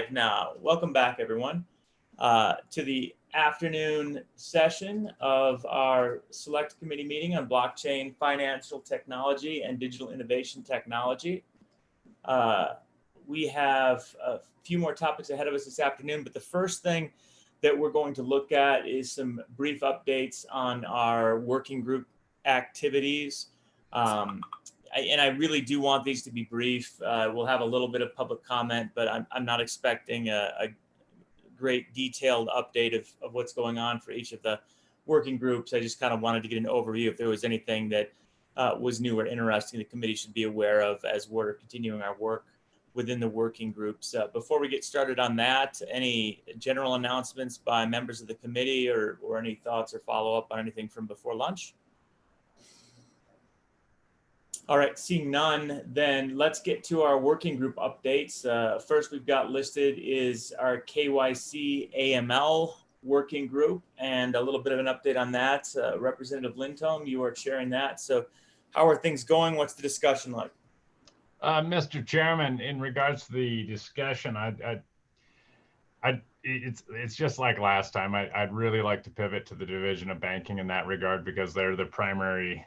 live now. Welcome back, everyone, to the afternoon session of our Select Committee meeting on blockchain, financial technology, and digital innovation technology. We have a few more topics ahead of us this afternoon, but the first thing that we're going to look at is some brief updates on our working group activities. And I really do want these to be brief. We'll have a little bit of public comment, but I'm not expecting a great detailed update of what's going on for each of the working groups. I just kind of wanted to get an overview if there was anything that was new or interesting the committee should be aware of as we're continuing our work within the working groups. Before we get started on that, any general announcements by members of the committee or any thoughts or follow-up on anything from before lunch? All right, seeing none, then let's get to our working group updates. First we've got listed is our KYC AML working group, and a little bit of an update on that. Representative Lindholm, you are chairing that. So how are things going? What's the discussion like? Mr. Chairman, in regards to the discussion, it's just like last time. I'd really like to pivot to the Division of Banking in that regard because they're the primary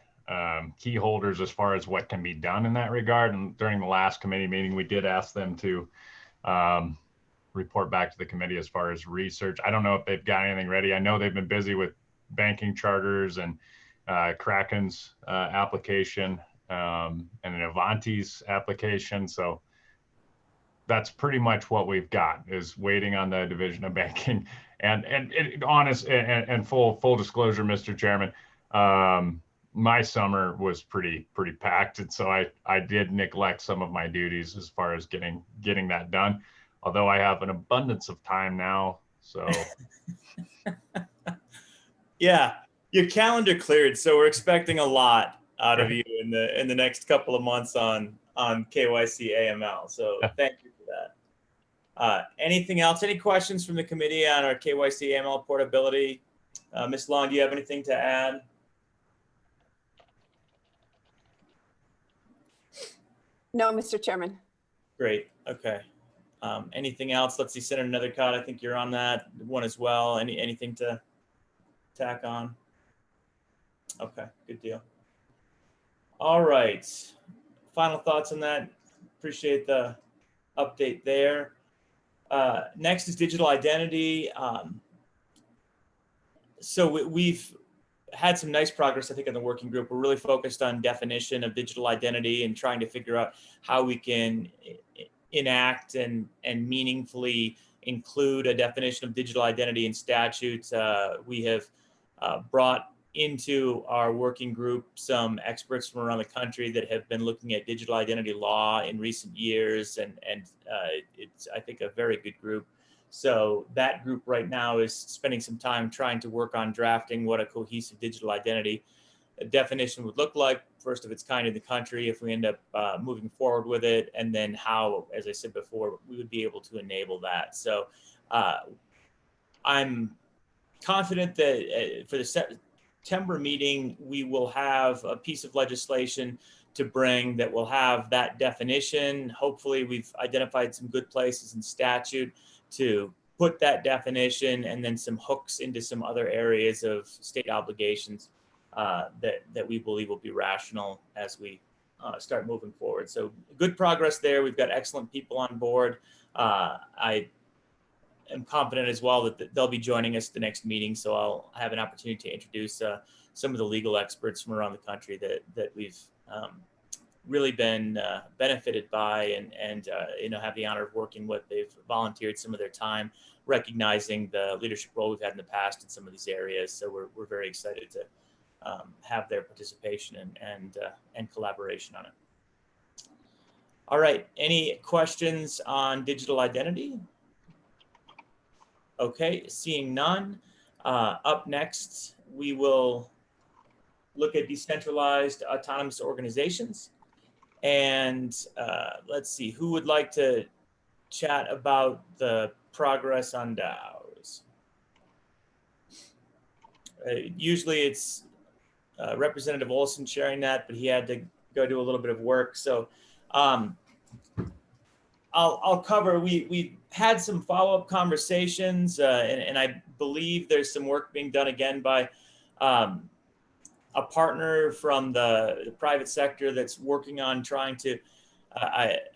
key holders as far as what can be done in that regard. And during the last committee meeting, we did ask them to report back to the committee as far as research. I don't know if they've got anything ready. I know they've been busy with banking charters and Kraken's application and an Avanti's application. So that's pretty much what we've got, is waiting on the Division of Banking. And honest and full disclosure, Mr. Chairman, my summer was pretty packed, and so I did neglect some of my duties as far as getting that done. Although I have an abundance of time now, so. Yeah, your calendar cleared, so we're expecting a lot out of you in the next couple of months on KYC AML. So thank you for that. Anything else? Any questions from the committee on our KYC AML portability? Ms. Long, do you have anything to add? No, Mr. Chairman. Great. Okay. Anything else? Let's see, Senator Nethercott, I think you're on that one as well. Anything to tack on? Okay, good deal. All right. Final thoughts on that. Appreciate the update there. Next is digital identity. So we've had some nice progress, I think, in the working group. We're really focused on definition of digital identity and trying to figure out how we can enact and meaningfully include a definition of digital identity in statutes. We have brought into our working group some experts from around the country that have been looking at digital identity law in recent years, and it's, I think, a very good group. So that group right now is spending some time trying to work on drafting what a cohesive digital identity definition would look like, first of its kind in the country if we end up moving forward with it, and then how, as I said before, we would be able to enable that. So I'm confident that for the September meeting, we will have a piece of legislation to bring that will have that definition. Hopefully we've identified some good places in statute to put that definition and then some hooks into some other areas of state obligations that we believe will be rational as we start moving forward. So good progress there. We've got excellent people on board. I am confident as well that they'll be joining us at the next meeting. So I'll have an opportunity to introduce some of the legal experts from around the country that we've really been benefited by and have the honor of working with. They've volunteered some of their time, recognizing the leadership role we've had in the past in some of these areas. So we're very excited to have their participation and collaboration on it. All right, any questions on digital identity? Okay, seeing none. Up next, we will look at decentralized autonomous organizations. And let's see, who would like to chat about the progress on DAOs? Usually it's Representative Olson sharing that, but he had to go do a little bit of work. So I'll cover. We had some follow-up conversations, and I believe there's some work being done again by a partner from the private sector that's working on trying to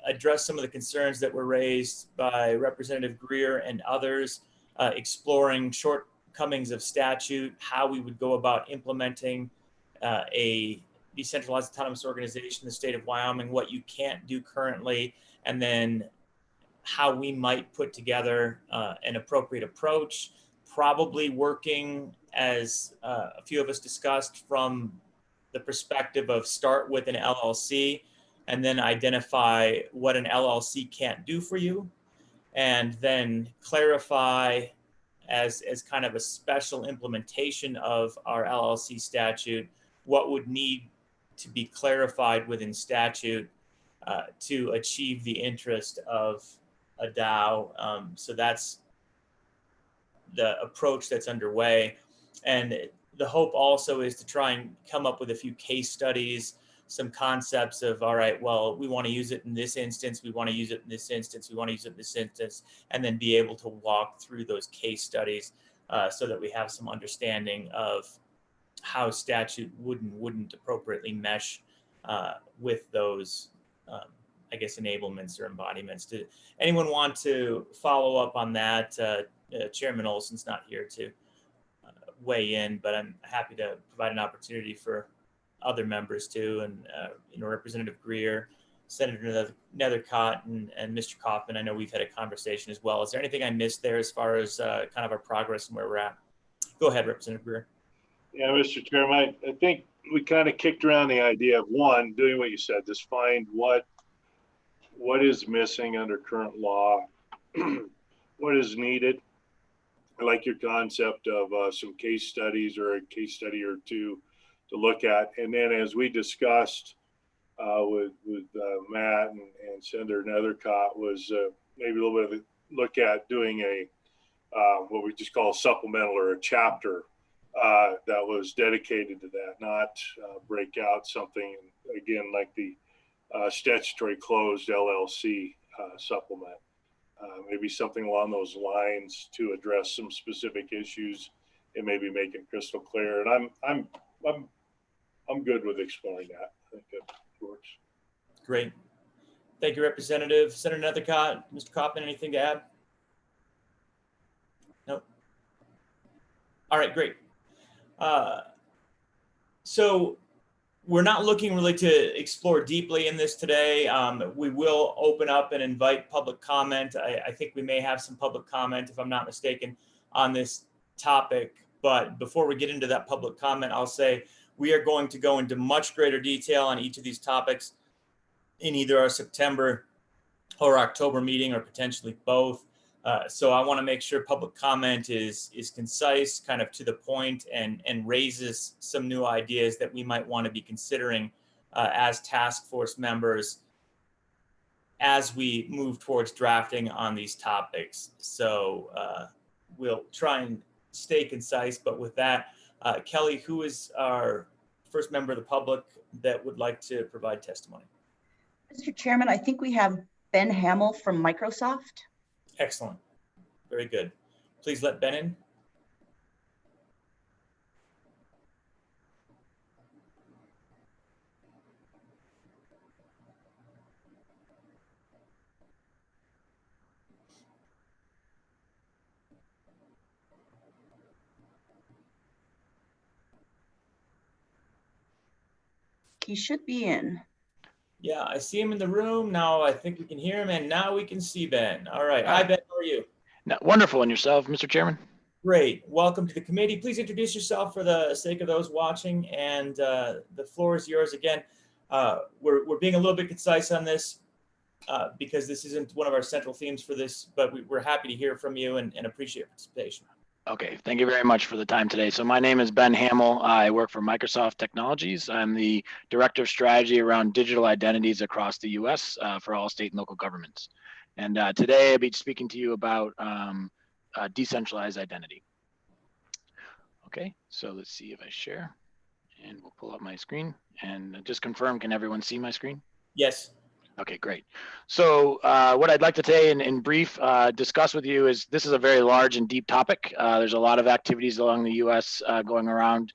address some of the concerns that were raised by Representative Greer and others, exploring shortcomings of statute, how we would go about implementing a decentralized autonomous organization in the state of Wyoming, what you can't do currently, and then how we might put together an appropriate approach, probably working, as a few of us discussed, from the perspective of start with an LLC and then identify what an LLC can't do for you, and then clarify as kind of a special implementation of our LLC statute what would need to be clarified within statute to achieve the interest of a DAO. So that's the approach that's underway. And the hope also is to try and come up with a few case studies, some concepts of, all right, well, we want to use it in this instance, we want to use it in this instance, we want to use it in this instance, and then be able to walk through those case studies so that we have some understanding of how statute would and wouldn't appropriately mesh with those, I guess, enablements or embodiments. Did anyone want to follow up on that? Chairman Olson's not here to weigh in, but I'm happy to provide an opportunity for other members too, and Representative Greer, Senator Nethercott, and Mr. Kaufman. I know we've had a conversation as well. Is there anything I missed there as far as kind of our progress and where we're at? Go ahead, Representative Greer. Yeah, Mr. Chairman, I think we kind of kicked around the idea of, one, doing what you said, just find what is missing under current law, what is needed. I like your concept of some case studies or a case study or two to look at. And then as we discussed with Matt and Senator Nethercott, was maybe a little bit of a look at doing a what we just call a supplemental or a chapter that was dedicated to that, not break out something, again, like the statutory closed LLC supplement. Maybe something along those lines to address some specific issues and maybe make it crystal clear. And I'm good with exploring that. I think that works. Great. Thank you, Representative. Senator Nethercott, Mr. Kaufman, anything to add? No. All right, great. So we're not looking really to explore deeply in this today. We will open up and invite public comment. I think we may have some public comment, if I'm not mistaken, on this topic. But before we get into that public comment, I'll say we are going to go into much greater detail on each of these topics in either our September or October meeting, or potentially both. So I want to make sure public comment is concise, kind of to the point, and raises some new ideas that we might want to be considering as task force members as we move towards drafting on these topics. So we'll try and stay concise, but with that, Kelly, who is our first member of the public that would like to provide testimony? Mr. Chairman, I think we have Ben Hamill from Microsoft. Excellent. Very good. Please let Ben in. He should be in. Yeah, I see him in the room. Now I think we can hear him, and now we can see Ben. All right. Hi, Ben. How are you? Wonderful. And yourself, Mr. Chairman? Great. Welcome to the committee. Please introduce yourself for the sake of those watching, and the floor is yours again. We're being a little bit concise on this because this isn't one of our central themes for this, but we're happy to hear from you and appreciate your participation. Okay, thank you very much for the time today. So my name is Ben Hamill. I work for Microsoft Technologies. I'm the Director of Strategy around digital identities across the US for all state and local governments. And today I'll be speaking to you about decentralized identity. Okay, so let's see if I share, and we'll pull up my screen and just confirm, can everyone see my screen? Yes. Okay, great. So what I'd like to today in brief discuss with you is this is a very large and deep topic. There's a lot of activities along the U.S. Going around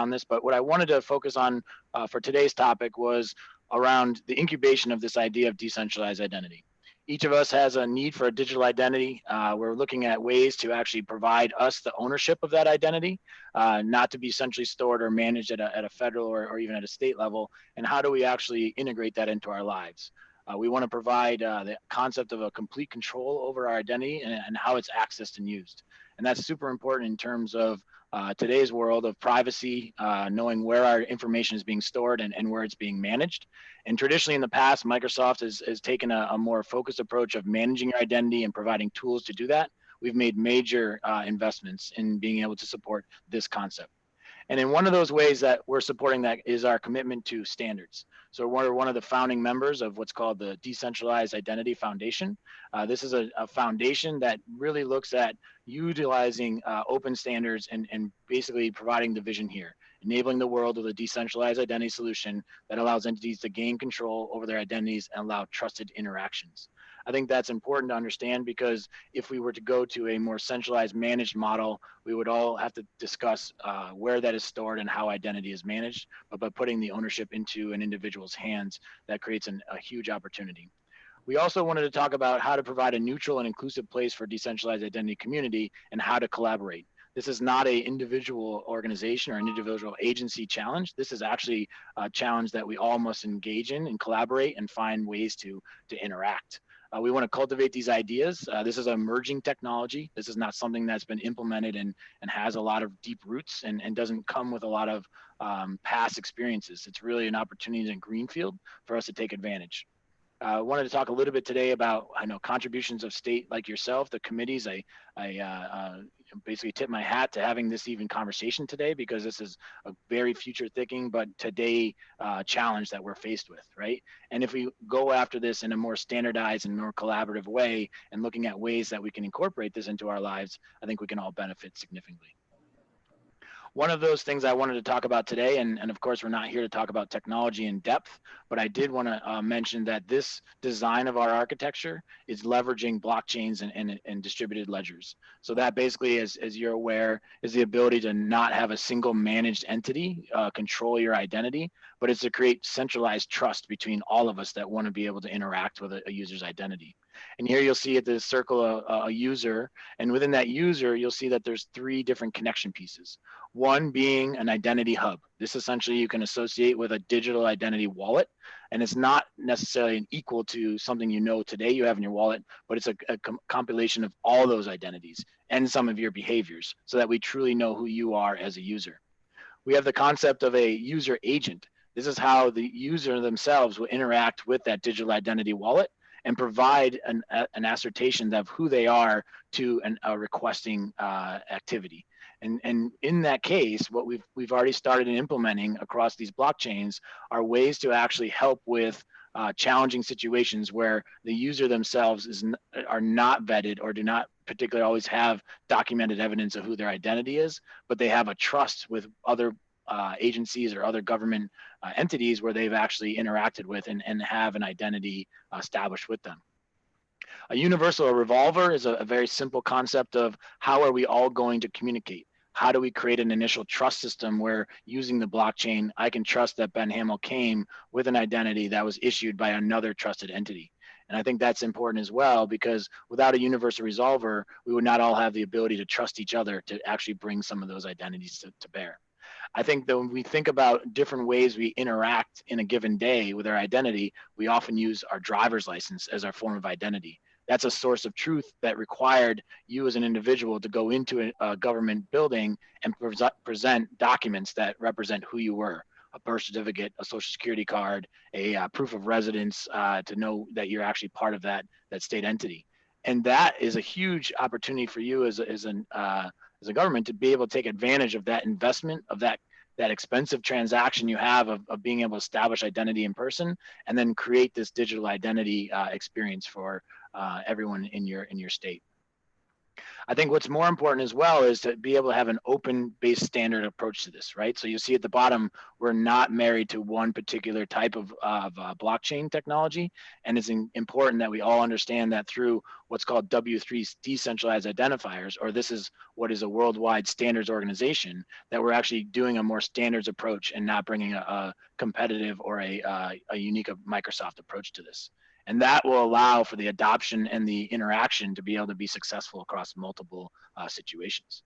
this, but what I wanted to focus on for today's topic was around the incubation of this idea of decentralized identity. Each of us has a need for a digital identity. We're looking at ways to actually provide us the ownership of that identity, not to be centrally stored or managed at a federal or even at a state level. And how do we actually integrate that into our lives? We want to provide the concept of a complete control over our identity and how it's accessed and used. And that's super important in terms of today's world of privacy, knowing where our information is being stored and where it's being managed. And traditionally in the past, Microsoft has taken a more focused approach of managing your identity and providing tools to do that. We've made major investments in being able to support this concept. And in one of those ways that we're supporting that is our commitment to standards. So we're one of the founding members of what's called the Decentralized Identity Foundation. This is a foundation that really looks at utilizing open standards and basically providing the vision here, enabling the world with a decentralized identity solution that allows entities to gain control over their identities and allow trusted interactions. I think that's important to understand because if we were to go to a more centralized managed model, we would all have to discuss where that is stored and how identity is managed. But by putting the ownership into an individual's hands, that creates a huge opportunity. We also wanted to talk about how to provide a neutral and inclusive place for decentralized identity community and how to collaborate. This is not an individual organization or an individual agency challenge. This is actually a challenge that we all must engage in and collaborate and find ways to interact. We want to cultivate these ideas. This is an emerging technology. This is not something that's been implemented and has a lot of deep roots and doesn't come with a lot of past experiences. It's really an opportunity in greenfield for us to take advantage. I wanted to talk a little bit today about, I know, contributions of state like yourself, the committees. I basically tip my hat to having this even conversation today because this is a very future thinking, but today challenge that we're faced with, right? And if we go after this in a more standardized and more collaborative way and looking at ways that we can incorporate this into our lives, I think we can all benefit significantly. One of those things I wanted to talk about today, and of course, we're not here to talk about technology in depth, but I did want to mention that this design of our architecture is leveraging blockchains and distributed ledgers. So that basically, as you're aware, is the ability to not have a single managed entity control your identity, but it's to create centralized trust between all of us that want to be able to interact with a user's identity. And here you'll see at the circle a user, and within that user, you'll see that there's 3 different connection pieces. One being an identity hub. This essentially you can associate with a digital identity wallet, and it's not necessarily equal to something you know today you have in your wallet, but it's a compilation of all those identities and some of your behaviors so that we truly know who you are as a user. We have the concept of a user agent. This is how the user themselves will interact with that digital identity wallet and provide an assertion of who they are to a requesting activity. And in that case, what we've already started implementing across these blockchains are ways to actually help with challenging situations where the user themselves are not vetted or do not particularly always have documented evidence of who their identity is, but they have a trust with other agencies or other government entities where they've actually interacted with and have an identity established with them. A universal revolver is a very simple concept of how are we all going to communicate? How do we create an initial trust system where using the blockchain, I can trust that Ben Hamill came with an identity that was issued by another trusted entity? And I think that's important as well, because without a universal resolver, we would not all have the ability to trust each other to actually bring some of those identities to bear. I think that when we think about different ways we interact in a given day with our identity, we often use our driver's license as our form of identity. That's a source of truth that required you as an individual to go into a government building and present documents that represent who you were. A birth certificate, a social security card, a proof of residence to know that you're actually part of that state entity. And that is a huge opportunity for you as a government to be able to take advantage of that investment, of that expensive transaction you have of being able to establish identity in person and then create this digital identity experience for everyone in your state. I think what's more important as well is to be able to have an open-based standard approach to this, right? So you see at the bottom, we're not married to one particular type of blockchain technology. And it's important that we all understand that through what's called W3 decentralized identifiers, or this is what is a worldwide standards organization, that we're actually doing a more standards approach and not bringing a competitive or a unique Microsoft approach to this. And that will allow for the adoption and the interaction to be able to be successful across multiple situations.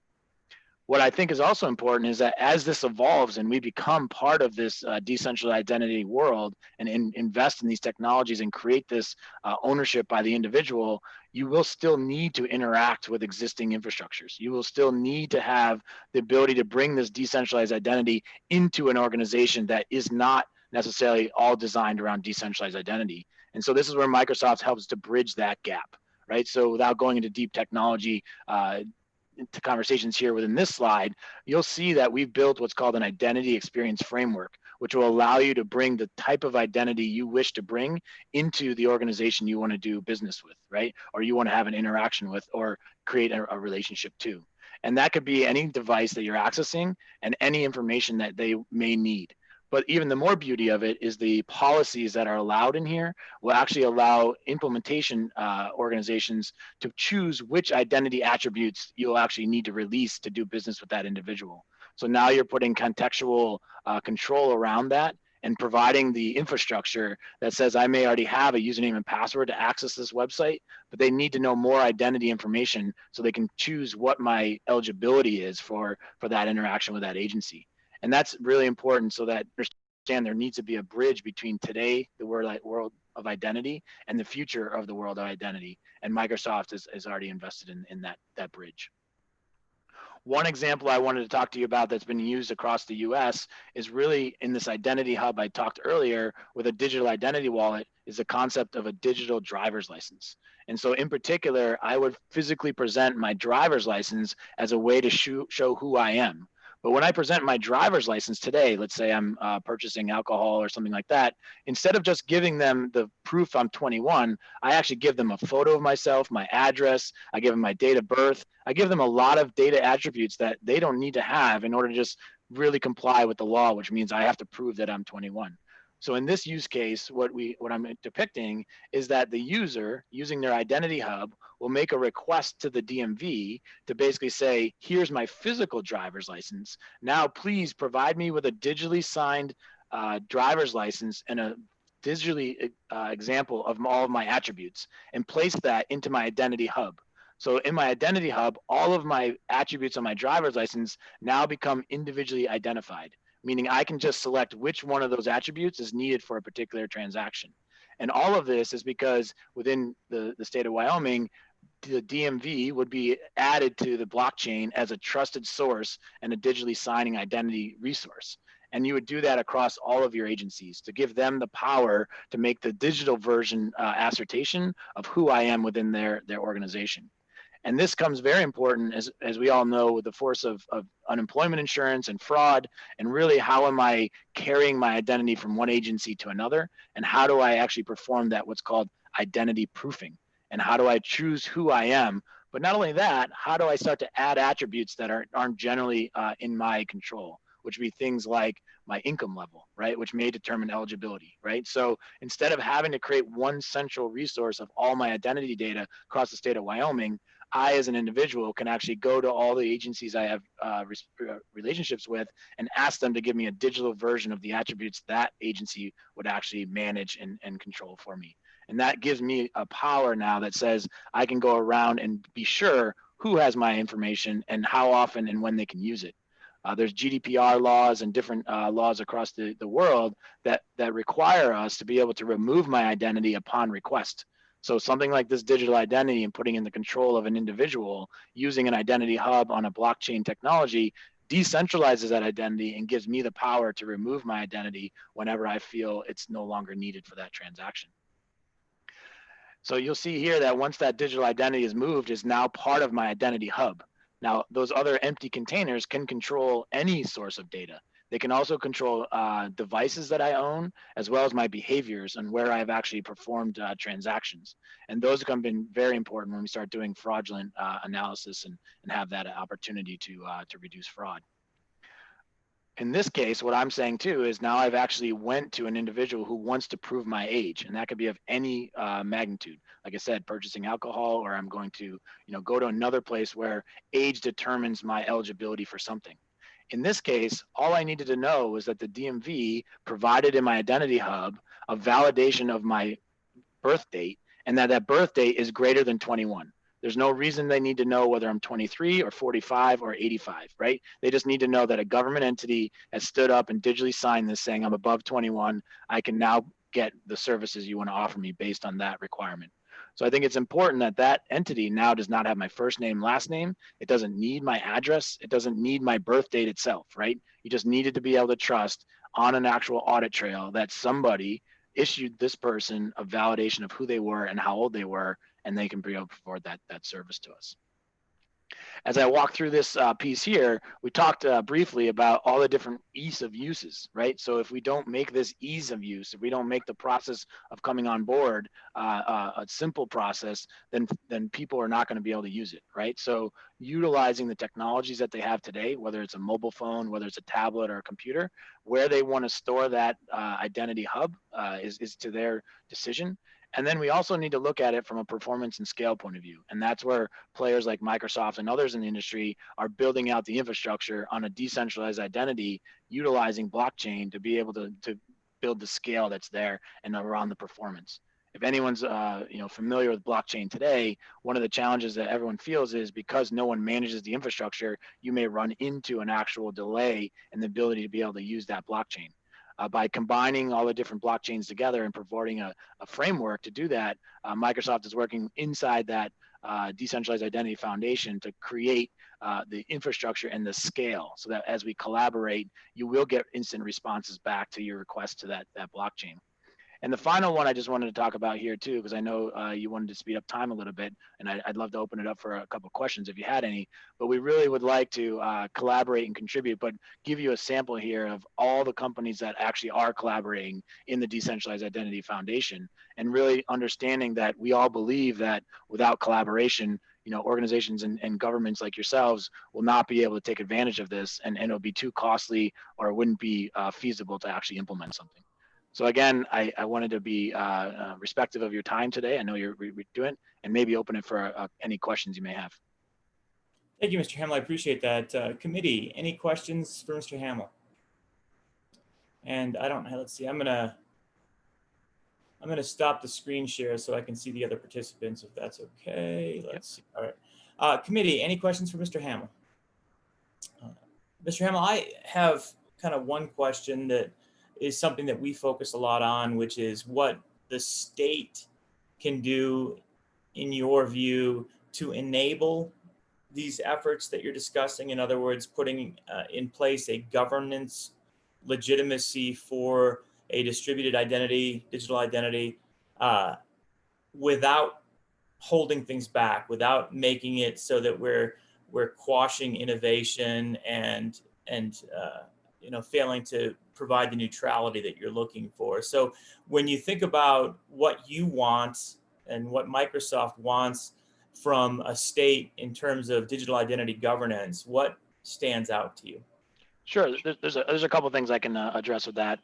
What I think is also important is that as this evolves and we become part of this decentralized identity world and invest in these technologies and create this ownership by the individual, you will still need to interact with existing infrastructures. You will still need to have the ability to bring this decentralized identity into an organization that is not necessarily all designed around decentralized identity. And so this is where Microsoft helps to bridge that gap, right? So without going into deep technology into conversations here within this slide, you'll see that we've built what's called an identity experience framework, which will allow you to bring the type of identity you wish to bring into the organization you want to do business with, right? Or you want to have an interaction with or create a relationship to. And that could be any device that you're accessing and any information that they may need. But even the more beauty of it is the policies that are allowed in here will actually allow implementation organizations to choose which identity attributes you'll actually need to release to do business with that individual. So now you're putting contextual control around that and providing the infrastructure that says I may already have a username and password to access this website, but they need to know more identity information so they can choose what my eligibility is for that interaction with that agency. And that's really important so that understand there needs to be a bridge between today, the world of identity, and the future of the world of identity. And Microsoft is already invested in that bridge. One example I wanted to talk to you about that's been used across the US is really in this identity hub I talked earlier with a digital identity wallet is the concept of a digital driver's license. And so in particular, I would physically present my driver's license as a way to show who I am. But when I present my driver's license today, let's say I'm purchasing alcohol or something like that, instead of just giving them the proof I'm 21, I actually give them a photo of myself, my address, I give them my date of birth. I give them a lot of data attributes that they don't need to have in order to just really comply with the law, which means I have to prove that I'm 21. So in this use case, what I'm depicting is that the user using their identity hub will make a request to the DMV to basically say, here's my physical driver's license. Now, please provide me with a digitally signed driver's license and a digitally example of all of my attributes and place that into my identity hub. So in my identity hub, all of my attributes on my driver's license now become individually identified, meaning I can just select which one of those attributes is needed for a particular transaction. And all of this is because within the state of Wyoming, the DMV would be added to the blockchain as a trusted source and a digitally signing identity resource. And you would do that across all of your agencies to give them the power to make the digital version assertion of who I am within their organization. And this comes very important, as we all know, with the force of unemployment insurance and fraud, and really how am I carrying my identity from one agency to another, and how do I actually perform that what's called identity proofing, and how do I choose who I am? But not only that, how do I start to add attributes that aren't generally in my control, which would be things like my income level, right, which may determine eligibility, right? So instead of having to create one central resource of all my identity data across the state of Wyoming, I, as an individual, can actually go to all the agencies I have relationships with and ask them to give me a digital version of the attributes that agency would actually manage and control for me. And that gives me a power now that says I can go around and be sure who has my information and how often and when they can use it. There's GDPR laws and different laws across the world that require us to be able to remove my identity upon request. So something like this digital identity and putting in the control of an individual using an identity hub on a blockchain technology decentralizes that identity and gives me the power to remove my identity whenever I feel it's no longer needed for that transaction. So you'll see here that once that digital identity is moved, is now part of my identity hub. Now, those other empty containers can control any source of data. They can also control devices that I own, as well as my behaviors and where I've actually performed transactions. And those have been very important when we start doing fraudulent analysis and have that opportunity to reduce fraud. In this case, what I'm saying too is now I've actually went to an individual who wants to prove my age, and that could be of any magnitude. Like I said, purchasing alcohol, or I'm going to, go to another place where age determines my eligibility for something. In this case, all I needed to know was that the DMV provided in my identity hub a validation of my birth date, and that birth date is greater than 21. There's no reason they need to know whether I'm 23 or 45 or 85, right? They just need to know that a government entity has stood up and digitally signed this saying I'm above 21. I can now get the services you want to offer me based on that requirement. So I think it's important that that entity now does not have my first name, last name. It doesn't need my address. It doesn't need my birth date itself, right? You just needed to be able to trust on an actual audit trail that somebody issued this person a validation of who they were and how old they were, and they can be able to provide that service to us. As I walk through this piece here, we talked briefly about all the different ease of uses, right? So if we don't make this ease of use, if we don't make the process of coming on board a simple process, then people are not going to be able to use it, right? So utilizing the technologies that they have today, whether it's a mobile phone, whether it's a tablet or a computer, where they want to store that identity hub is to their decision. And then we also need to look at it from a performance and scale point of view. And that's where players like Microsoft and others in the industry are building out the infrastructure on a decentralized identity, utilizing blockchain to be able to build the scale that's there and around the performance. If anyone's familiar with blockchain today, one of the challenges that everyone feels is because no one manages the infrastructure, you may run into an actual delay in the ability to be able to use that blockchain. By combining all the different blockchains together and providing a framework to do that, Microsoft is working inside that decentralized identity foundation to create the infrastructure and the scale so that as we collaborate, you will get instant responses back to your request to that blockchain. And the final one I just wanted to talk about here too, because I know you wanted to speed up time a little bit, and I'd love to open it up for a couple of questions if you had any, but we really would like to collaborate and contribute, but give you a sample here of all the companies that actually are collaborating in the Decentralized Identity Foundation, and really understanding that we all believe that without collaboration, organizations and governments like yourselves will not be able to take advantage of this, and it'll be too costly, or it wouldn't be feasible to actually implement something. So again, I wanted to be respectful of your time today. I know you're doing, and maybe open it for any questions you may have. Thank you, Mr. Hamill. I appreciate that. Committee, any questions for Mr. Hamill? And I don't know. Let's see. I'm gonna stop the screen share so I can see the other participants, if that's okay. Let's see. All right. Committee, any questions for Mr. Hamill? Mr. Hamill, I have kind of one question that is something that we focus a lot on, which is what the state can do, in your view, to enable these efforts that you're discussing. In other words, putting in place a governance legitimacy for a distributed identity, digital identity, without holding things back, without making it so that we're quashing innovation and failing to provide the neutrality that you're looking for. So when you think about what you want and what Microsoft wants from a state in terms of digital identity governance, what stands out to you? Sure. There's a couple of things I can address with that.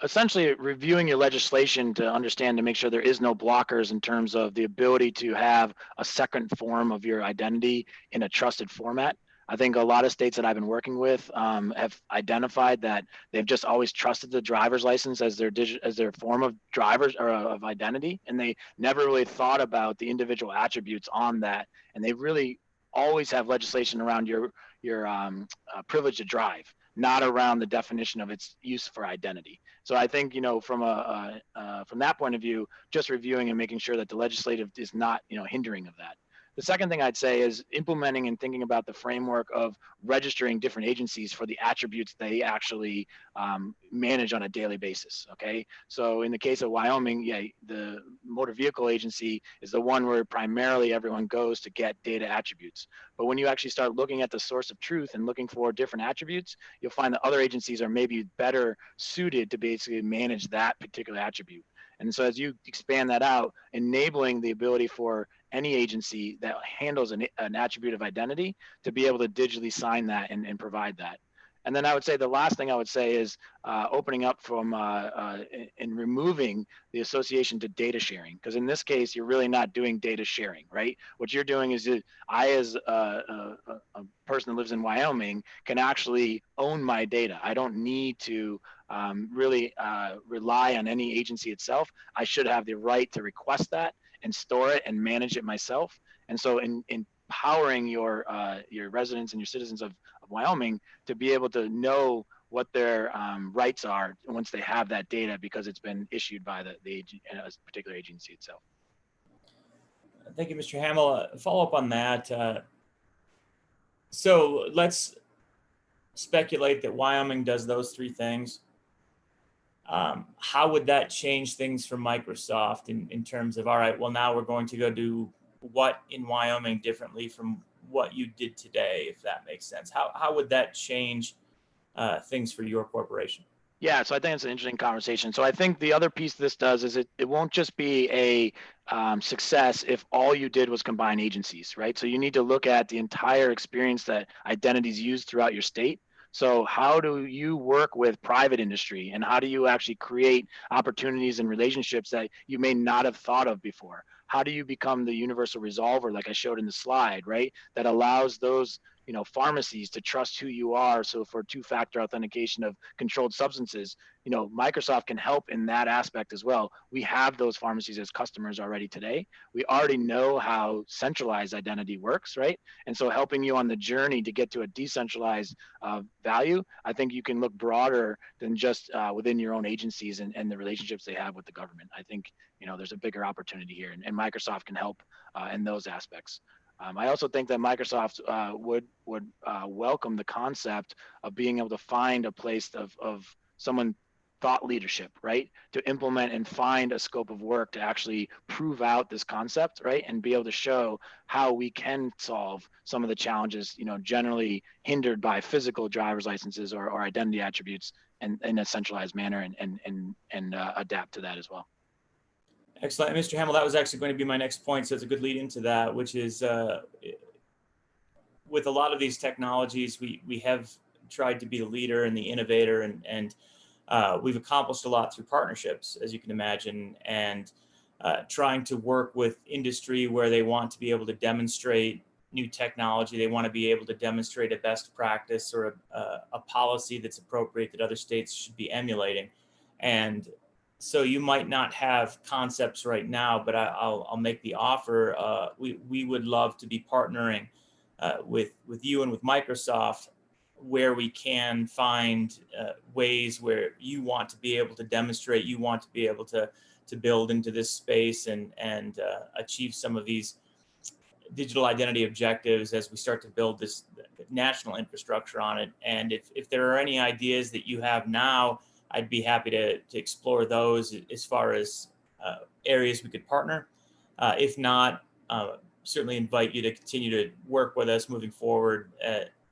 Essentially, reviewing your legislation to understand, to make sure there is no blockers in terms of the ability to have a second form of your identity in a trusted format. I think a lot of states that I've been working with have identified that they've just always trusted the driver's license as their form of drivers or of identity, and they never really thought about the individual attributes on that. And they really always have legislation around your privilege to drive, not around the definition of its use for identity. So I think from that point of view, just reviewing and making sure that the legislative is not hindering of that. The second thing I'd say is implementing and thinking about the framework of registering different agencies for the attributes they actually manage on a daily basis. Okay, so in the case of Wyoming, yeah, the motor vehicle agency is the one where primarily everyone goes to get data attributes. But when you actually start looking at the source of truth and looking for different attributes, you'll find that other agencies are maybe better suited to basically manage that particular attribute. And so as you expand that out, enabling the ability for any agency that handles an attribute of identity to be able to digitally sign that and provide that. And then I would say the last thing I would say is opening up from and removing the association to data sharing, because in this case you're really not doing data sharing, right? What you're doing is I, as a person that lives in Wyoming, can actually own my data. I don't need to really rely on any agency itself. I should have the right to request that and store it and manage it myself. And so in empowering your residents and your citizens of Wyoming to be able to know what their rights are once they have that data, because it's been issued by the particular agency itself. Thank you, Mr. Hamill. Follow up on that. So let's speculate that Wyoming does those three things. How would that change things for Microsoft in terms of, all right, well, now we're going to go do what in Wyoming differently from what you did today, if that makes sense? How would that change things for your corporation? Yeah, so I think it's an interesting conversation. So I think the other piece this does is it won't just be a success if all you did was combine agencies, right? So you need to look at the entire experience that identities use throughout your state. So how do you work with private industry, and how do you actually create opportunities and relationships that you may not have thought of before? How do you become the universal resolver, like I showed in the slide, right? That allows those pharmacies to trust who you are. So for two-factor authentication of controlled substances, Microsoft can help in that aspect as well. We have those pharmacies as customers already today. We already know how centralized identity works, right? And so helping you on the journey to get to a decentralized value, I think you can look broader than just within your own agencies and the relationships they have with the government. I think, there's a bigger opportunity here, and Microsoft can help in those aspects. I also think that Microsoft would welcome the concept of being able to find a place of someone thought leadership, right? To implement and find a scope of work to actually prove out this concept, right? And be able to show how we can solve some of the challenges, generally hindered by physical driver's licenses or identity attributes, and in a centralized manner, and adapt to that as well. Excellent. Mr. Hamill, that was actually going to be my next point. So it's a good lead into that, which is with a lot of these technologies, we have tried to be the leader and the innovator, and we've accomplished a lot through partnerships, as you can imagine, and trying to work with industry where they want to be able to demonstrate new technology. They want to be able to demonstrate a best practice or a policy that's appropriate that other states should be emulating. And so you might not have concepts right now, but I'll make the offer. We would love to be partnering with you and with Microsoft, where we can find ways where you want to be able to demonstrate, you want to be able to build into this space and achieve some of these digital identity objectives as we start to build this national infrastructure on it. And if there are any ideas that you have now, I'd be happy to explore those as far as areas we could partner. If not, certainly invite you to continue to work with us moving forward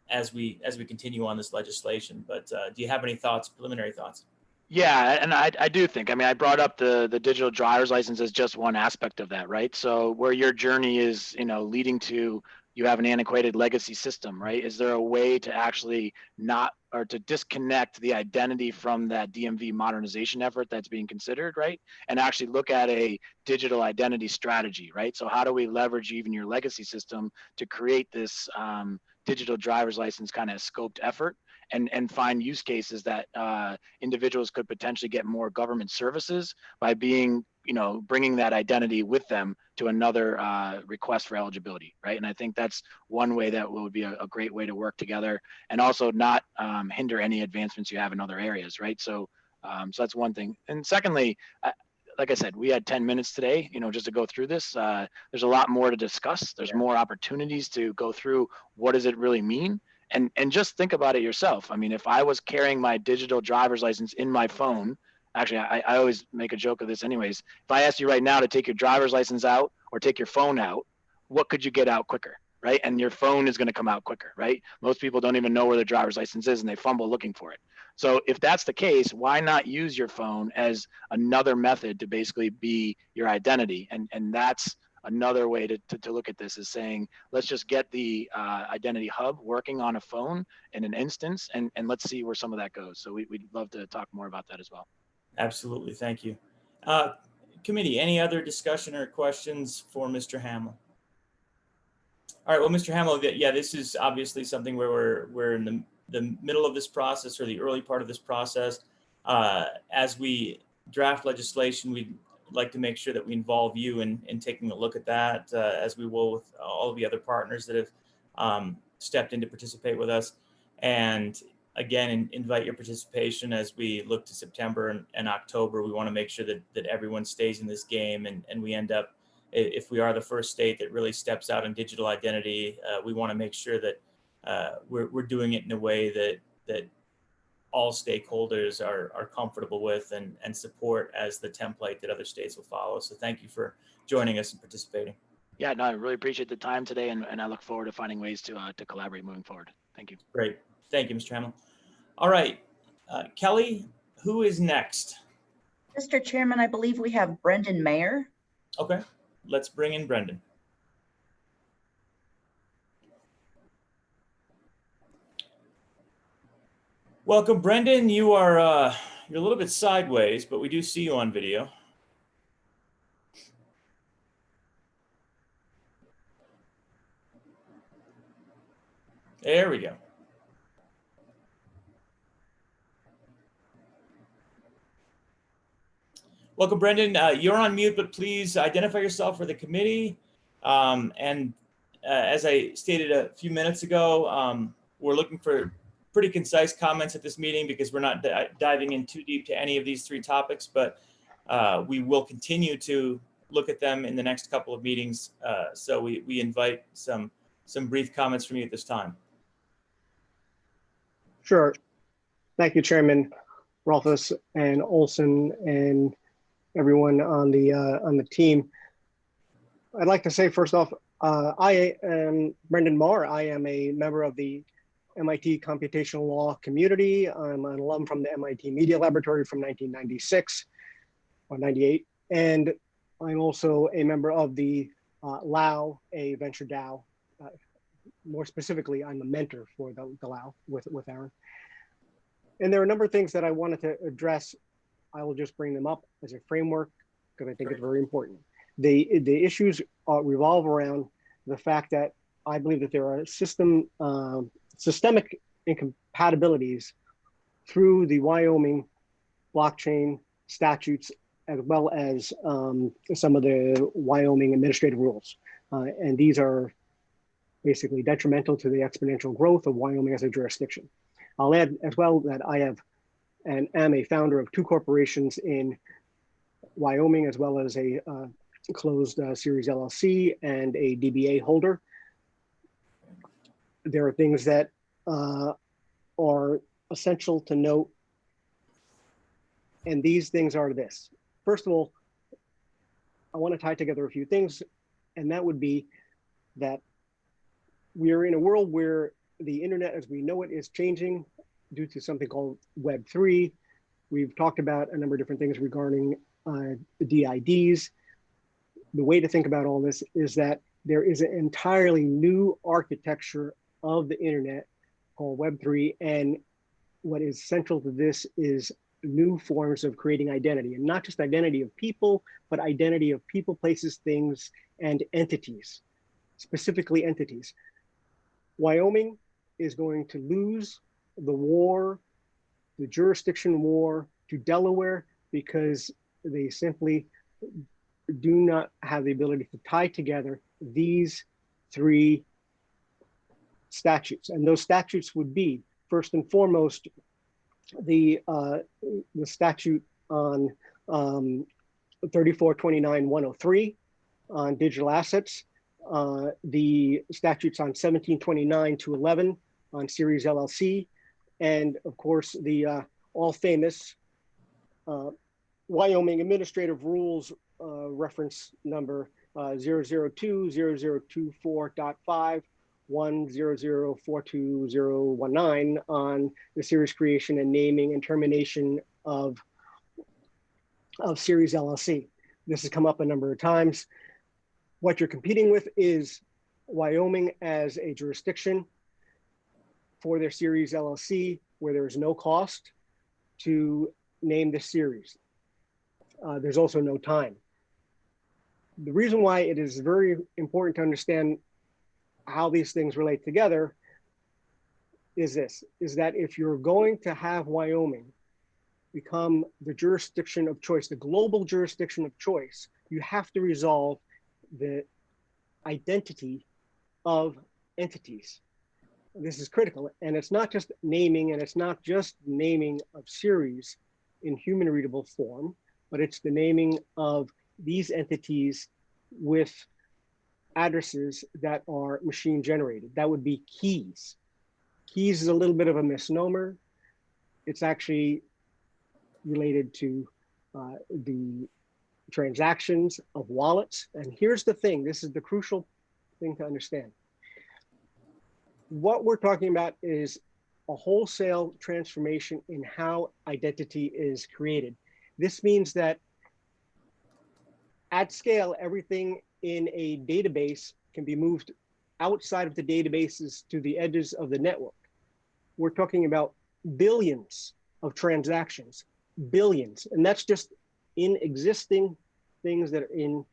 as we continue on this legislation. But do you have any thoughts, preliminary thoughts? Yeah, and I do think, I brought up the digital driver's license as just one aspect of that, right? So where your journey is, leading to, you have an antiquated legacy system, right? Is there a way to actually to disconnect the identity from that DMV modernization effort that's being considered, right? And actually look at a digital identity strategy, right? So how do we leverage even your legacy system to create this digital driver's license kind of scoped effort? And find use cases that individuals could potentially get more government services by being, bringing that identity with them to another request for eligibility, right? And I think that's one way that would be a great way to work together, and also not hinder any advancements you have in other areas, right? So, so that's one thing. And secondly, like I said, we had 10 minutes today, just to go through this. There's a lot more to discuss. There's more opportunities to go through. What does it really mean? And just think about it yourself. I mean, if I was carrying my digital driver's license in my phone, actually, I always make a joke of this anyways. If I asked you right now to take your driver's license out or take your phone out, what could you get out quicker, right? And your phone is going to come out quicker, right? Most people don't even know where their driver's license is and they fumble looking for it. So if that's the case, why not use your phone as another method to basically be your identity? And that's another way to look at this, is saying, let's just get the identity hub working on a phone in an instance, and let's see where some of that goes. So we'd love to talk more about that as well. Absolutely. Thank you. Committee, any other discussion or questions for Mr. Hamill? All right. Well, Mr. Hamill, yeah, this is obviously something where we're in the middle of this process, or the early part of this process. As we draft legislation, we'd like to make sure that we involve you in taking a look at that, as we will with all of the other partners that have stepped in to participate with us. And again, invite your participation as we look to September and October. We want to make sure that everyone stays in this game, and we end up, if we are the first state that really steps out in digital identity, we want to make sure that we're doing it in a way that all stakeholders are comfortable with and support as the template that other states will follow. So thank you for joining us and participating. Yeah, no, I really appreciate the time today, and I look forward to finding ways to collaborate moving forward. Thank you. Great. Thank you, Mr. Hamill. All right, Kelly, who is next? Mr. Chairman, I believe we have Brendan Mayer. Okay, let's bring in Brendan. Welcome, Brendan. You are you're a little bit sideways, but we do see you on video. There we go. Welcome, Brendan. You're on mute, but please identify yourself for the committee. As I stated a few minutes ago, we're looking for pretty concise comments at this meeting because we're not diving in too deep to any of these three topics, but we will continue to look at them in the next couple of meetings. So we invite some brief comments from you at this time. Sure. Thank you, Chairman Rolfus and Olson and everyone on the team. I'd like to say first off, I am Brendan Marr. I am a member of the MIT computational law community. I'm an alum from the MIT Media Laboratory from 1996 or 98. And I'm also a member of the LAO, a venture DAO. More specifically, I'm a mentor for the LAO with Aaron. And there are a number of things that I wanted to address. I will just bring them up as a framework because I think it's very important. The issues revolve around the fact that I believe that there are systemic incompatibilities through the Wyoming blockchain statutes, as well as some of the Wyoming administrative rules. And these are basically detrimental to the exponential growth of Wyoming as a jurisdiction. I'll add as well that I have and am a founder of two corporations in Wyoming, as well as a closed series LLC and a DBA holder. There are things that are essential to note, and these things are this. First of all, I want to tie together a few things, and that would be that we are in a world where the internet as we know it is changing due to something called Web3. We've talked about a number of different things regarding the DIDs. The way to think about all this is that there is an entirely new architecture of the internet called Web3. And what is central to this is new forms of creating identity, and not just identity of people, but identity of people, places, things, and entities, specifically entities. Wyoming is going to lose the jurisdiction war to Delaware because they simply do not have the ability to tie together these three statutes. And those statutes would be, first and foremost, the statute on 3429-103 on digital assets, the statutes on 1729-11 on Series LLC, and of course the all famous Wyoming Administrative Rules reference number 002-0024.5 1004219 on the series creation and naming and termination of Series LLC. This has come up a number of times. What you're competing with is Wyoming as a jurisdiction for their Series LLC, where there is no cost to name the series. There's also no time. The reason why it is very important to understand how these things relate together is that if you're going to have Wyoming become the jurisdiction of choice, the global jurisdiction of choice, you have to resolve the identity of entities. This is critical, and it's not just naming, and it's not just naming of series in human readable form, but it's the naming of these entities with addresses that are machine generated. That would be keys. Keys is a little bit of a misnomer. It's actually related to the transactions of wallets. And here's the thing, this is the crucial thing to understand. What we're talking about is a wholesale transformation in how identity is created. This means that at scale, everything in a database can be moved outside of the databases to the edges of the network. We're talking about billions of transactions, billions, and that's just in existing things that are in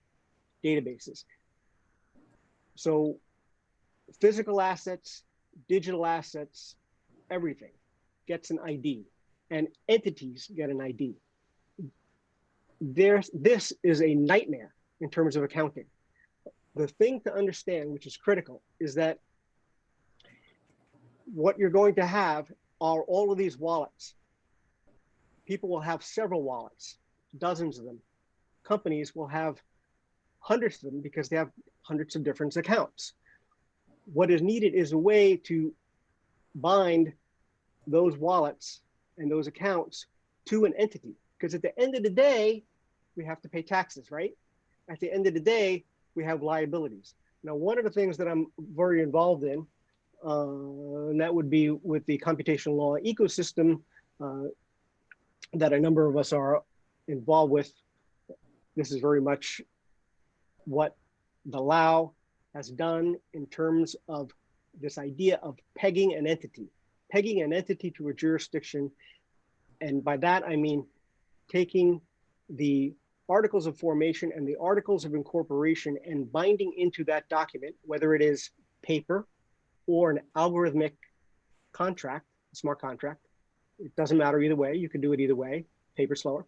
databases. So physical assets, digital assets, everything gets an ID, and entities get an ID. This is a nightmare in terms of accounting. The thing to understand, which is critical, is that what you're going to have are all of these wallets. People will have several wallets, dozens of them. Companies will have hundreds of them because they have hundreds of different accounts. What is needed is a way to bind those wallets and those accounts to an entity. Because at the end of the day, we have to pay taxes, right? At the end of the day, we have liabilities. Now, one of the things that I'm very involved in, and that would be with the computational law ecosystem that a number of us are involved with. This is very much what the Lao has done in terms of this idea of pegging an entity to a jurisdiction. And by that, I mean taking the articles of formation and the articles of incorporation and binding into that document, whether it is paper or an algorithmic contract, smart contract. It doesn't matter either way. You can do it either way, paper slower.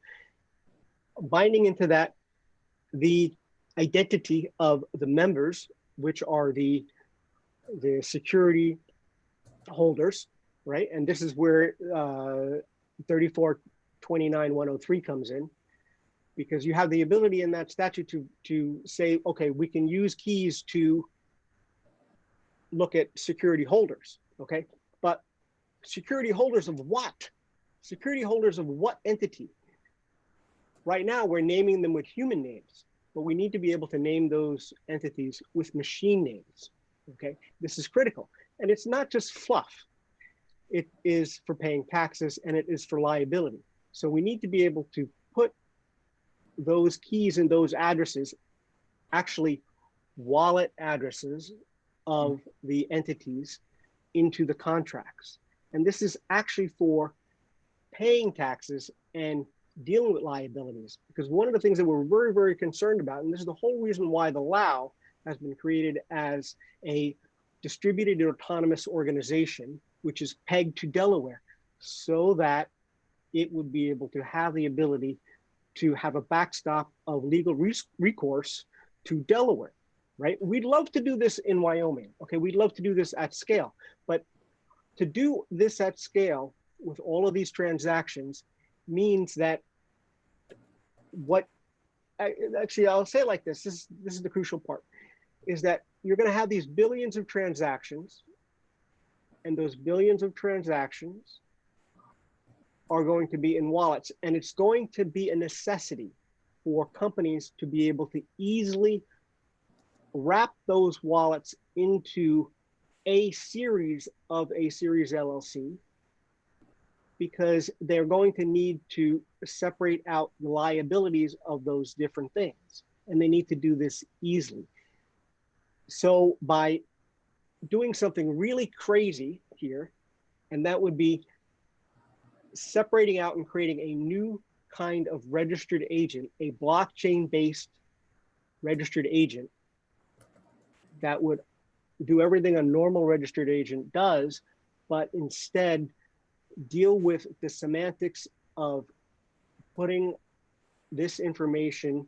Binding into that the identity of the members, which are the security holders, right? And this is where 3429-103 comes in, because you have the ability in that statute to say, okay, we can use keys to look at security holders, okay? But security holders of what? Security holders of what entity? Right now, we're naming them with human names, but we need to be able to name those entities with machine names, okay? This is critical. And it's not just fluff. It is for paying taxes and it is for liability. So we need to be able to put those keys and those addresses, actually wallet addresses of the entities, into the contracts. And this is actually for paying taxes and dealing with liabilities. Because one of the things that we're very, very concerned about, and this is the whole reason why the Lao has been created as a distributed autonomous organization, which is pegged to Delaware, so that it would be able to have the ability to have a backstop of legal recourse to Delaware, right? We'd love to do this in Wyoming, okay? We'd love to do this at scale, but to do this at scale with all of these transactions means that what actually, I'll say it like this. This is the crucial part, is that you're going to have these billions of transactions, and those billions of transactions are going to be in wallets, and it's going to be a necessity for companies to be able to easily wrap those wallets into a series LLC, because they're going to need to separate out the liabilities of those different things. And they need to do this easily. So by doing something really crazy here, and that would be separating out and creating a new kind of registered agent, a blockchain-based registered agent that would do everything a normal registered agent does, but instead deal with the semantics of putting this information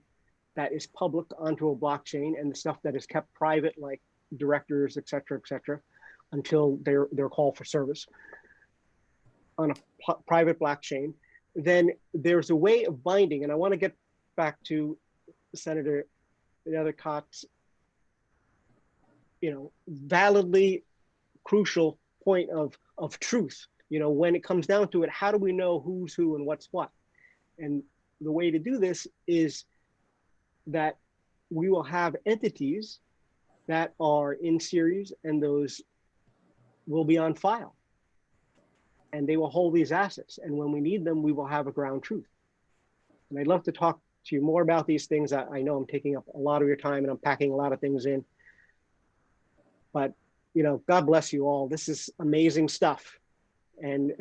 that is public onto a blockchain and the stuff that is kept private, like directors, et cetera, until their call for service on a private blockchain. Then there's a way of binding, and I want to get back to Senator Cott's, validly crucial point of truth. When it comes down to it, how do we know who's who and what's what? And the way to do this is that we will have entities that are in series, and those will be on file, and they will hold these assets. And when we need them, we will have a ground truth. And I'd love to talk to you more about these things. I know I'm taking up a lot of your time and I'm packing a lot of things in, but God bless you all. This is amazing stuff. And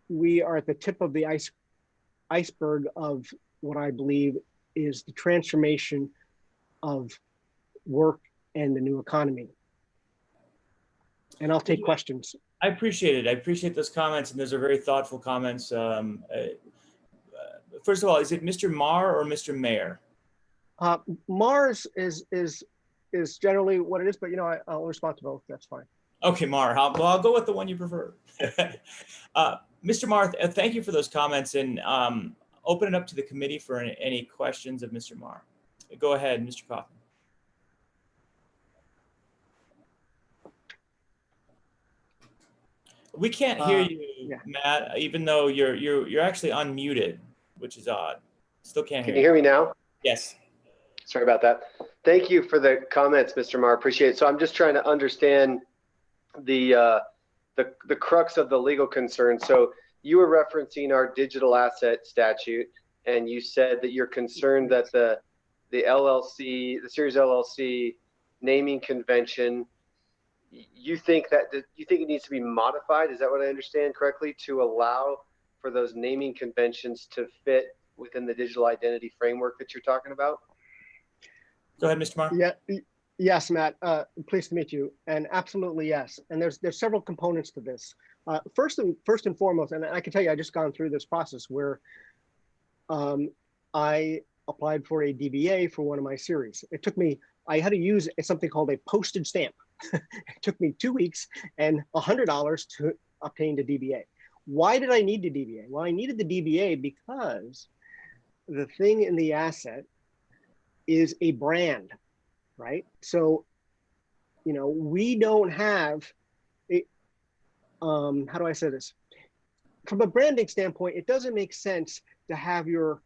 we are at the tip of the iceberg of what I believe is the transformation of work and the new economy. And I'll take questions. I appreciate it. I appreciate those comments, and those are very thoughtful comments. First of all, is it Mr. Marr or Mr. Mayor? Mars is generally what it is, but I'll respond to both. That's fine. Okay, Marr. I'll go with the one you prefer. Mr. Marr, thank you for those comments, and open it up to the committee for any questions of Mr. Marr. Go ahead, Mr. Kaufman. We can't hear you, yeah. Matt, even though you're actually unmuted, which is odd. Still can't hear you. Can you hear me now? Yes. Sorry about that. Thank you for the comments, Mr. Marr. Appreciate it. So I'm just trying to understand the crux of the legal concern. So you were referencing our digital asset statute, and you said that you're concerned that the LLC, the Series LLC naming convention, you think it needs to be modified? Is that what I understand correctly, to allow for those naming conventions to fit within the digital identity framework that you're talking about? Go ahead, Mr. Marr. Yeah. Yes, Matt. Pleased to meet you. And absolutely yes. And there's several components to this. First and foremost, and I can tell you, I just gone through this process where I applied for a DBA for one of my series. It took me, I had to use something called a postage stamp. It took me 2 weeks and $100 to obtain the DBA. Why did I need the DBA? Well, I needed the DBA because the thing in the asset is a brand, right? So, we don't have a, how do I say this? From a branding standpoint, it doesn't make sense to have your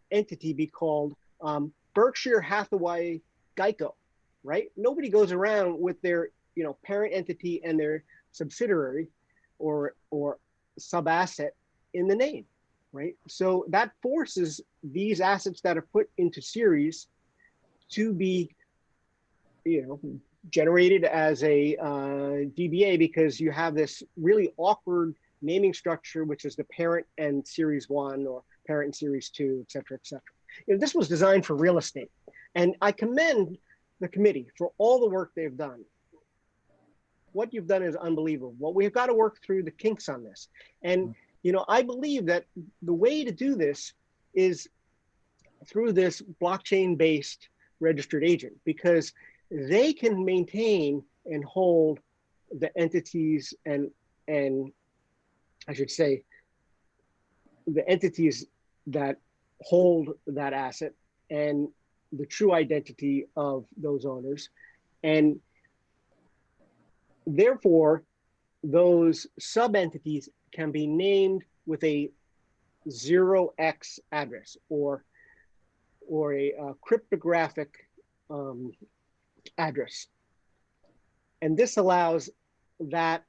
entity be called Berkshire Hathaway Geico, right? Nobody goes around with their, parent entity and their subsidiary or sub-asset in the name, right? So that forces these assets that are put into series to be, generated as a DBA, because you have this really awkward naming structure, which is the parent and series 1 or parent and series 2, et cetera, et cetera. This was designed for real estate. And I commend the committee for all the work they've done. What you've done is unbelievable. Well, we've got to work through the kinks on this. And, I believe that the way to do this is through this blockchain-based registered agent, because they can maintain and hold the entities and I should say the entities that hold that asset and the true identity of those owners. And therefore, those sub-entities can be named with a 0x address or a cryptographic address. And this allows that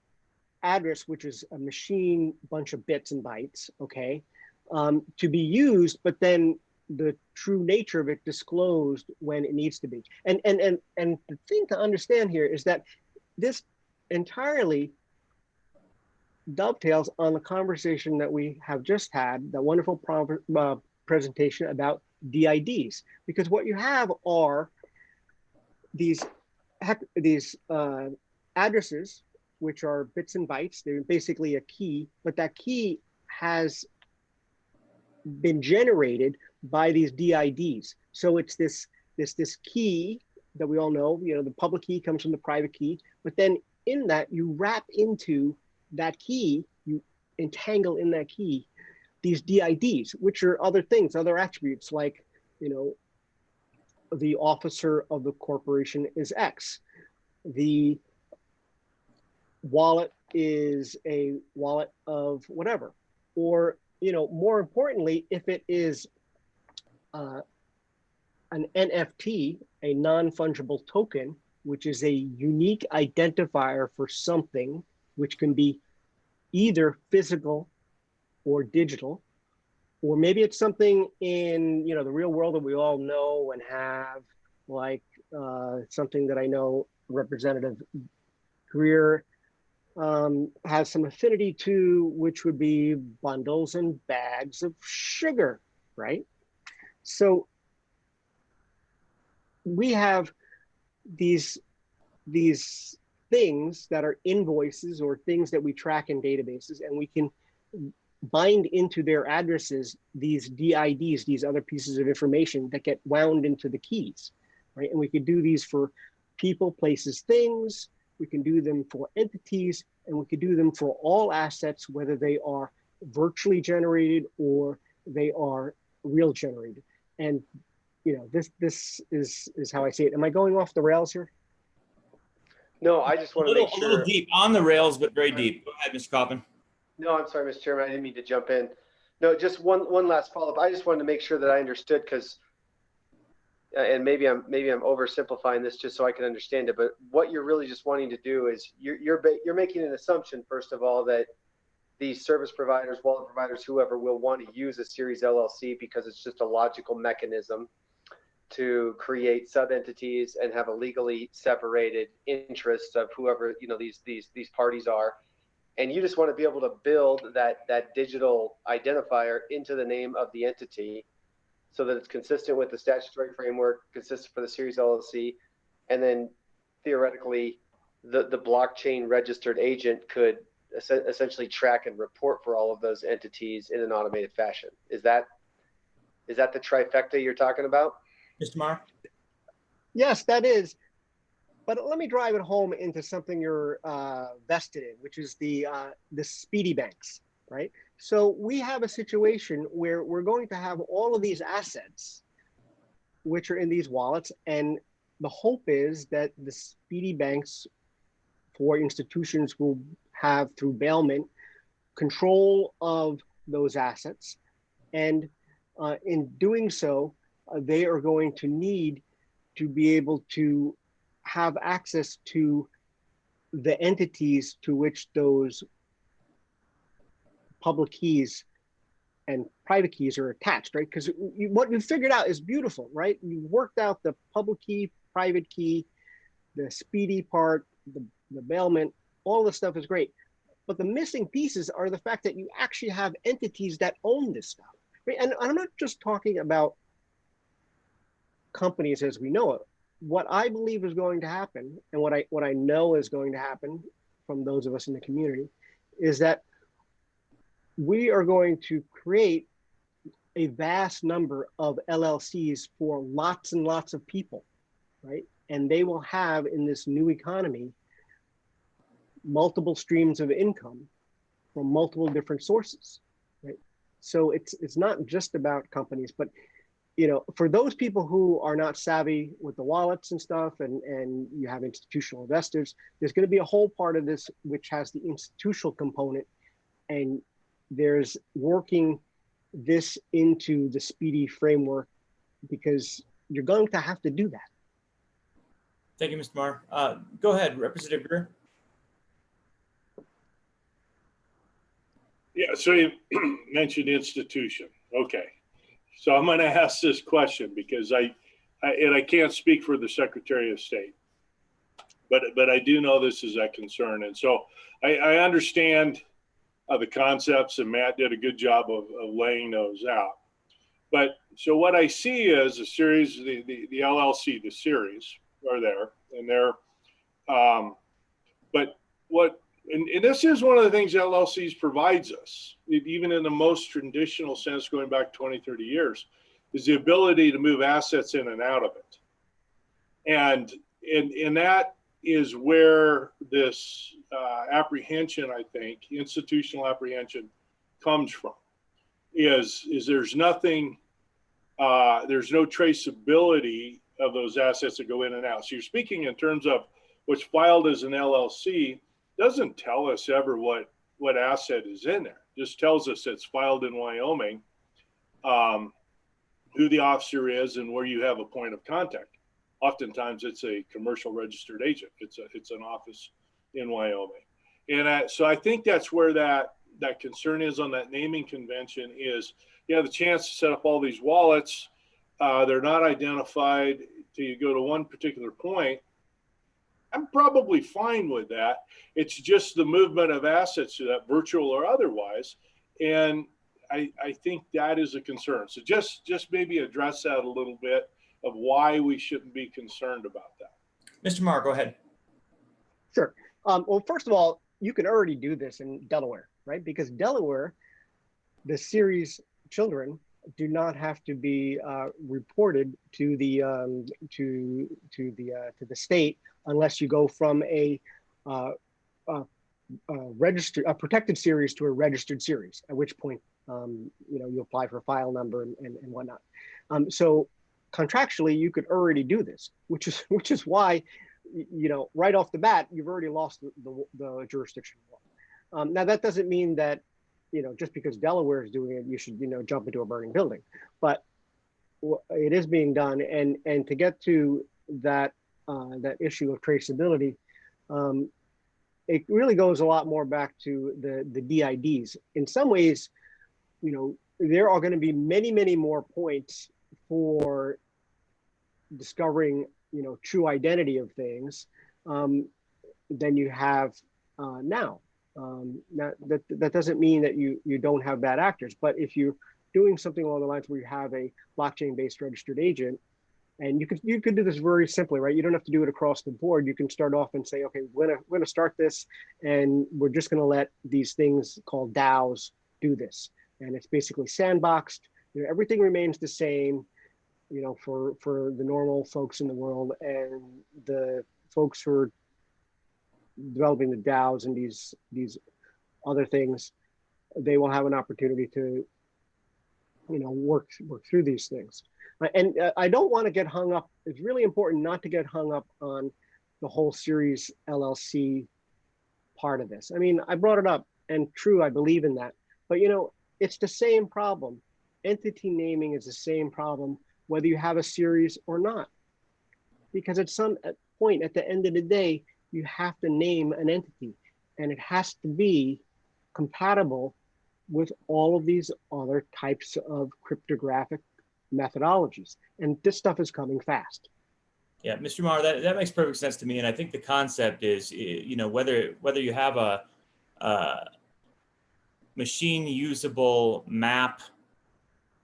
address, which is a machine bunch of bits and bytes, okay, to be used, but then the true nature of it disclosed when it needs to be. And the thing to understand here is that this entirely dovetails on the conversation that we have just had, the wonderful presentation about DIDs, because what you have are these addresses, which are bits and bytes. They're basically a key, but that key has been generated by these DIDs. So it's this key that we all know, the public key comes from the private key, but then in that you wrap into that key, you entangle in that key these DIDs, which are other things, other attributes like, the officer of the corporation is X. The wallet is a wallet of whatever. Or, more importantly, if it is an NFT, a non-fungible token, which is a unique identifier for something, which can be either physical or digital, or maybe it's something in the real world that we all know and have, like something that I know Representative Greer has some affinity to, which would be bundles and bags of sugar, right? So we have these things that are invoices or things that we track in databases, and we can bind into their addresses these DIDs, these other pieces of information that get wound into the keys, right? And we could do these for people, places, things. We can do them for entities, and we could do them for all assets, whether they are virtually generated or they are real generated. And this is how I see it. Am I going off the rails here? No, I just want to make A little sure. deep on the rails, but very deep. Go ahead, Mr. Coppin. No, I'm sorry, Mr. Chairman. I didn't mean to jump in. No, just one last follow-up. I just wanted to make sure that I understood, because, and maybe I'm oversimplifying this just so I can understand it. But what you're really just wanting to do is you're making an assumption, first of all, that these service providers, wallet providers, whoever will want to use a Series LLC because it's just a logical mechanism to create sub-entities and have a legally separated interest of whoever these parties are. And you just want to be able to build that digital identifier into the name of the entity so that it's consistent with the statutory framework, consistent for the Series LLC. And then theoretically, the blockchain registered agent could essentially track and report for all of those entities in an automated fashion. Is that the trifecta you're talking about? Mr. Marr? Yes, that is. But let me drive it home into something you're vested in, which is the speedy banks, right? So we have a situation where we're going to have all of these assets, which are in these wallets, and the hope is that the speedy banks for institutions will have, through bailment, control of those assets. And in doing so, they are going to need to be able to have access to the entities to which those public keys and private keys are attached, right? Because what you figured out is beautiful, right? You worked out the public key, private key, the speedy part, the bailment, all this stuff is great. But the missing pieces are the fact that you actually have entities that own this stuff, right? And I'm not just talking about companies as we know it. What I believe is going to happen, and what I know is going to happen from those of us in the community, is that we are going to create a vast number of LLCs for lots and lots of people, right? And they will have, in this new economy, multiple streams of income from multiple different sources, right? So it's not just about companies, but for those people who are not savvy with the wallets and stuff, and you have institutional investors, there's going to be a whole part of this which has the institutional component, and there's working this into the speedy framework because you're going to have to do that. Thank you, Mr. Marr. Go ahead, Representative Greer. Yeah, so you mentioned institution. Okay. So I'm going to ask this question because I can't speak for the Secretary of State, but I do know this is a concern. And so I understand the concepts, and Matt did a good job of laying those out. But so what I see is a series, the LLC, the series are there, and they're, but what, and this is one of the things LLCs provides us, even in the most traditional sense, going back 20, 30 years, is the ability to move assets in and out of it. And that is where this apprehension, I think, institutional apprehension comes from, is there's nothing, there's no traceability of those assets that go in and out. So you're speaking in terms of what's filed as an LLC, doesn't tell us ever what asset is in there. Just tells us it's filed in Wyoming, who the officer is, and where you have a point of contact. Oftentimes, it's a commercial registered agent. It's an office in Wyoming, and so I think that's where that concern is on that naming convention. Is you have the chance to set up all these wallets. They're not identified till you go to one particular point. I'm probably fine with that. It's just the movement of assets to that, virtual or otherwise. And I think that is a concern. So just maybe address that a little bit of why we shouldn't be concerned about that. Mr. Marr, go ahead. Sure. Well, first of all, you can already do this in Delaware, right? Because Delaware, the series children do not have to be reported to the state unless you go from a protected series to a registered series, at which point you apply for a file number and whatnot. So contractually, you could already do this, which is why right off the bat you've already lost the jurisdiction. Now that doesn't mean that just because Delaware is doing it, you should jump into a burning building, but it is being done. And to get to that issue of traceability, it really goes a lot more back to the DIDs. In some ways, there are going to be many more points for discovering true identity of things than you have now. Now that doesn't mean that you don't have bad actors, but if you're doing something along the lines where you have a blockchain-based registered agent, and you could do this very simply, right? You don't have to do it across the board. You can start off and say, okay, we're gonna start this, and we're just gonna let these things called DAOs do this, and it's basically sandboxed. Everything remains the same, for the normal folks in the world, and the folks who are developing the DAOs and these other things, they will have an opportunity to work through these things. And I don't want to get hung up. It's really important not to get hung up on the whole series LLC part of this. I mean, I brought it up, and true, I believe in that, but it's the same problem. Entity naming is the same problem whether you have a series or not, because at some point at the end of the day, you have to name an entity, and it has to be compatible with all of these other types of cryptographic methodologies. And this stuff is coming fast. Yeah, Mr. Marr, that makes perfect sense to me. And I think the concept is, whether you have a machine usable map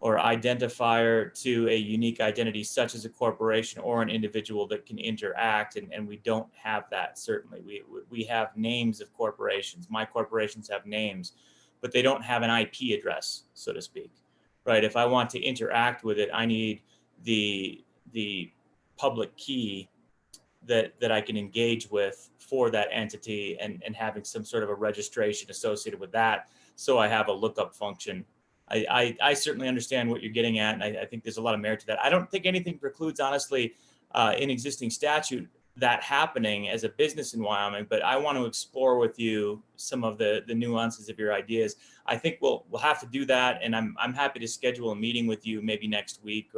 or identifier to a unique identity, such as a corporation or an individual that can interact. And we don't have that, certainly. We have names of corporations. My corporations have names, but they don't have an IP address, so to speak, right? If I want to interact with it, I need the public key that I can engage with for that entity, and having some sort of a registration associated with that. So I have a lookup function I certainly understand what you're getting at, and I think there's a lot of merit to that. I don't think anything precludes, honestly, in existing statute that happening as a business in Wyoming, but I want to explore with you some of the nuances of your ideas. I think we'll have to do that, and I'm happy to schedule a meeting with you maybe next week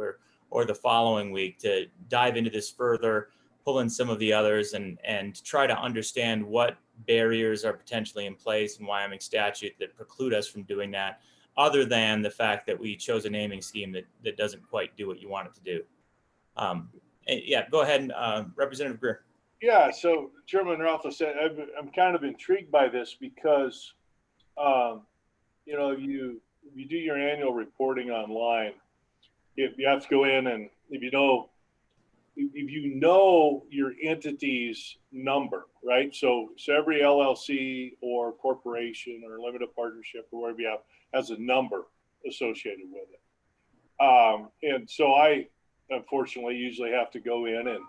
or the following week to dive into this further, pull in some of the others, and try to understand what barriers are potentially in place in Wyoming statute that preclude us from doing that, other than the fact that we chose a naming scheme that doesn't quite do what you want it to do. Yeah, go ahead, Representative Greer. Yeah, so Chairman Ralph said, I'm kind of intrigued by this because, you know, you do your annual reporting online. If you have to go in and if you know your entity's number, right? So every LLC or corporation or limited partnership or whatever you have has a number associated with it. And so I, unfortunately, usually have to go in and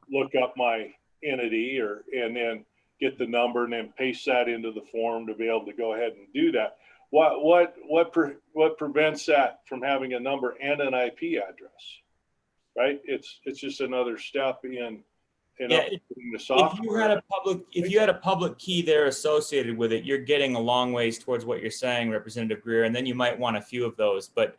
look up my entity and then get the number and then paste that into the form to be able to go ahead and do that. What prevents that from having a number and an IP address, right? It's just another step in updating the software. If you had a public key there associated with it, you're getting a long ways towards what you're saying, Representative Greer, and then you might want a few of those. But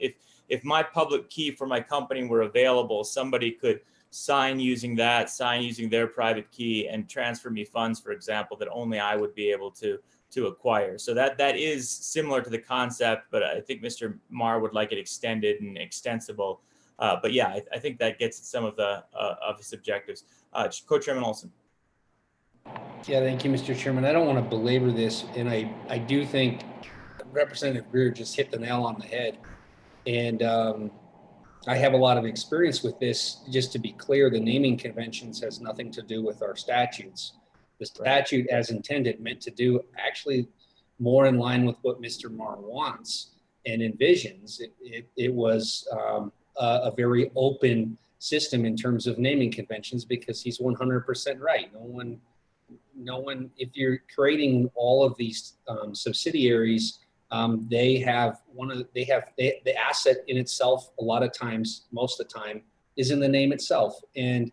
if my public key for my company were available, somebody could sign using their private key and transfer me funds, for example, that only I would be able to acquire. So that is similar to the concept, but I think Mr. Marr would like it extended and extensible. But yeah, I think that gets at some of his objectives. Co-Chairman Olson. Yeah, thank you, Mr. Chairman. I don't want to belabor this, and I do think Representative Greer just hit the nail on the head. And I have a lot of experience with this. Just to be clear, the naming conventions has nothing to do with our statutes. The statute as intended meant to do actually more in line with what Mr. Marr wants and envisions. It was a very open system in terms of naming conventions, because he's 100% right. No one, if you're creating all of these subsidiaries, the asset in itself, a lot of times, most of the time, is in the name itself. And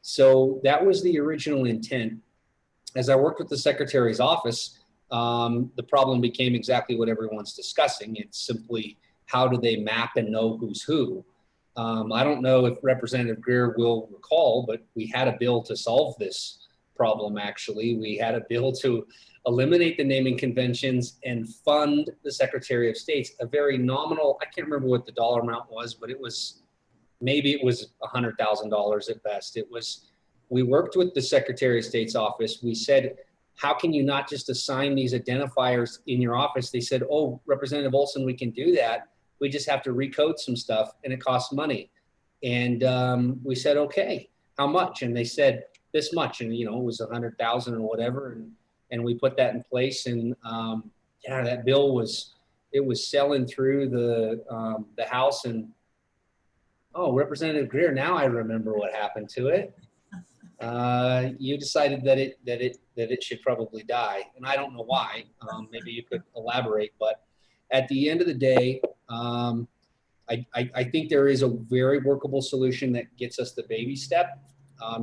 so that was the original intent. As I worked with the Secretary's office, the problem became exactly what everyone's discussing. It's simply, how do they map and know who's who? I don't know if Representative Greer will recall, but we had a bill to solve this problem, actually. We had a bill to eliminate the naming conventions and fund the Secretary of State's a very nominal, I can't remember what the dollar amount was, but maybe it was $100,000 at best. We worked with the Secretary of State's office. We said, how can you not just assign these identifiers in your office? They said, oh, Representative Olson, we can do that. We just have to recode some stuff and it costs money. And we said, okay, how much? And they said this much. And, you know, it was 100,000 or whatever. And we put that in place. And yeah, that bill was selling through the House. And oh, Representative Greer, now I remember what happened to it. You decided that it should probably die, and I don't know why. Maybe you could elaborate, but at the end of the day, I think there is a very workable solution that gets us the baby step.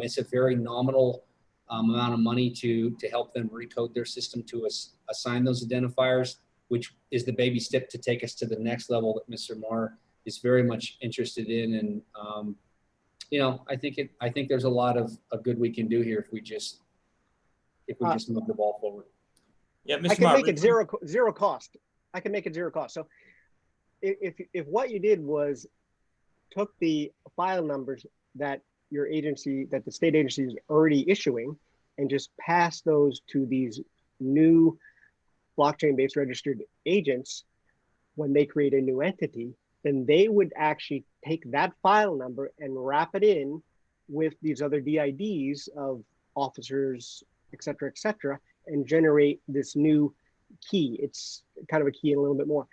It's a very nominal amount of money to help them recode their system to assign those identifiers, which is the baby step to take us to the next level that Mr. Marr is very much interested in. And you know, I think there's a lot of good we can do here if we just move the ball forward. Yeah, Mr. I can Marr, make it zero cost. I can make it zero cost. So if what you did was took the file numbers that your agency, that the state agency is already issuing, and just pass those to these new blockchain-based registered agents when they create a new entity, then they would actually take that file number and wrap it in with these other DIDs of officers, et cetera, and generate this new key. It's kind of a key and a little bit more.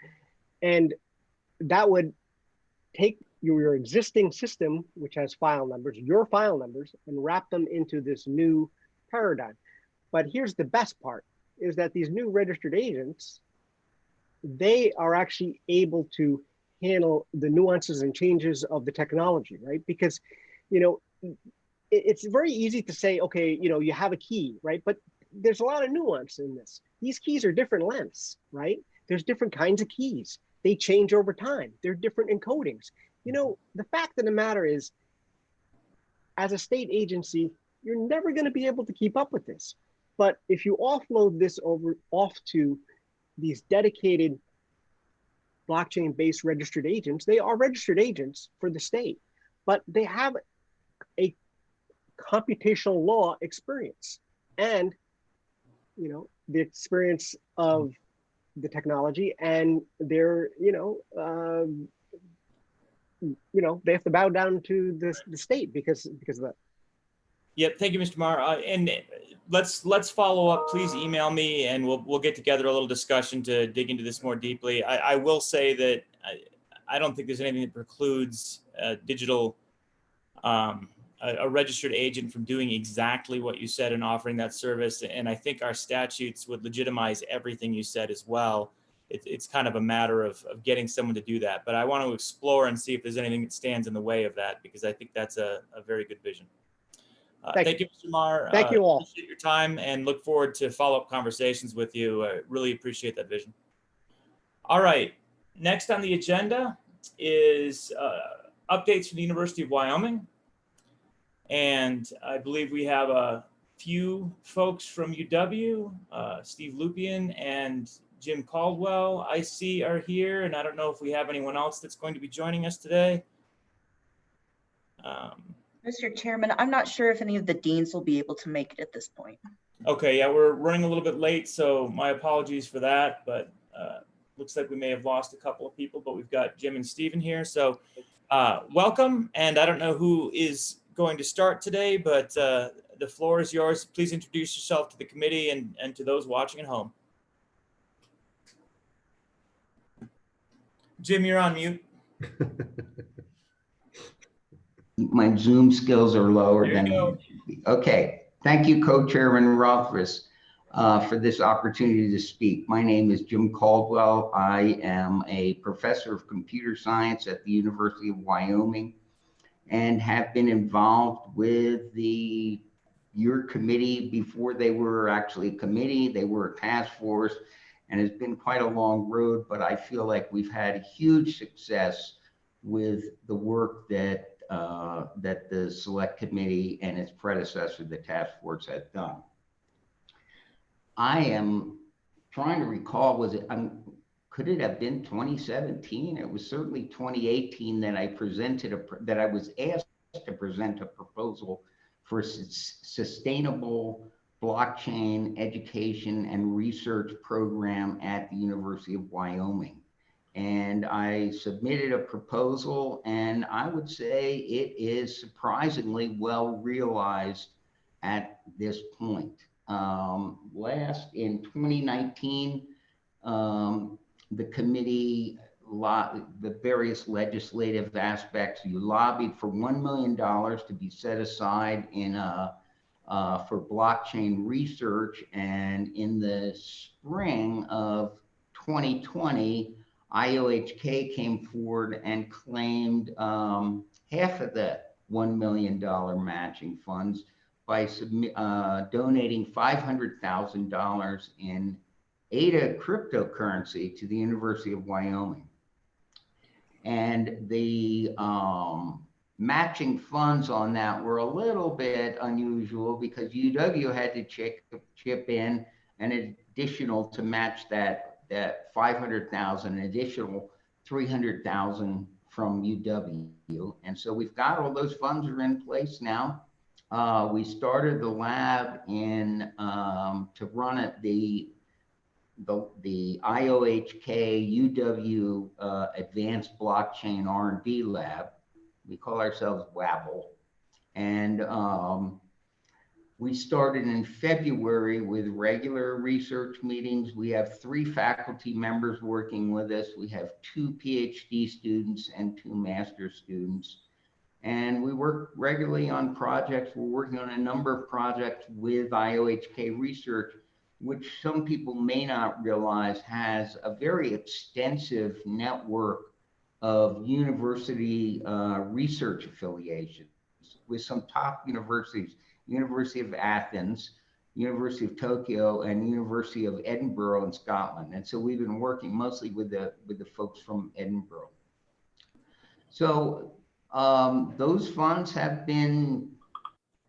And that would take your existing system, which has file numbers, your file numbers, and wrap them into this new paradigm. But here's the best part, is that these new registered agents they are actually able to handle the nuances and changes of the technology, right? Because, you know, it's very easy to say, okay, you know, you have a key, right? But there's a lot of nuance in this. These keys are different lengths, right? There's different kinds of keys. They change over time. They're different encodings. You know, the fact of the matter is, as a state agency, you're never going to be able to keep up with this. But if you offload this off to these dedicated blockchain-based registered agents, they are registered agents for the state, but they have a computational law experience and, you know, the experience of the technology, and they're, they have to bow down to the state because of that. Yep. Thank you, Mr. Marr. And let's follow up. Please email me, and we'll get together a little discussion to dig into this more deeply. I will say that I don't think there's anything that precludes digital a registered agent from doing exactly what you said and offering that service. And I think our statutes would legitimize everything you said as well. It's kind of a matter of getting someone to do that. But I want to explore and see if there's anything that stands in the way of that, because I think that's a very good vision. Thank you, Mr. Marr. Thank you all. Appreciate your time and look forward to follow-up conversations with you. I really appreciate that vision. All right. Next on the agenda is updates from the University of Wyoming. And I believe we have a few folks from UW, Steve Lupian and Jim Caldwell, I see, are here. And I don't know if we have anyone else that's going to be joining us today. Mr. Chairman, I'm not sure if any of the deans will be able to make it at this point. Okay, yeah, we're running a little bit late, so my apologies for that. But looks like we may have lost a couple of people, but we've got Jim and Steven here. So welcome. And I don't know who is going to start today, but the floor is yours. Please introduce yourself to the committee and to those watching at home. Jim, you're on mute. My Zoom skills are lower than they should be. Okay, thank you, Co-Chairman Rothfuss, for this opportunity to speak. My name is Jim Caldwell. I am a professor of computer science at the University of Wyoming and have been involved with your committee before they were actually a committee. They were a task force, and it's been quite a long road, but I feel like we've had huge success with the work that the select committee and its predecessor, the task force, had done. I am trying to recall, could it have been 2017? It was certainly 2018 that I was asked to present a proposal for sustainable blockchain education and research program at the University of Wyoming. And I submitted a proposal, and I would say it is surprisingly well realized at this point. In 2019, the committee, the various legislative aspects, you lobbied for $1 million to be set aside for blockchain research. And in the spring of 2020, IOHK came forward and claimed half of the $1 million matching funds by donating $500,000 in ADA cryptocurrency to the University of Wyoming. And the matching funds on that were a little bit unusual because UW had to chip in an additional to match that 500,000, additional 300,000 from UW. And so we've got all those funds are in place now. We started the lab to run at the IOHK UW Advanced Blockchain R&D Lab. We call ourselves WABBLE. And we started in February with regular research meetings. We have 3 faculty members working with us. We have 2 PhD students and 2 master's students. And we work regularly on projects. We're working on a number of projects with IOHK research which some people may not realize has a very extensive network of university research affiliations with some top universities, University of Athens, University of Tokyo, and University of Edinburgh in Scotland. And so we've been working mostly with the folks from Edinburgh. So those funds have been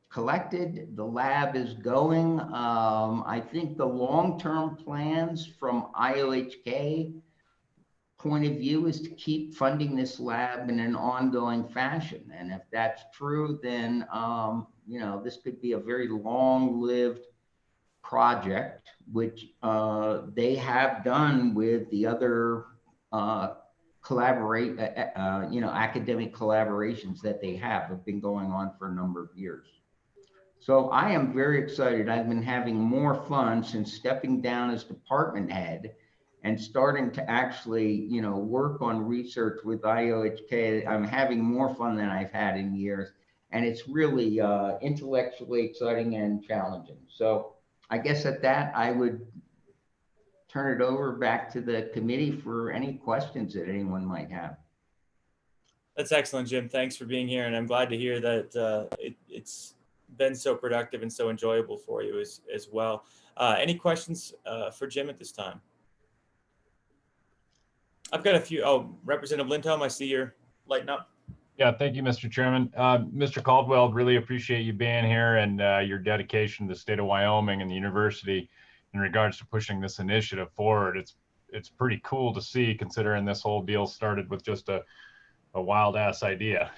collected. The lab is going. I think the long-term plans from IOHK point of view is to keep funding this lab in an ongoing fashion. And if that's true, then you know, this could be a very long-lived project, which they have done with the other you know, academic collaborations that they have been going on for a number of years. So I am very excited. I've been having more fun since stepping down as department head and starting to actually, you know, work on research with IOHK. I'm having more fun than I've had in years. And it's really intellectually exciting and challenging. So I guess at that, I would turn it over back to the committee for any questions that anyone might have. That's excellent, Jim. Thanks for being here. And I'm glad to hear that it's been so productive and so enjoyable for you as well. Any questions for Jim at this time? I've got a few. Oh, Representative Lindholm, I see you're lighting up. Yeah, thank you, Mr. Chairman. Mr. Caldwell, really appreciate you being here and your dedication to the state of Wyoming and the university in regards to pushing this initiative forward. It's pretty cool to see, considering this whole deal started with just a wild ass idea.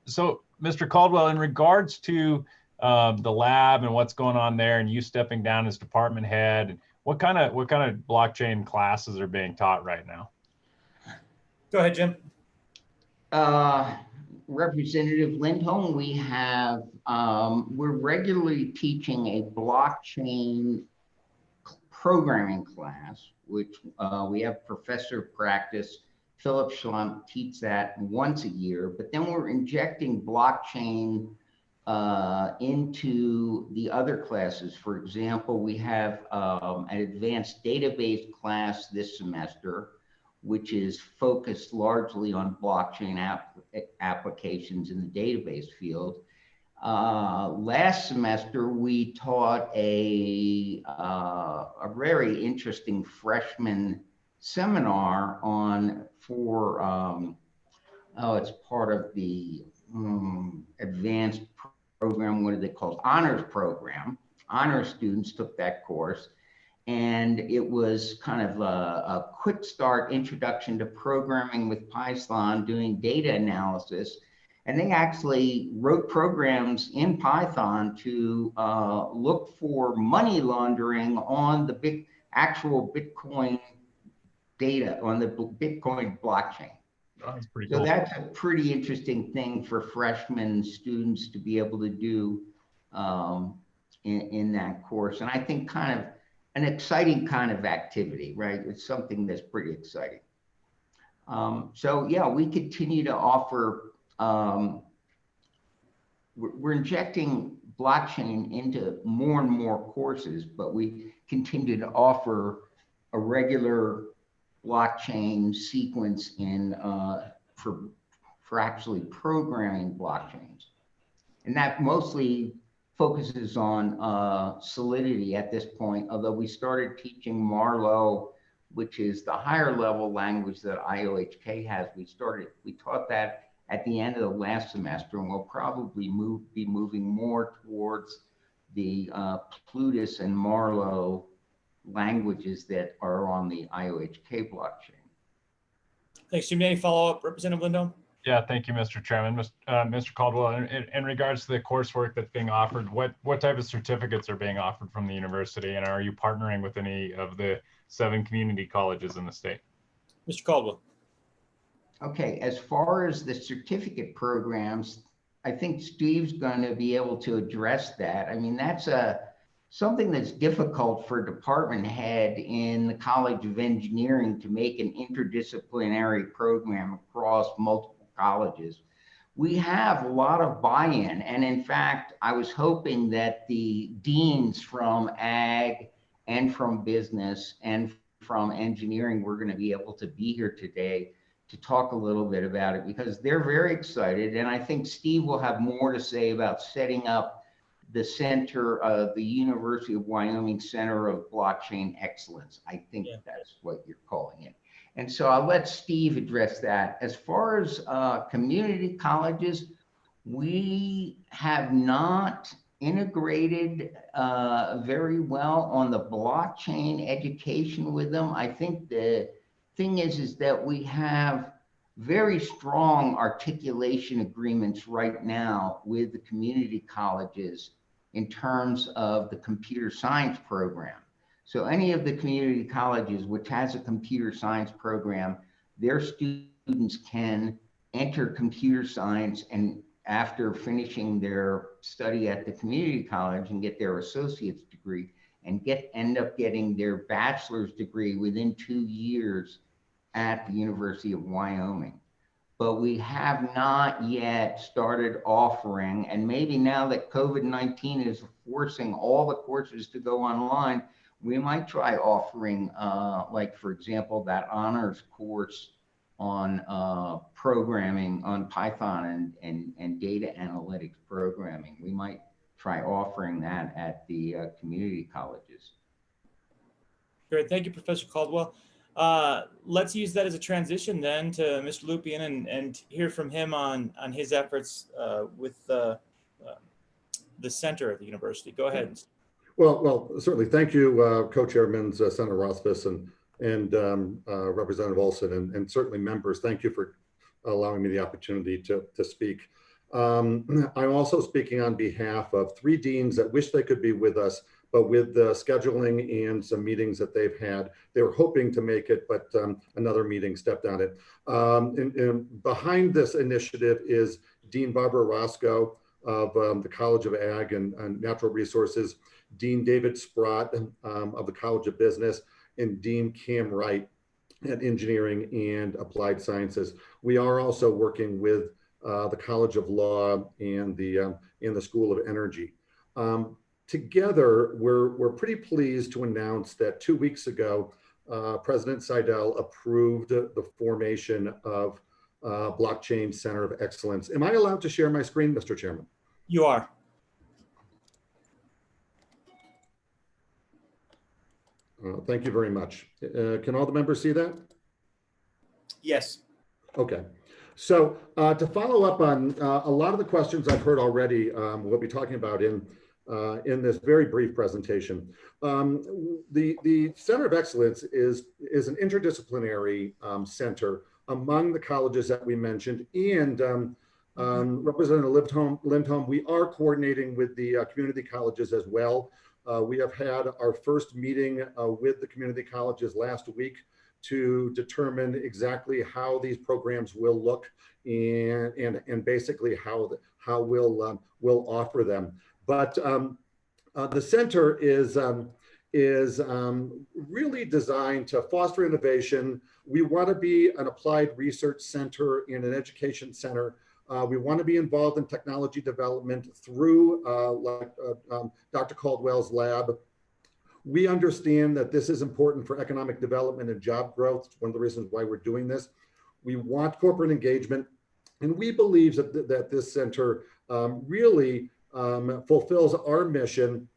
So, Mr. Caldwell, in regards to the lab and what's going on there, and you stepping down as department head, what kind of blockchain classes are being taught right now? Go ahead, Jim. Representative Lindholm, we have, we're regularly teaching a blockchain programming class, which we have professor of practice, Philip Schlump, teach that once a year, but then we're injecting blockchain into the other classes. For example, we have an advanced database class this semester, which is focused largely on blockchain applications in the database field. Last semester, we taught a very interesting freshman seminar on it's part of the advanced program. What are they called? Honors program. Honors students took that course. And it was kind of a quick start introduction to programming with Python, doing data analysis. And they actually wrote programs in Python to look for money laundering on the actual Bitcoin data, on the Bitcoin blockchain. That's pretty cool. So that's a pretty interesting thing for freshman students to be able to do in that course. And I think kind of an exciting kind of activity, right? It's something that's pretty exciting. So yeah, we continue to offer, we're injecting blockchain into more and more courses, but we continue to offer a regular blockchain sequence in for actually programming blockchains. And that mostly focuses on Solidity at this point, although we started teaching Marlowe, which is the higher level language that IOHK has. We taught that at the end of the last semester, and we'll probably be moving more towards the Plutus and Marlowe languages that are on the IOHK blockchain. Thanks, Jim. Any follow-up, Representative Lindholm? Yeah, thank you, Mr. Chairman. Mr. Caldwell, in regards to the coursework that's being offered, what type of certificates are being offered from the university, and are you partnering with any of the 7 community colleges in the state? Mr. Caldwell. Okay, as far as the certificate programs, I think Steve's going to be able to address that. I mean, that's something that's difficult for a department head in the College of Engineering to make an interdisciplinary program across multiple colleges. we have a lot of buy-in. And in fact, I was hoping that the deans from ag and from business and from engineering were going to be able to be here today to talk a little bit about it, because they're very excited. And I think Steve will have more to say about setting up the center of the University of Wyoming Center of Blockchain Excellence. I think that's what you're calling it. And so I'll let Steve address that. As far as community colleges, we have not integrated very well on the blockchain education with them. I think the thing is that we have very strong articulation agreements right now with the community colleges in terms of the computer science program. So any of the community colleges which has a computer science program, their students can enter computer science, and after finishing their study at the community college and get their associate's degree and end up getting their bachelor's degree within 2 years at the University of Wyoming. But we have not yet started offering, and maybe now that COVID-19 is forcing all the courses to go online, we might try offering, like, for example, that honors course on programming, on Python and data analytics programming. We might try offering that at the community colleges. Great, thank you, Professor Caldwell. Let's use that as a transition then to Mr. Lupien and hear from him on his efforts with the center of the university. Go ahead. Well, certainly. Thank you, co-chairmans Senator Rothfuss and Representative Olson, and certainly members. Thank you for allowing me the opportunity to speak. I'm also speaking on behalf of 3 deans that wish they could be with us, but with the scheduling and some meetings that they've had, they were hoping to make it, but another meeting stepped on it. And behind this initiative is Dean Barbara Roscoe of the College of Ag and Natural Resources, Dean David Sprott of the College of Business, and Dean Cam Wright at Engineering and Applied Sciences. We are also working with the College of Law and the School of Energy. Together, we're pretty pleased to announce that 2 weeks ago, President Seidel approved the formation of Blockchain Center of Excellence. Am I allowed to share my screen, Mr. Chairman? You are. Thank you very much. Can all the members see that? Yes. Okay. So to follow up on a lot of the questions I've heard already, we'll be talking about in this very brief presentation. The Center of Excellence is an interdisciplinary center among the colleges that we mentioned, and Representative Lindholm, we are coordinating with the community colleges as well. We have had our first meeting with the community colleges last week to determine exactly how these programs will look and basically how we'll offer them. But the center is really designed to foster innovation. We want to be an applied research center and an education center. We want to be involved in technology development through Dr. Caldwell's lab. We understand that this is important for economic development and job growth. It's one of the reasons why we're doing this. We want corporate engagement, and we believe that this center really fulfills our mission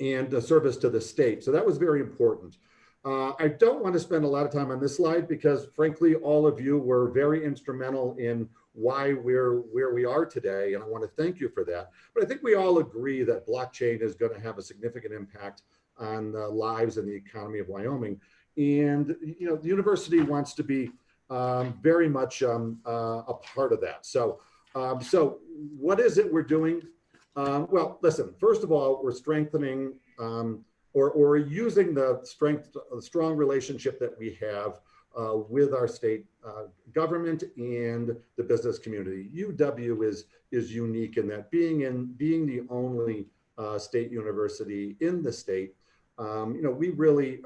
and the service to the state. So that was very important. I don't want to spend a lot of time on this slide because frankly, all of you were very instrumental in why we're where we are today. And I want to thank you for that. But I think we all agree that blockchain is going to have a significant impact on the lives and the economy of Wyoming. And, you know, the university wants to be very much a part of that. So, so what is it we're doing? Well, listen, first of all, we're strengthening or using the strong relationship that we have with our state government and the business community. UW is unique in that being the only state university in the state, you know, we really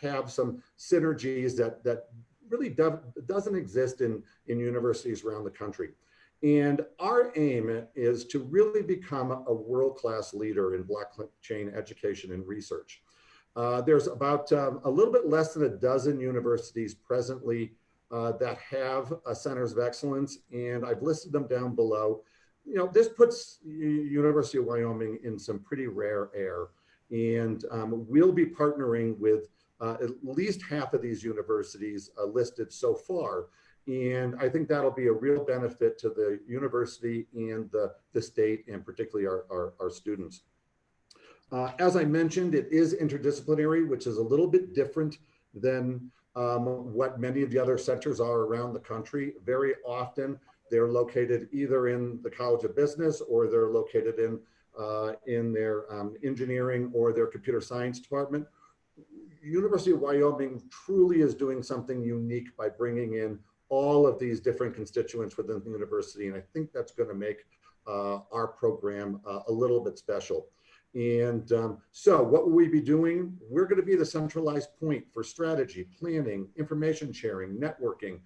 have some synergies that really doesn't exist in universities around the country. And our aim is to really become a world-class leader in blockchain education and research. There's about a little bit less than a dozen universities presently that have centers of excellence, and I've listed them down below. You know, this puts University of Wyoming in some pretty rare air, and we'll be partnering with at least half of these universities listed so far. And I think that'll be a real benefit to the university and the state, and particularly our students. As I mentioned, it is interdisciplinary, which is a little bit different than what many of the other centers are around the country. Very often, they're located either in the College of Business, or they're located in their engineering or their computer science department. University of Wyoming truly is doing something unique by bringing in all of these different constituents within the university, and I think that's going to make our program a little bit special. And so what will we be doing? We're going to be the centralized point for strategy, planning, information sharing, networking,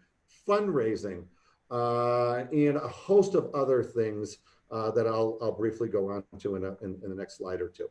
fundraising, and a host of other things that I'll briefly go on to in the next slide or two.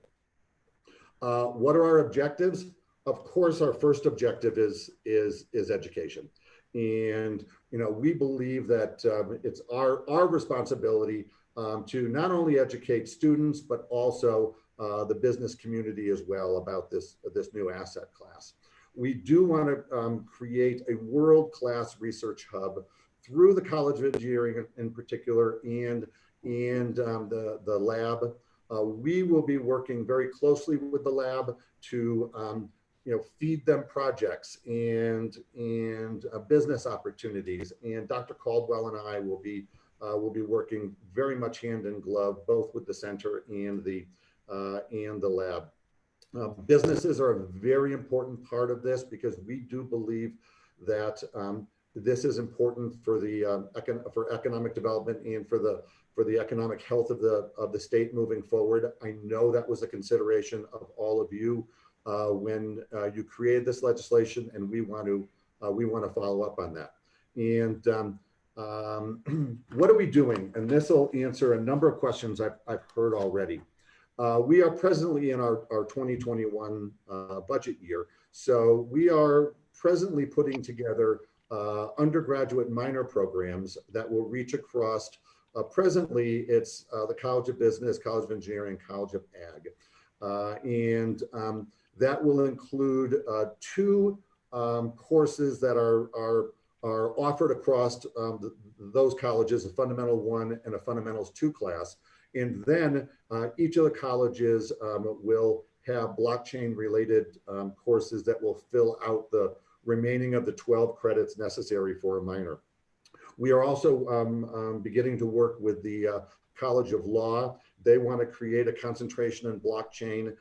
What are our objectives? Of course, our first objective is education. And, you know, we believe that it's our responsibility to not only educate students, but also the business community as well about this new asset class. We do want to create a world-class research hub through the College of Engineering in particular, and the lab. We will be working very closely with the lab to feed them projects and business opportunities. And Dr. Caldwell and I will be working very much hand in glove, both with the center and the lab. Businesses are a very important part of this, because we do believe that this is important for the for economic development and for the economic health of the state moving forward. I know that was a consideration of all of you when you created this legislation, and we want to follow up on that. And what are we doing? And this will answer a number of questions I've heard already. We are presently in our 2021 budget year. So we are presently putting together undergraduate minor programs that will reach across, presently it's the College of Business, College of Engineering, College of Ag. And that will include two courses that are offered across those colleges, a Fundamental 1 and a Fundamentals 2 class. And then each of the colleges will have blockchain related courses that will fill out the remaining of the 12 credits necessary for a minor. We are also beginning to work with the College of Law. They want to create a concentration in blockchain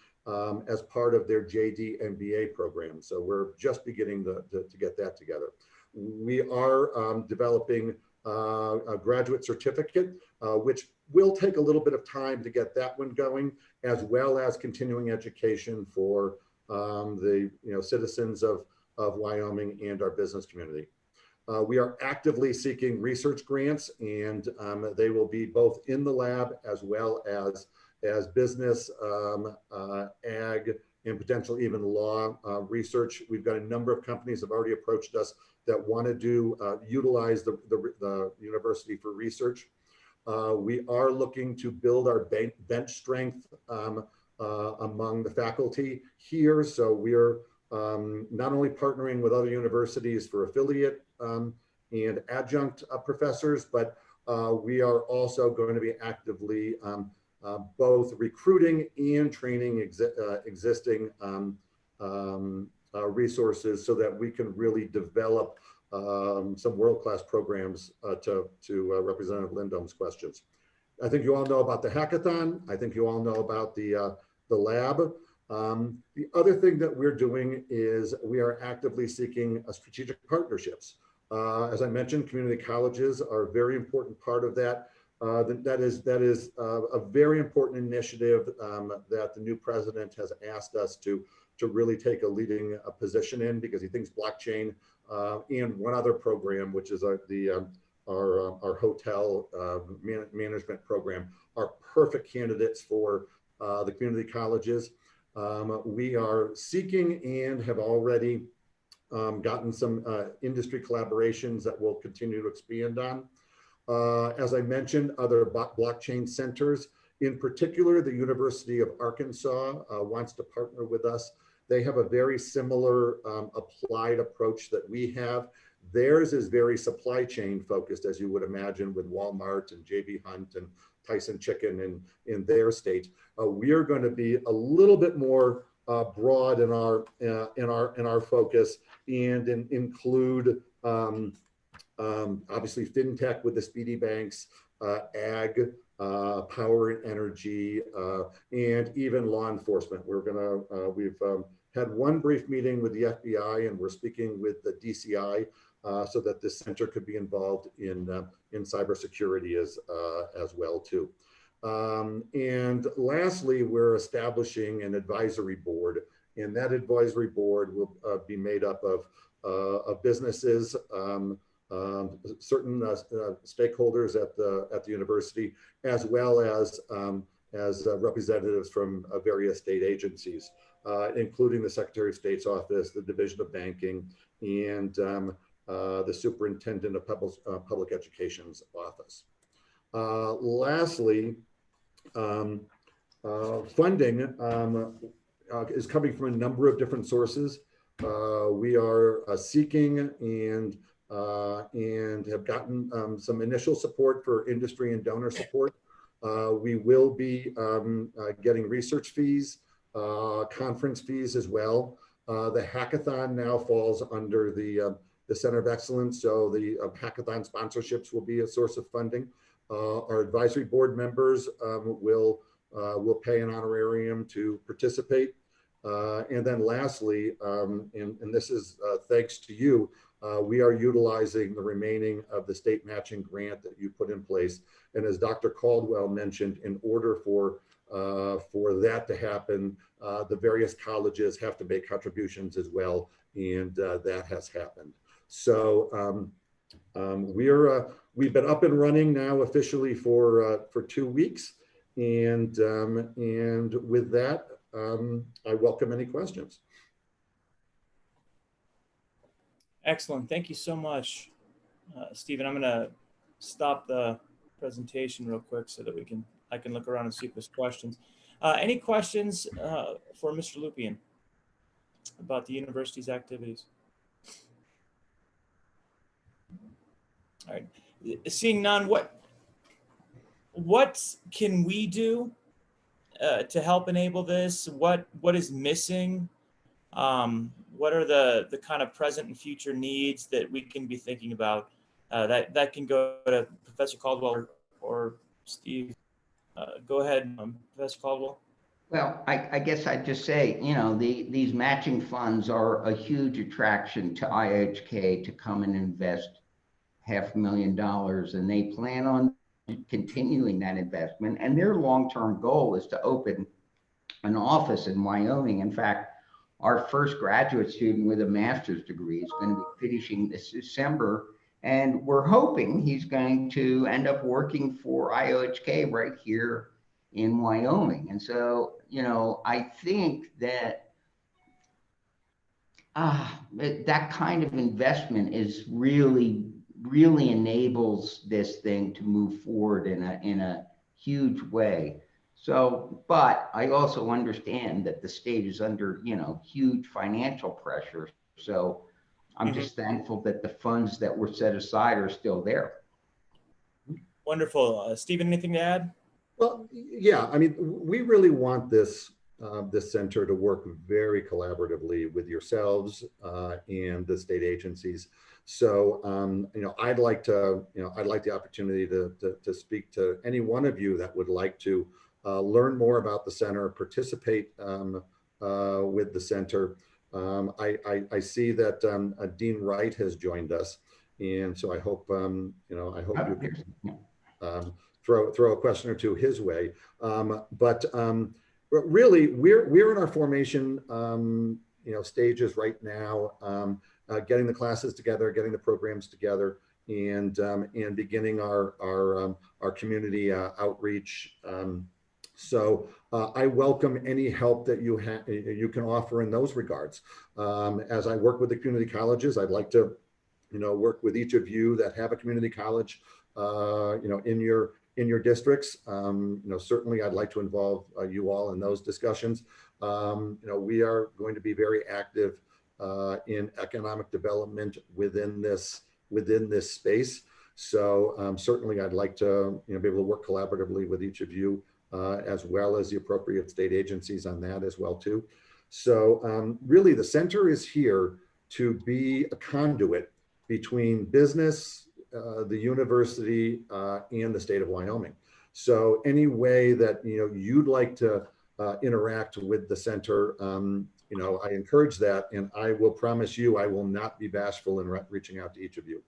as part of their JD MBA program. So we're just beginning to get that together. We are developing a graduate certificate, which will take a little bit of time to get that one going, as well as continuing education for the citizens of Wyoming and our business community. We are actively seeking research grants, and they will be both in the lab as well as business, ag, and potentially even law research. We've got a number of companies that have already approached us that want to utilize the university for research. We are looking to build our bench strength among the faculty here. So we're not only partnering with other universities for affiliate and adjunct professors, but we are also going to be actively both recruiting and training existing resources so that we can really develop some world-class programs to Representative Lindholm's questions. I think you all know about the hackathon. I think you all know about the lab. The other thing that we're doing is we are actively seeking strategic partnerships. As I mentioned, community colleges are a very important part of that. that is a very important initiative that the new president has asked us to really take a leading position in, because he thinks blockchain and one other program, which is our hotel management program, are perfect candidates for the community colleges. We are seeking and have already gotten some industry collaborations that we'll continue to expand on. As I mentioned, other blockchain centers, in particular, the University of Arkansas wants to partner with us. They have a very similar applied approach that we have. Theirs is very supply chain focused, as you would imagine, with Walmart and JB Hunt and Tyson Chicken in their state. We are going to be a little bit more broad in our focus and include obviously fintech with the Speedy Banks, ag, power and energy, and even law enforcement. We've had one brief meeting with the FBI, and we're speaking with the DCI so that this center could be involved in cybersecurity as well too. And lastly, we're establishing an advisory board, and that advisory board will be made up of businesses, certain stakeholders at the university, as well as representatives from various state agencies, including the Secretary of State's office, the Division of Banking, and the Superintendent of Public Education's office. Lastly, funding is coming from a number of different sources. We are seeking and have gotten some initial support for industry and donor support. We will be getting research fees, conference fees as well. The hackathon now falls under the Center of Excellence, so the hackathon sponsorships will be a source of funding. Our advisory board members will pay an honorarium to participate. And then lastly, and this is thanks to you, we are utilizing the remaining of the state matching grant that you put in place. And as Dr. Caldwell mentioned, in order for that to happen, the various colleges have to make contributions as well, and that has happened. So we've been up and running now officially for 2 weeks, and with that, I welcome any questions. Excellent. Thank you so much, Stephen. I'm going to stop the presentation real quick so that I can look around and see if there's questions. Any questions for Mr. Lupien about the university's activities? All right. Seeing none, what can we do to help enable this? What is missing? What are the kind of present and future needs that we can be thinking about? That can go to Professor Caldwell or Steve. Go ahead, Professor Caldwell. Well, I guess I'd just say, these matching funds are a huge attraction to IHK to come and invest $500,000, and they plan on continuing that investment. And their long-term goal is to open an office in Wyoming. In fact, our first graduate student with a master's degree is going to be finishing this December, and we're hoping he's going to end up working for IOHK right here in Wyoming. And so, I think that that kind of investment is really enables this thing to move forward in a huge way. So, but I also understand that the state is under, huge financial pressure. So I'm just thankful that the funds that were set aside are still there. Wonderful. Stephen, anything to add? Well, yeah, I mean, we really want this center to work very collaboratively with yourselves and the state agencies. So, I'd like the opportunity to speak to any one of you that would like to learn more about the center, participate with the center. I see that Dean Wright has joined us, and so I hope you can throw a question or two his way. But really, we're in our formation stages right now, getting the classes together, getting the programs together, and beginning our community outreach. So I welcome any help that you can offer in those regards. As I work with the community colleges, I'd like to, work with each of you that have a community college, in your districts. Certainly I'd like to involve you all in those discussions. We are going to be very active in economic development within this space. So certainly I'd like to be able to work collaboratively with each of you, as well as the appropriate state agencies on that as well too. So really the center is here to be a conduit between business, the university, and the state of Wyoming. So any way that you'd like to interact with the center, I encourage that, and I will promise you I will not be bashful in reaching out to each of you.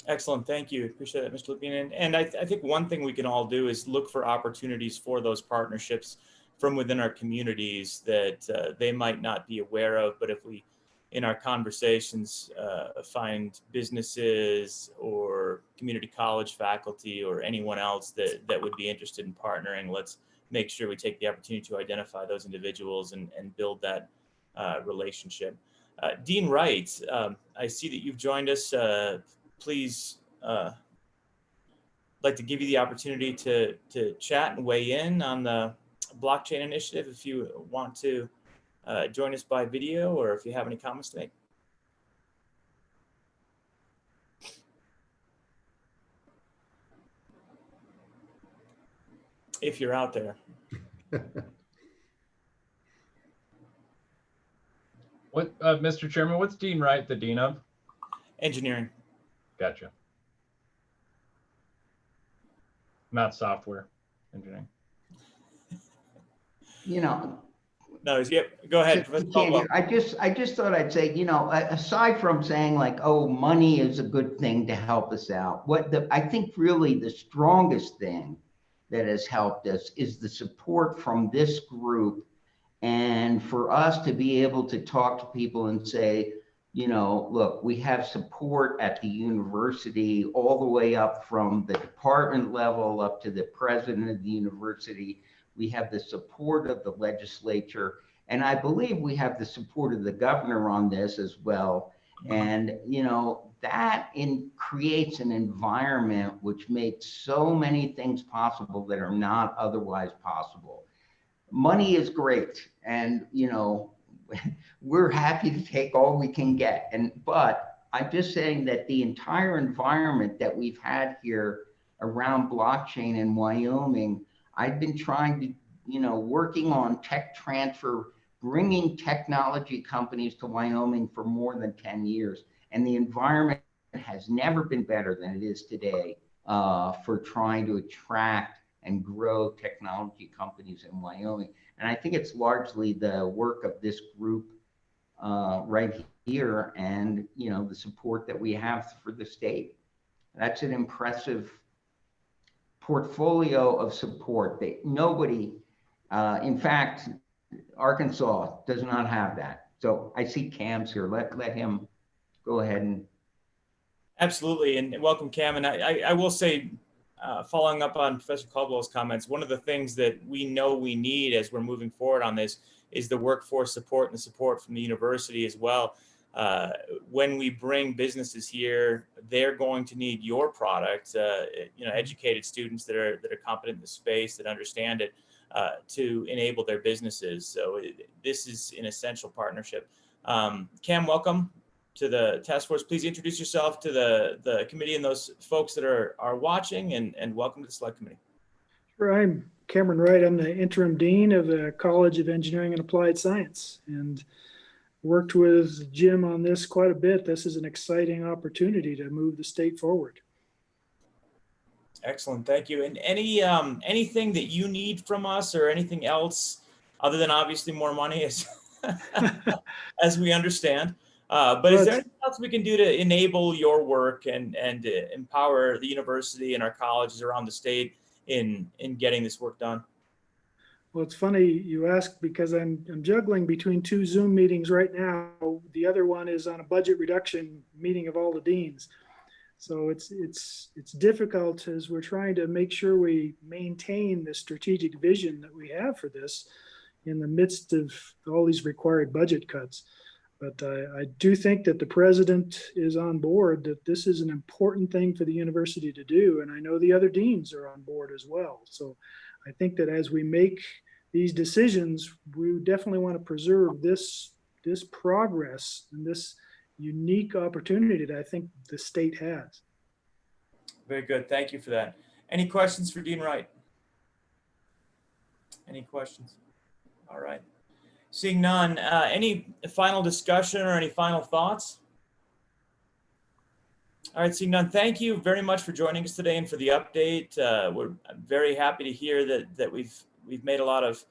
Excellent. Thank you. Appreciate that, Mr. Lupien. And I think one thing we can all do is look for opportunities for those partnerships from within our communities that they might not be aware of. But if we, in our conversations, find businesses or community college faculty or anyone else that would be interested in partnering, let's make sure we take the opportunity to identify those individuals and build that relationship. Dean Wright, I see that you've joined us. Please, I'd like to give you the opportunity to chat and weigh in on the blockchain initiative if you want to join us by video, or if you have any comments to make. If you're out there. What, Mr. Chairman, what's Dean Wright the dean of? Engineering. Gotcha. Not software engineering. No, yep. Go ahead, Professor Caldwell. I just thought I'd say, aside from saying like, oh, money is a good thing to help us out, I think really the strongest thing that has helped us is the support from this group, and for us to be able to talk to people and say, look, we have support at the university all the way up from the department level up to the president of the university. We have the support of the legislature, and I believe we have the support of the governor on this as well. And, that creates an environment which makes so many things possible that are not otherwise possible. Money is great, and, we're happy to take all we can get. But I'm just saying that the entire environment that we've had here around blockchain in Wyoming, I've been trying to, working on tech transfer, bringing technology companies to Wyoming for more than 10 years. And the environment has never been better than it is today for trying to attract and grow technology companies in Wyoming. And I think it's largely the work of this group right here, and the support that we have for the state. That's an impressive portfolio of support that nobody, in fact, Arkansas does not have that. So I see Cam's here. Let him go ahead and. Absolutely, and welcome, Cam. And I will say, following up on Professor Caldwell's comments, one of the things that we know we need as we're moving forward on this is the workforce support and the support from the university as well. When we bring businesses here, they're going to need your product, educated students that are competent in the space, that understand it, to enable their businesses. So this is an essential partnership. Cam, welcome to the task force. Please introduce yourself to the committee and those folks that are watching, and welcome to the select committee. Sure, I'm Cameron Wright. I'm the interim dean of the College of Engineering and Applied Science, and worked with Jim on this quite a bit. This is an exciting opportunity to move the state forward. Excellent, thank you. And anything that you need from us, or anything else other than obviously more money, as we understand, But is there anything else we can do to enable your work and empower the university and our colleges around the state in getting this work done? Well, it's funny you ask because I'm juggling between 2 Zoom meetings right now. The other one is on a budget reduction meeting of all the deans. So it's difficult as we're trying to make sure we maintain the strategic vision that we have for this in the midst of all these required budget cuts. But I do think that the president is on board, that this is an important thing for the university to do. And I know the other deans are on board as well. So I think that as we make these decisions, we definitely want to preserve this progress and this unique opportunity that I think the state has. Very good. Thank you for that. Any questions for Dean Wright? Any questions? All right. Seeing none, any final discussion or any final thoughts? All right, seeing none, thank you very much for joining us today and for the update. We're very happy to hear that we've made a lot of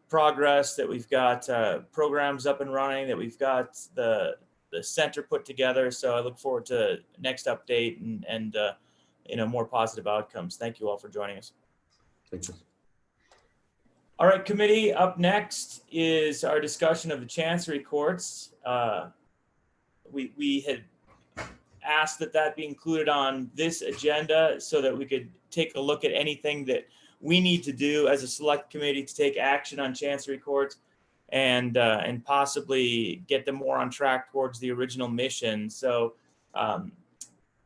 progress, that we've got programs up and running, that we've got the center put together. So I look forward to next update and more positive outcomes. Thank you all for joining us. Thank you. All right, committee, up next is our discussion of the Chancery Courts. We had asked that be included on this agenda so that we could take a look at anything that we need to do as a select committee to take action on Chancery Courts and possibly get them more on track towards the original mission. So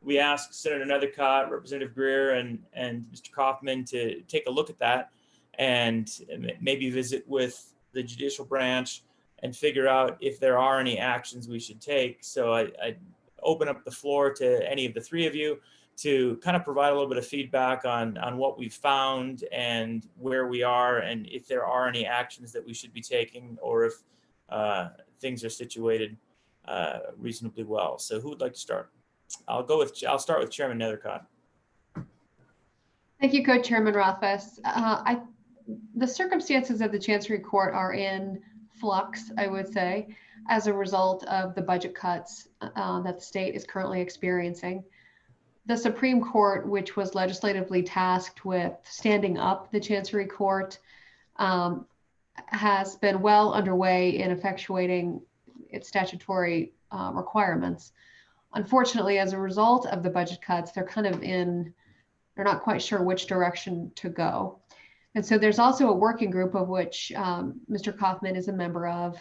we asked Senator Nethercott, Representative Greer, and Mr. Kaufman to take a look at that and maybe visit with the judicial branch and figure out if there are any actions we should take. So I open up the floor to any of the three of you to kind of provide a little bit of feedback on what we've found and where we are, and if there are any actions that we should be taking, or if things are situated reasonably well. So who would like to start? I'll start with Chairman Nethercott. Thank you, Co-Chairman Rothfuss. The circumstances of the Chancery Court are in flux, I would say, as a result of the budget cuts that the state is currently experiencing. The Supreme Court, which was legislatively tasked with standing up the Chancery Court, has been well underway in effectuating its statutory requirements. Unfortunately, as a result of the budget cuts, they're not quite sure which direction to go. And so there's also a working group of which Mr. Kaufman is a member of,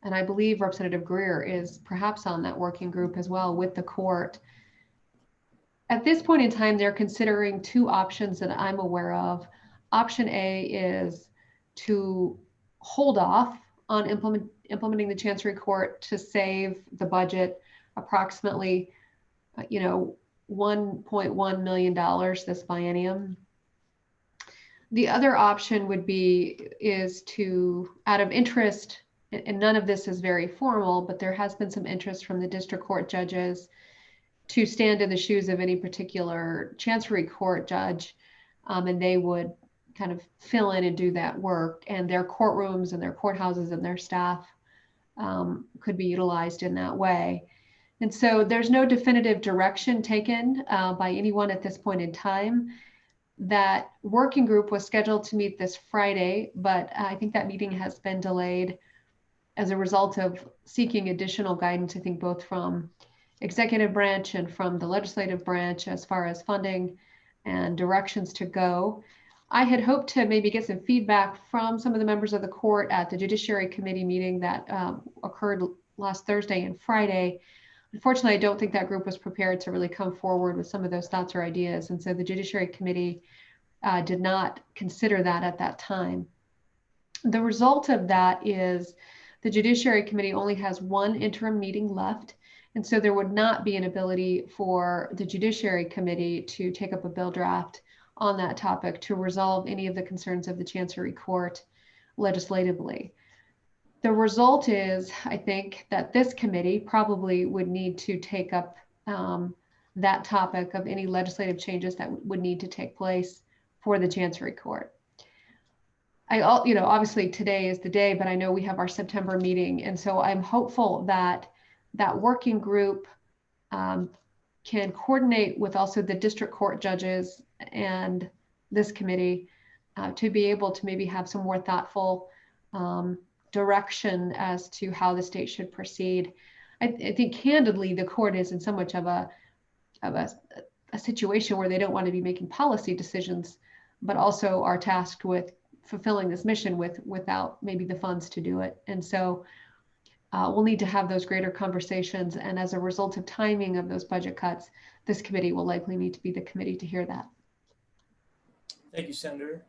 and I believe Representative Greer is perhaps on that working group as well with the court. At this point in time, they're considering 2 options that I'm aware of. Option A is to hold off on implementing the Chancery Court to save the budget approximately, $1.1 million this biennium. The other option is to, out of interest, and none of this is very formal, but there has been some interest from the district court judges to stand in the shoes of any particular Chancery Court judge, and they would kind of fill in and do that work, and their courtrooms and their courthouses and their staff could be utilized in that way. And so there's no definitive direction taken by anyone at this point in time. That working group was scheduled to meet this Friday, but I think that meeting has been delayed as a result of seeking additional guidance, I think both from executive branch and from the legislative branch as far as funding and directions to go. I had hoped to maybe get some feedback from some of the members of the court at the Judiciary Committee meeting that occurred last Thursday and Friday. Unfortunately, I don't think that group was prepared to really come forward with some of those thoughts or ideas. And so the Judiciary Committee did not consider that at that time. The result of that is the Judiciary Committee only has 1 interim meeting left. And so there would not be an ability for the Judiciary Committee to take up a bill draft on that topic to resolve any of the concerns of the Chancery Court legislatively. The result is, I think, that this committee probably would need to take up that topic of any legislative changes that would need to take place for the Chancery Court. Obviously today is the day, but I know we have our September meeting. And so I'm hopeful that that working group can coordinate with also the district court judges and this committee to be able to maybe have some more thoughtful direction as to how the state should proceed. I think candidly, the court is in so much of a situation where they don't want to be making policy decisions, but also are tasked with fulfilling this mission without maybe the funds to do it. And so we'll need to have those greater conversations. And as a result of timing of those budget cuts, this committee will likely need to be the committee to hear that. Thank you, Senator.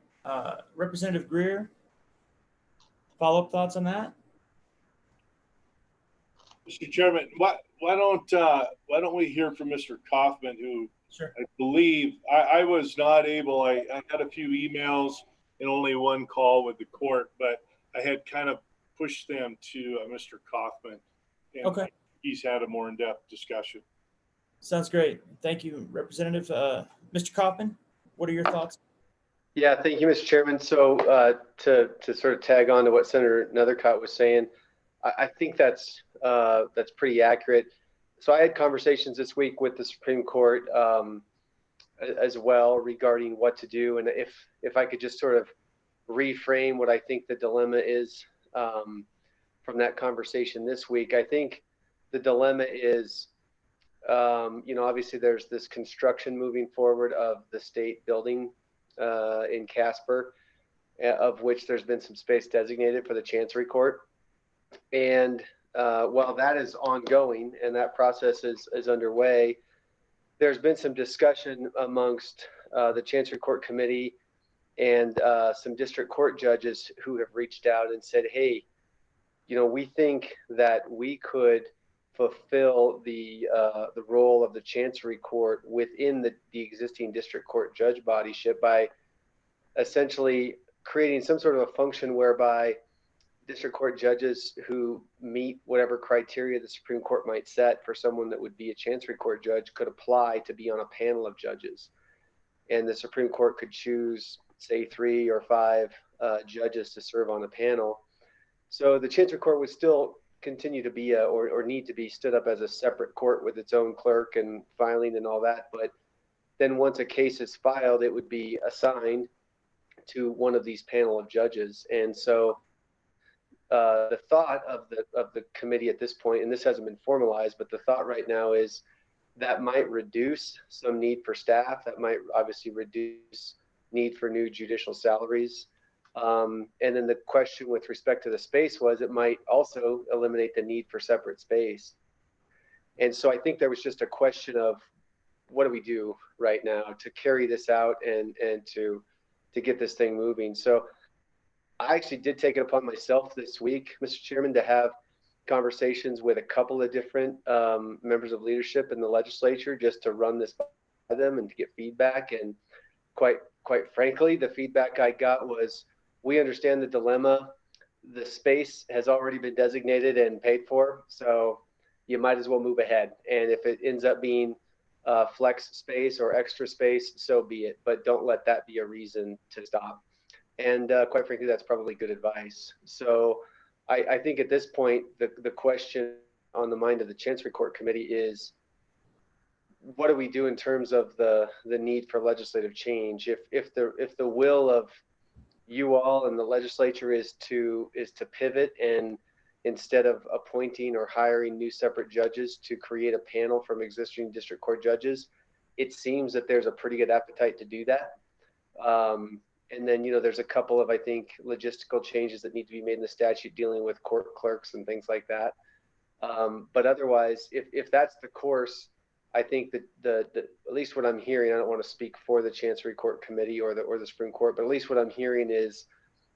Representative Greer, follow-up thoughts on that? Mr. Chairman, why don't we hear from Mr. Kaufman, who Sure. I believe I was not able. I had a few emails and only one call with the court, but I had kind of pushed them to Mr. Kaufman, and Okay. he's had a more in-depth discussion. Sounds great. Thank you, Representative. Mr. Kaufman, what are your thoughts? Yeah, thank you, Mr. Chairman. So to sort of tag on to what Senator Nethercott was saying, I think that's pretty accurate. So I had conversations this week with the Supreme Court as well regarding what to do, and if I could just sort of reframe what I think the dilemma is from that conversation this week. I think the dilemma is, obviously there's this construction moving forward of the state building in Casper, of which there's been some space designated for the Chancery Court. And while that is ongoing and that process is underway, there's been some discussion amongst the Chancery Court Committee and some district court judges who have reached out and said, hey, we think that we could fulfill the role of the Chancery Court within the existing district court judge bodyship by essentially creating some sort of a function whereby district court judges who meet whatever criteria the Supreme Court might set for someone that would be a Chancery Court judge could apply to be on a panel of judges. And the Supreme Court could choose, say, 3 or 5 judges to serve on a panel. So the Chancery Court would still continue to be or need to be stood up as a separate court with its own clerk and filing and all that. But then once a case is filed, it would be assigned to one of these panel of judges. And so the thought of the committee at this point, and this hasn't been formalized, but the thought right now is that might reduce some need for staff. That might obviously reduce need for new judicial salaries. And then the question with respect to the space was it might also eliminate the need for separate space. And so I think there was just a question of what do we do right now to carry this out and to get this thing moving. So I actually did take it upon myself this week, Mr. Chairman, to have conversations with a couple of different members of leadership in the legislature just to run this by them and to get feedback. And quite frankly, the feedback I got was, we understand the dilemma. The space has already been designated and paid for, so you might as well move ahead. And if it ends up being flex space or extra space, so be it. But don't let that be a reason to stop. And quite frankly, that's probably good advice. So I think at this point, the question on the mind of the Chancery Court Committee is, what do we do in terms of the need for legislative change? If the will of you all and the legislature is to pivot and instead of appointing or hiring new separate judges to create a panel from existing district court judges, it seems that there's a pretty good appetite to do that. And then, there's a couple of, I think, logistical changes that need to be made in the statute dealing with court clerks and things like that. But otherwise, if that's the course, I think that at least what I'm hearing, I don't want to speak for the Chancery Court Committee or the Supreme Court, but at least what I'm hearing is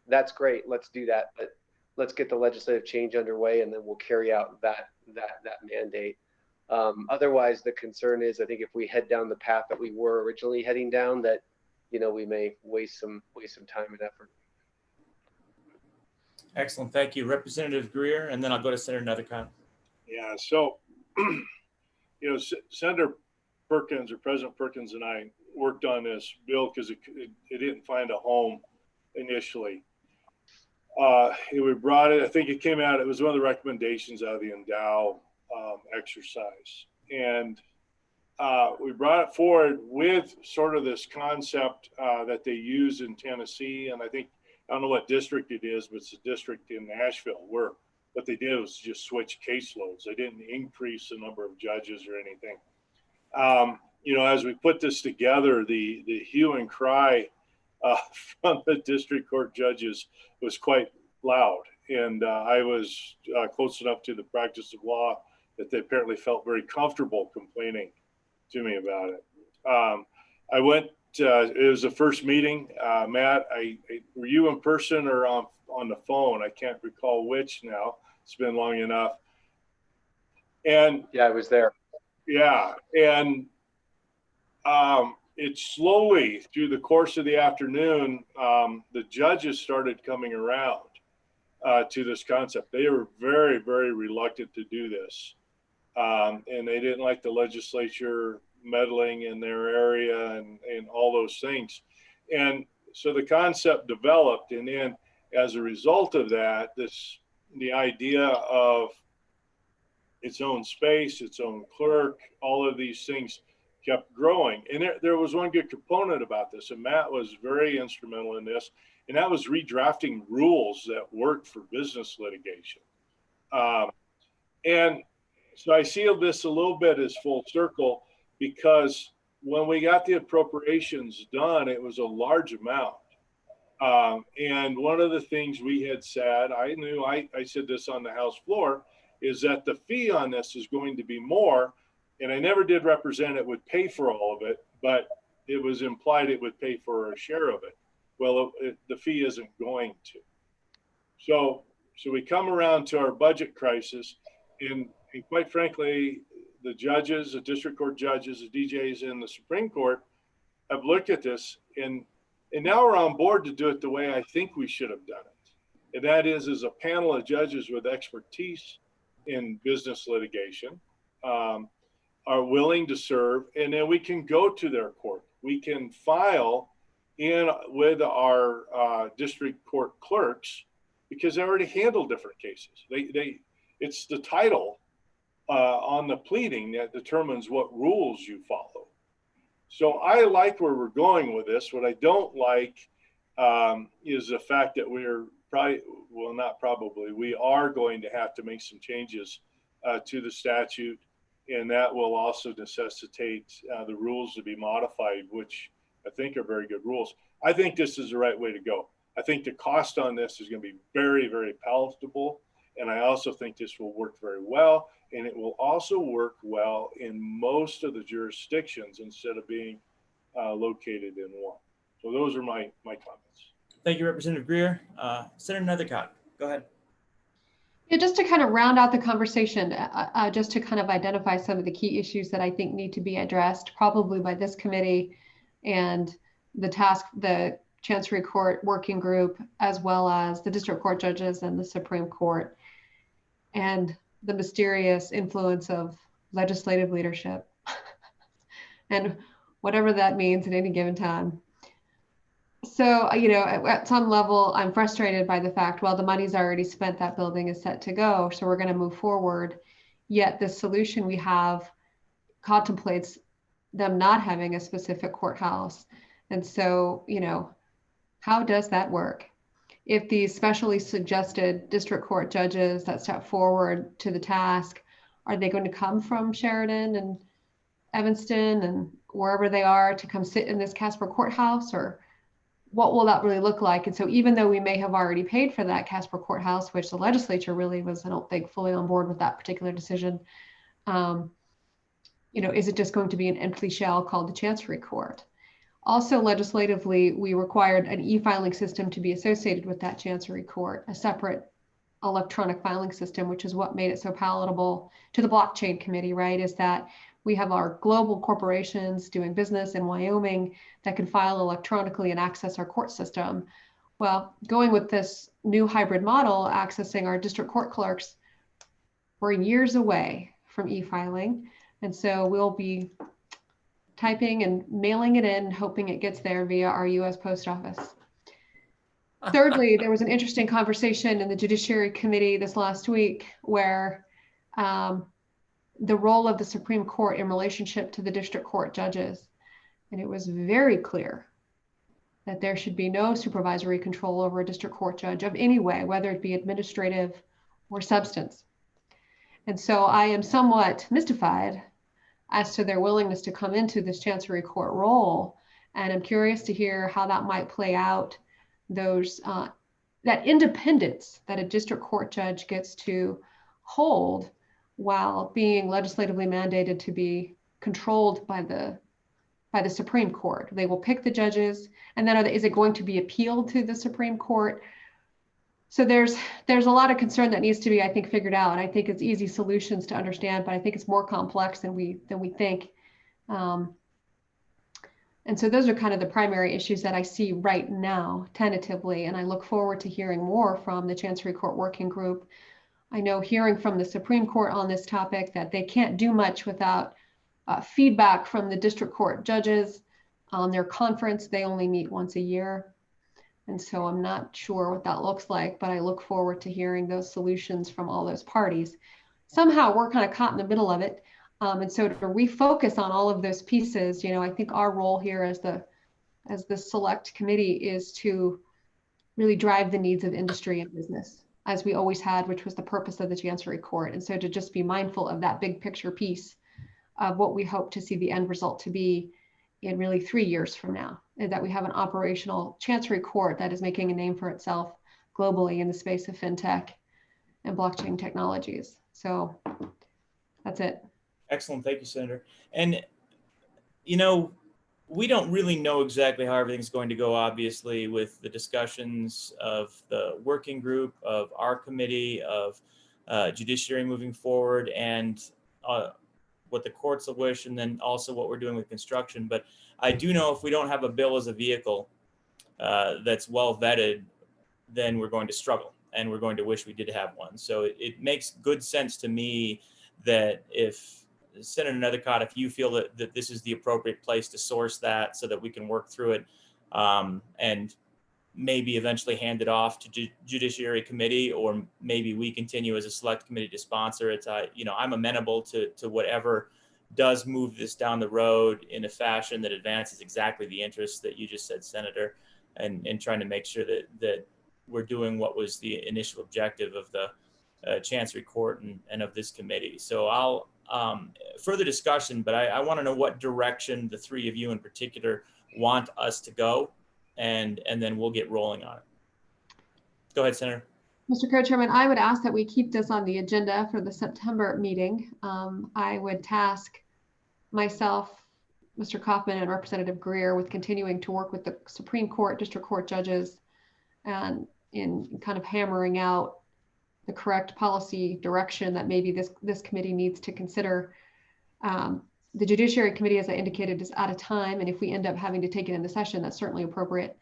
that's great. Let's do that. But let's get the legislative change underway, and then we'll carry out that mandate. Otherwise, the concern is, I think if we head down the path that we were originally heading down, that we may waste some time and effort. Excellent. Thank you, Representative Greer, and then I'll go to Senator Nethercott. Yeah. So, Senator Perkins or President Perkins and I worked on this bill because it didn't find a home initially. We brought it. I think it came out. It was one of the recommendations out of the Endow exercise. And we brought it forward with sort of this concept that they use in Tennessee. And I don't know what district it is, but it's a district in Nashville where what they did was just switch caseloads. They didn't increase the number of judges or anything. As we put this together, the hue and cry from the district court judges was quite loud. And I was close enough to the practice of law that they apparently felt very comfortable complaining to me about it. I went, it was the first meeting. Matt, were you in person or on the phone? I can't recall which now. It's been long enough. And yeah, I was there. Yeah. And it slowly, through the course of the afternoon, the judges started coming around to this concept. They were very, very reluctant to do this. And they didn't like the legislature meddling in their area and all those things. And so the concept developed. And then as a result of that, the idea of its own space, its own clerk, all of these things kept growing. And there was one good component about this, and Matt was very instrumental in this, and that was redrafting rules that worked for business litigation. And so I see this a little bit as full circle, because when we got the appropriations done, it was a large amount. And one of the things we had said, I said this on the House floor, is that the fee on this is going to be more. And I never did represent it would pay for all of it, but it was implied it would pay for a share of it. Well, the fee isn't going to. So we come around to our budget crisis, and quite frankly, the judges, the district court judges, the DJs in the Supreme Court have looked at this, and now we're on board to do it the way I think we should have done it. And that is as a panel of judges with expertise in business litigation, are willing to serve, and then we can go to their court. We can file in with our district court clerks, because they already handle different cases. It's the title on the pleading that determines what rules you follow. So I like where we're going with this. What I don't like is the fact that we are going to have to make some changes to the statute, and that will also necessitate the rules to be modified, which I think are very good rules. I think this is the right way to go. I think the cost on this is going to be very, very palatable, and I also think this will work very well, and it will also work well in most of the jurisdictions instead of being located in one. So those are my comments. Thank you, Representative Greer. Senator Nethercott, go ahead. Yeah, just to kind of round out the conversation, just to kind of identify some of the key issues that I think need to be addressed, probably by this committee and the Chancery Court Working Group, as well as the district court judges and the Supreme Court, and the mysterious influence of legislative leadership and whatever that means at any given time. So, at some level, I'm frustrated by the fact, well, the money's already spent, that building is set to go, so we're going to move forward. Yet the solution we have contemplates them not having a specific courthouse. And so, how does that work? If these specially suggested district court judges that step forward to the task, are they going to come from Sheridan and Evanston and wherever they are to come sit in this Casper courthouse, or what will that really look like? And so even though we may have already paid for that Casper courthouse, which the legislature really was, I don't think, fully on board with that particular decision, is it just going to be an empty shell called the Chancery Court? Also, legislatively, we required an e-filing system to be associated with that Chancery Court, a separate electronic filing system, which is what made it so palatable to the blockchain committee, right? Is that we have our global corporations doing business in Wyoming that can file electronically and access our court system. Well, going with this new hybrid model, accessing our district court clerks, we're years away from e-filing. And so we'll be typing and mailing it in, hoping it gets there via our US Post Office. Thirdly, there was an interesting conversation in the Judiciary Committee this last week where the role of the Supreme Court in relationship to the district court judges. And it was very clear that there should be no supervisory control over a district court judge of any way, whether it be administrative or substance. And so I am somewhat mystified as to their willingness to come into this Chancery Court role. And I'm curious to hear how that might play out, those that independence that a district court judge gets to hold while being legislatively mandated to be controlled by the Supreme Court. They will pick the judges, and then is it going to be appealed to the Supreme Court? So there's a lot of concern that needs to be, I think, figured out. I think it's easy solutions to understand, but I think it's more complex than we think. And so those are kind of the primary issues that I see right now, tentatively, and I look forward to hearing more from the Chancery Court Working Group. I know hearing from the Supreme Court on this topic that they can't do much without feedback from the district court judges on their conference. They only meet once a year. And so I'm not sure what that looks like, but I look forward to hearing those solutions from all those parties. Somehow we're kind of caught in the middle of it. And so to refocus on all of those pieces, I think our role here as the select committee is to really drive the needs of industry and business, as we always had, which was the purpose of the Chancery Court. And so to just be mindful of that big picture piece of what we hope to see the end result to be in really 3 years from now, and that we have an operational Chancery Court that is making a name for itself globally in the space of fintech and blockchain technologies. So that's it. Excellent. Thank you, Senator. And, we don't really know exactly how everything's going to go, obviously, with the discussions of the working group, of our committee, of judiciary moving forward, and what the courts will wish, and then also what we're doing with construction. But I do know if we don't have a bill as a vehicle that's well vetted, then we're going to struggle, and we're going to wish we did have one. So it makes good sense to me that if Senator Nethercott, if you feel that this is the appropriate place to source that so that we can work through it and maybe eventually hand it off to Judiciary Committee, or maybe we continue as a select committee to sponsor it. I'm amenable to whatever does move this down the road in a fashion that advances exactly the interests that you just said, Senator, and trying to make sure that we're doing what was the initial objective of the Chancery Court and of this committee. So I'll further discussion, but I want to know what direction the three of you in particular want us to go, and then we'll get rolling on it. Go ahead, Senator. Mr. Co-Chairman, I would ask that we keep this on the agenda for the September meeting. I would task myself, Mr. Kaufman, and Representative Greer with continuing to work with the Supreme Court, District Court judges, and in kind of hammering out the correct policy direction that maybe this committee needs to consider. The Judiciary Committee, as I indicated, is out of time, and if we end up having to take it into session, that's certainly appropriate.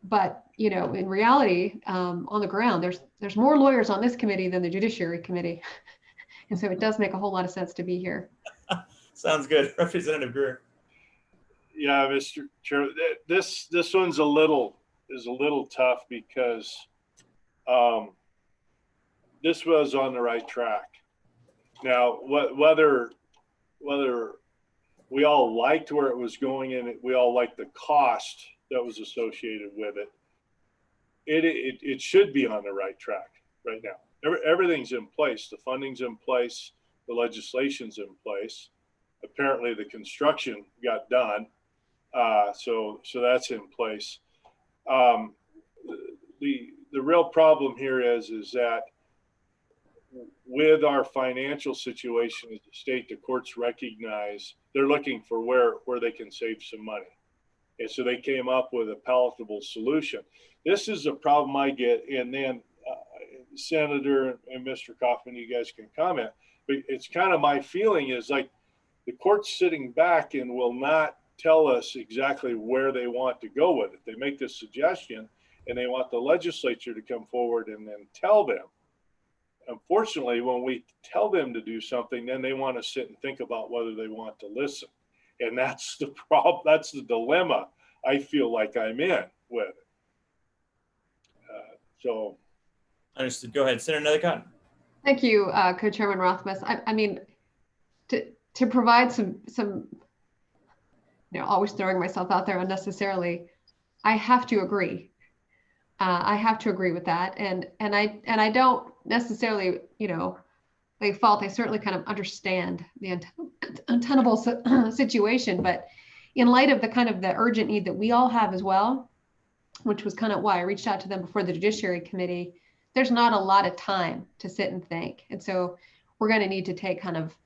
But in reality, on the ground, there's more lawyers on this committee than the Judiciary Committee, and so it does make a whole lot of sense to be here. Sounds good, Representative Greer. Yeah, Mr. Chair, this one's a little tough because this was on the right track. Now, whether we all liked where it was going and we all liked the cost that was associated with it, it should be on the right track right now. Everything's in place. The funding's in place. The legislation's in place. Apparently, the construction got done, so that's in place. The real problem here is that with our financial situation as a state, the courts recognize they're looking for where they can save some money. And so they came up with a palatable solution. This is a problem I get, and then Senator and Mr. Kaufman, you guys can comment, but it's kind of my feeling is like the court's sitting back and will not tell us exactly where they want to go with it. They make this suggestion and they want the legislature to come forward and then tell them. Unfortunately, when we tell them to do something, then they want to sit and think about whether they want to listen. And that's the problem. That's the dilemma I feel like I'm in with it. So. Understood. Go ahead, Senator Nethercott. Thank you, Co-Chairman Rothfuss. I mean, to provide some, always throwing myself out there unnecessarily, I have to agree. I have to agree with that, and I don't necessarily, lay fault. I certainly kind of understand the untenable situation, but in light of the urgent need that we all have as well, which was kind of why I reached out to them before the Judiciary Committee, there's not a lot of time to sit and think. And so we're going to need to take kind of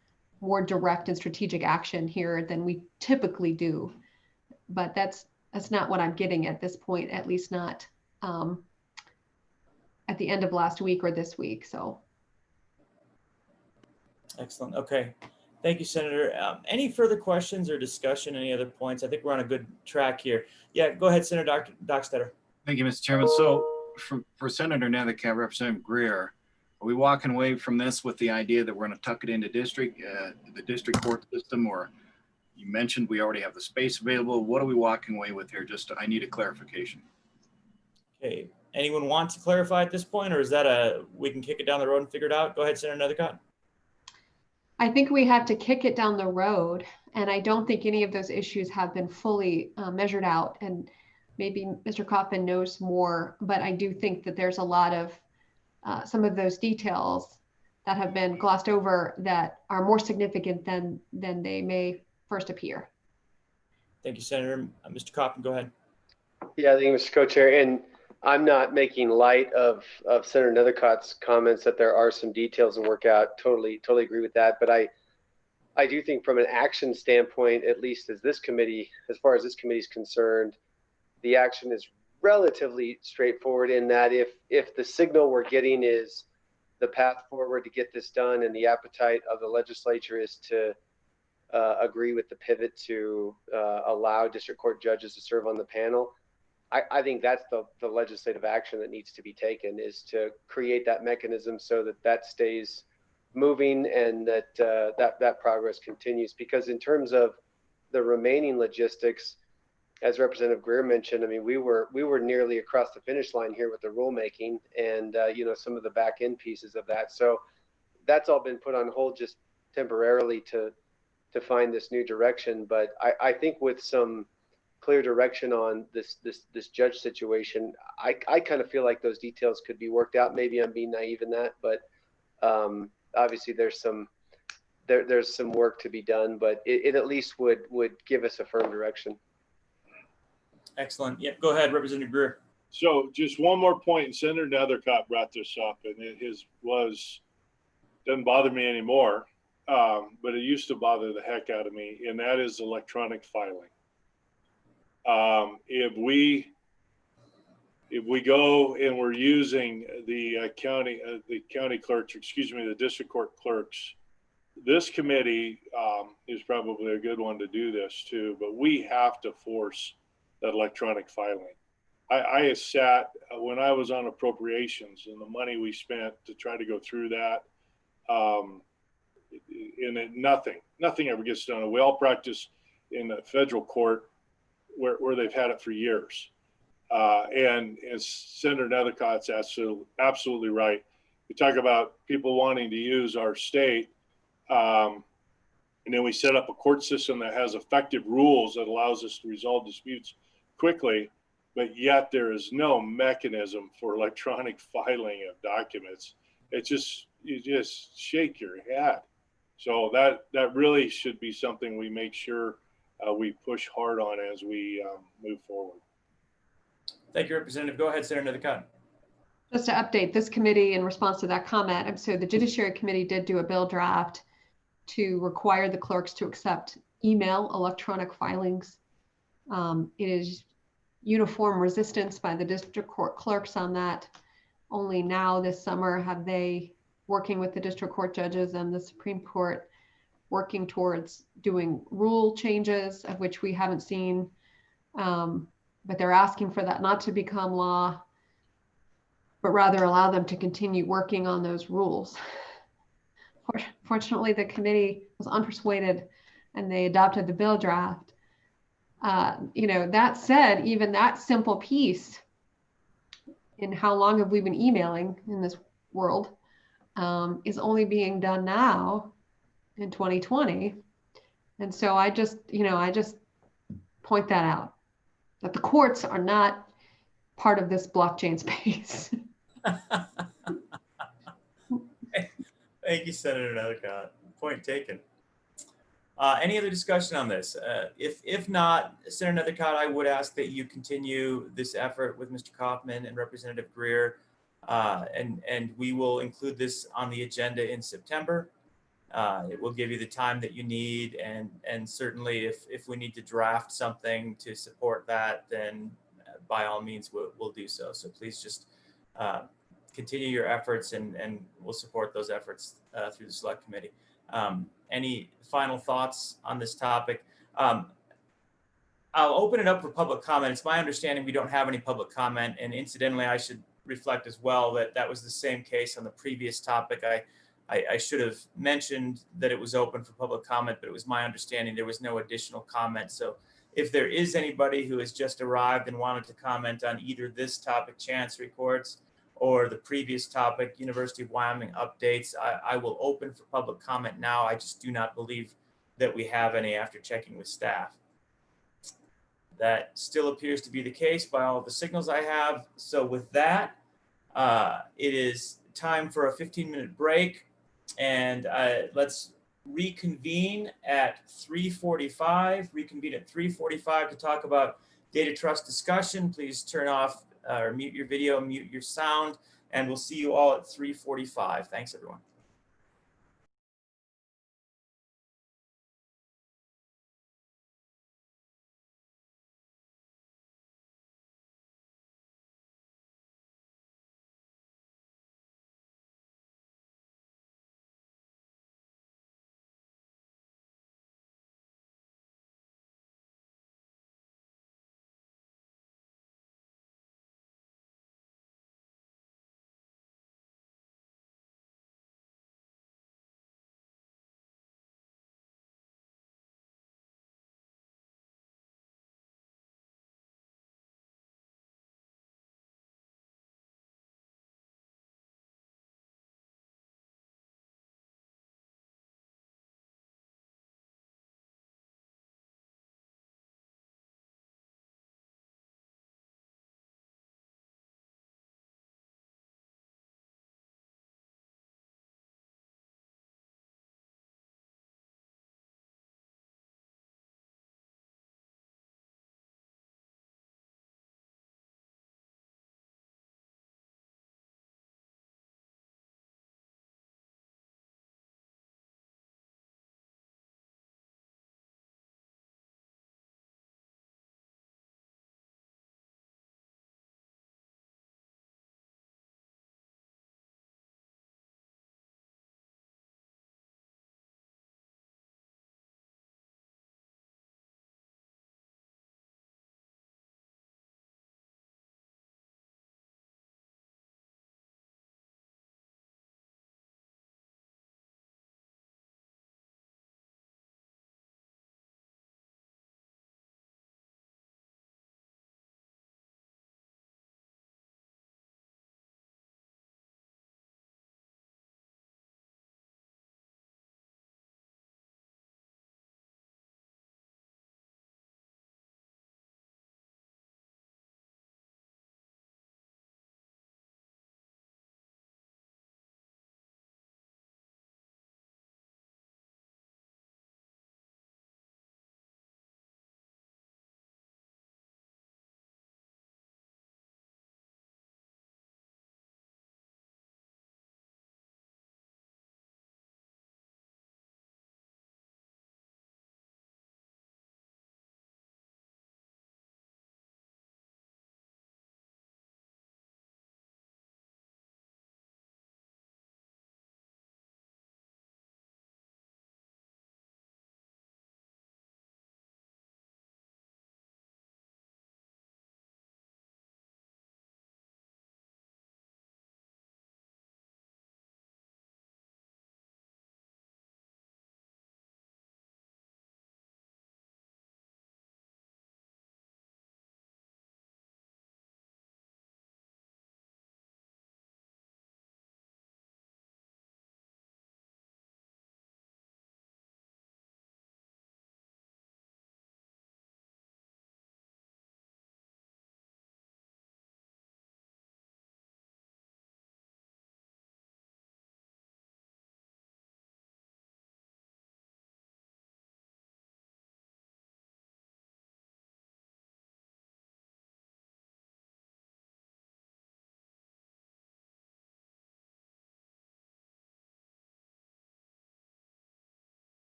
more direct and strategic action here than we typically do. But that's not what I'm getting at this point, at least not at the end of last week or this week. So. Excellent. Okay. Thank you, Senator. Any further questions or discussion? Any other points? I think we're on a good track here. Yeah, go ahead, Senator Dockstader. Thank you, Mr. Chairman. So for Senator Nethercutt, Representative Greer, are we walking away from this with the idea that we're going to tuck it into the district court system, or you mentioned we already have the space available? What are we walking away with here? I need a clarification. Okay. Anyone want to clarify at this point, or is that we can kick it down the road and figure it out? Go ahead, Senator Nethercutt. I think we have to kick it down the road, and I don't think any of those issues have been fully measured out. And maybe Mr. Kaufman knows more, but I do think that there's a lot of some of those details that have been glossed over that are more significant than they may first appear. Thank you, Senator. Mr. Kaufman, go ahead. Yeah, I think, Mr. Co-Chair, and I'm not making light of Senator Nethercutt's comments that there are some details to work out. Totally agree with that. But I do think from an action standpoint, at least as far as this committee is concerned, the action is relatively straightforward in that if the signal we're getting is the path forward to get this done and the appetite of the legislature is to agree with the pivot to allow district court judges to serve on the panel, I think that's the legislative action that needs to be taken, is to create that mechanism so that stays moving and that progress continues. Because in terms of the remaining logistics, as Representative Greer mentioned, I mean, we were nearly across the finish line here with the rulemaking and some of the back end pieces of that. So that's all been put on hold just temporarily to find this new direction. But I think with some clear direction on this judge situation, I kind of feel like those details could be worked out. Maybe I'm being naive in that, but obviously there's some work to be done, but it at least would give us a firm direction. Excellent. Yep. Go ahead, Representative Greer. So just one more point, and Senator Nethercutt brought this up, and doesn't bother me anymore, but it used to bother the heck out of me, and that is electronic filing. If we go and we're using the county clerks, the district court clerks, this committee is probably a good one to do this too, but we have to force that electronic filing. I sat when I was on appropriations and the money we spent to try to go through that, nothing ever gets done. And we all practice in the federal court where they've had it for years. And as Senator Nethercutt's absolutely right. We talk about people wanting to use our state, and then we set up a court system that has effective rules that allows us to resolve disputes quickly, but yet there is no mechanism for electronic filing of documents. You just shake your head. So that really should be something we make sure we push hard on as we move forward. Thank you, Representative. Go ahead, Senator Nethercutt. Just to update this committee in response to that comment, so the Judiciary Committee did do a bill draft to require the clerks to accept email electronic filings. It is uniform resistance by the district court clerks on that. Only now this summer have they, working with the district court judges and the Supreme Court, working towards doing rule changes, of which we haven't seen, but they're asking for that not to become law, but rather allow them to continue working on those rules. Fortunately, the committee was unpersuaded and they adopted the bill draft. That said, even that simple piece in how long have we been emailing in this world, is only being done now in 2020. And so I just point that out, that the courts are not part of this blockchain space. Thank you, Senator Nethercott. Point taken. Any other discussion on this? If not, Senator Nethercott, I would ask that you continue this effort with Mr. Kaufman and Representative Greer, and we will include this on the agenda in September. It will give you the time that you need, and certainly if we need to draft something to support that, then by all means we'll do so. So please just continue your efforts, and we'll support those efforts through the Select Committee. Any final thoughts on this topic? I'll open it up for public comment. It's my understanding we don't have any public comment, and incidentally, I should reflect as well that that was the same case on the previous topic. I should have mentioned that it was open for public comment, but it was my understanding there was no additional comment. So if there is anybody who has just arrived and wanted to comment on either this topic, Chancery Courts, or the previous topic, University of Wyoming updates, I will open for public comment now. I just do not believe that we have any after checking with staff. That still appears to be the case by all of the signals I have. So with that, it is time for a 15-minute break, and let's reconvene at 3:45. Reconvene at 3:45 to talk about data trust discussion. Please turn off or mute your video, mute your sound, and we'll see you all at 3:45. Thanks, everyone.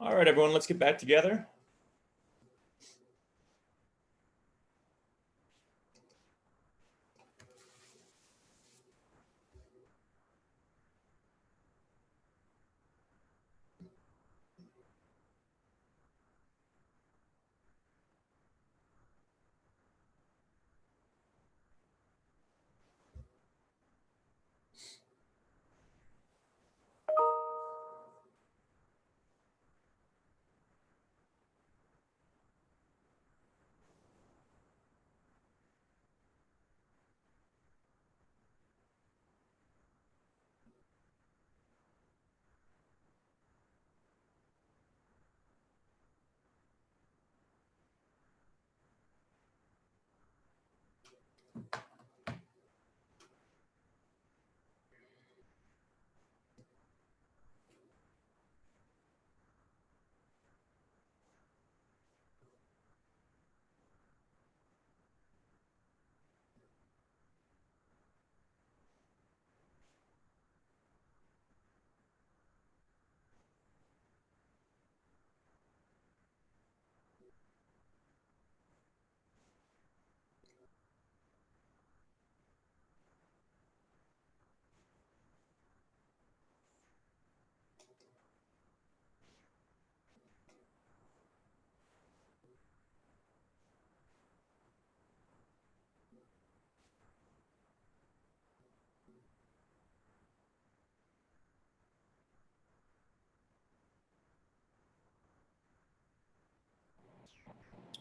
All right, everyone, let's get back together.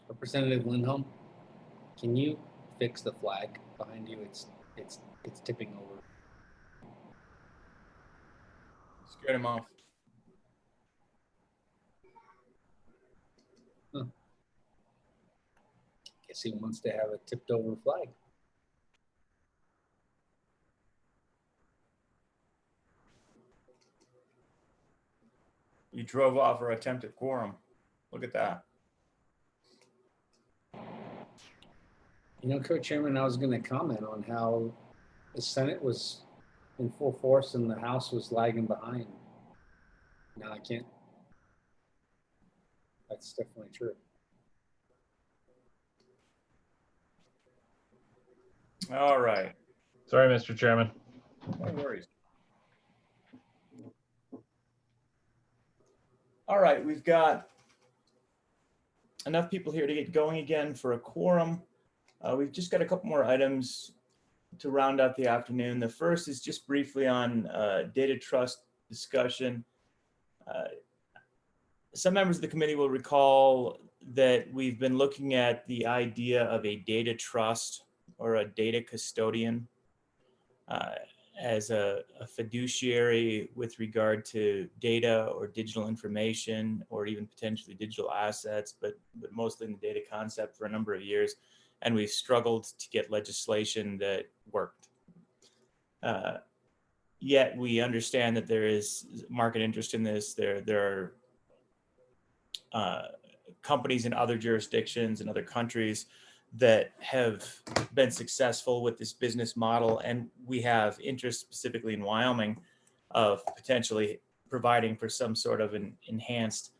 Representative Lindholm, can you fix the flag behind you? It's tipping over. Scared him off. Huh. Guess he wants to have a tipped over flag. You drove off our attempted quorum. Look at that. You know, Co-Chairman, I was going to comment on how the Senate was in full force and the House was lagging behind. No, I can't. That's definitely true. All right. Sorry, Mr. Chairman. No worries. All right, we've got enough people here to get going again for a quorum. We've just got a couple more items to round out the afternoon. The first is just briefly on data trust discussion. Some members of the committee will recall that we've been looking at the idea of a data trust or a data custodian as a fiduciary with regard to data or digital information or even potentially digital assets, but mostly in the data concept for a number of years. And we've struggled to get legislation that worked. Yet we understand that there is market interest in this. There are companies in other jurisdictions and other countries that have been successful with this business model. And we have interest specifically in Wyoming of potentially providing for some sort of an enhanced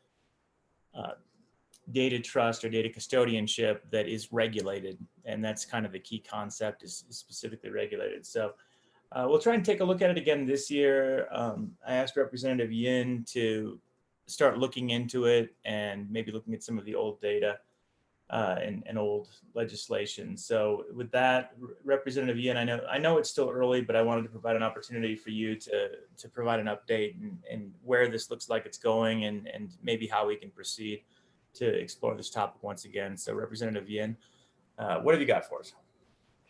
data trust or data custodianship that is regulated. And that's kind of the key concept, is specifically regulated. So we'll try and take a look at it again this year. I asked Representative Yin to start looking into it and maybe looking at some of the old data and old legislation. So with that, Representative Yin, I know it's still early, but I wanted to provide an opportunity for you to provide an update and where this looks like it's going and maybe how we can proceed to explore this topic once again. So Representative Yin, what have you got for us?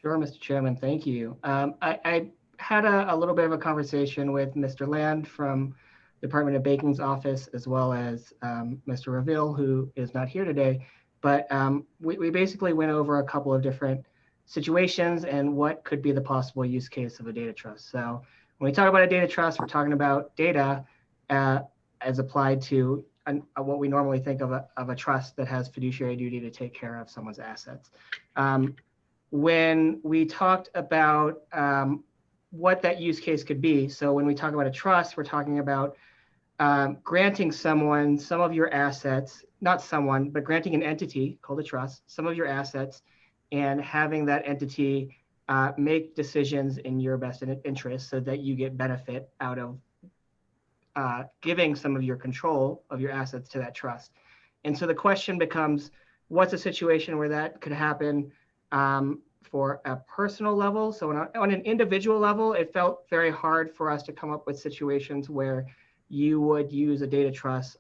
Sure, Mr. Chairman, thank you. I had a little bit of a conversation with Mr. Land from Department of Banking's office, as well as Mr. Reville, who is not here today. But we basically went over a couple of different situations and what could be the possible use case of a data trust. So when we talk about a data trust, we're talking about data as applied to what we normally think of a trust that has fiduciary duty to take care of someone's assets. When we talked about what that use case could be, so when we talk about a trust, we're talking about granting someone some of your assets, not someone, but granting an entity called a trust, some of your assets, and having that entity make decisions in your best interest so that you get benefit out of giving some of your control of your assets to that trust. And so the question becomes, what's a situation where that could happen for a personal level? So on an individual level, it felt very hard for us to come up with situations where you would use a data trust.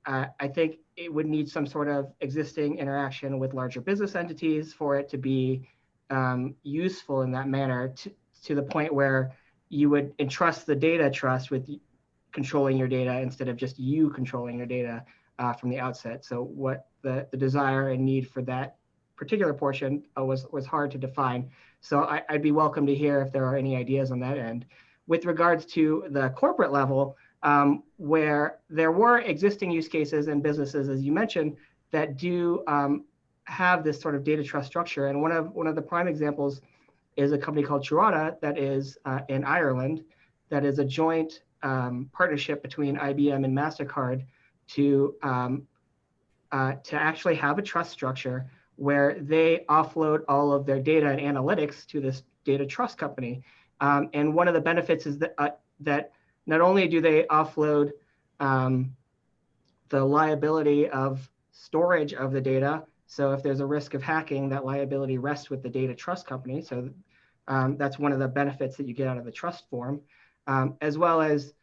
I think it would need some sort of existing interaction with larger business entities for it to be useful in that manner, to the point where you would entrust the data trust with controlling your data instead of just you controlling your data from the outset. So what the desire and need for that particular portion was hard to define. So I'd be welcome to hear if there are any ideas on that end. With regards to the corporate level, where there were existing use cases and businesses, as you mentioned, that do have this sort of data trust structure. And one of the prime examples is a company called Churata that is in Ireland, that is a joint partnership between IBM and MasterCard to actually have a trust structure where they offload all of their data and analytics to this data trust company. And one of the benefits is that not only do they offload the liability of storage of the data, so if there's a risk of hacking, that liability rests with the data trust company. So that's one of the benefits that you get out of the trust form, as well as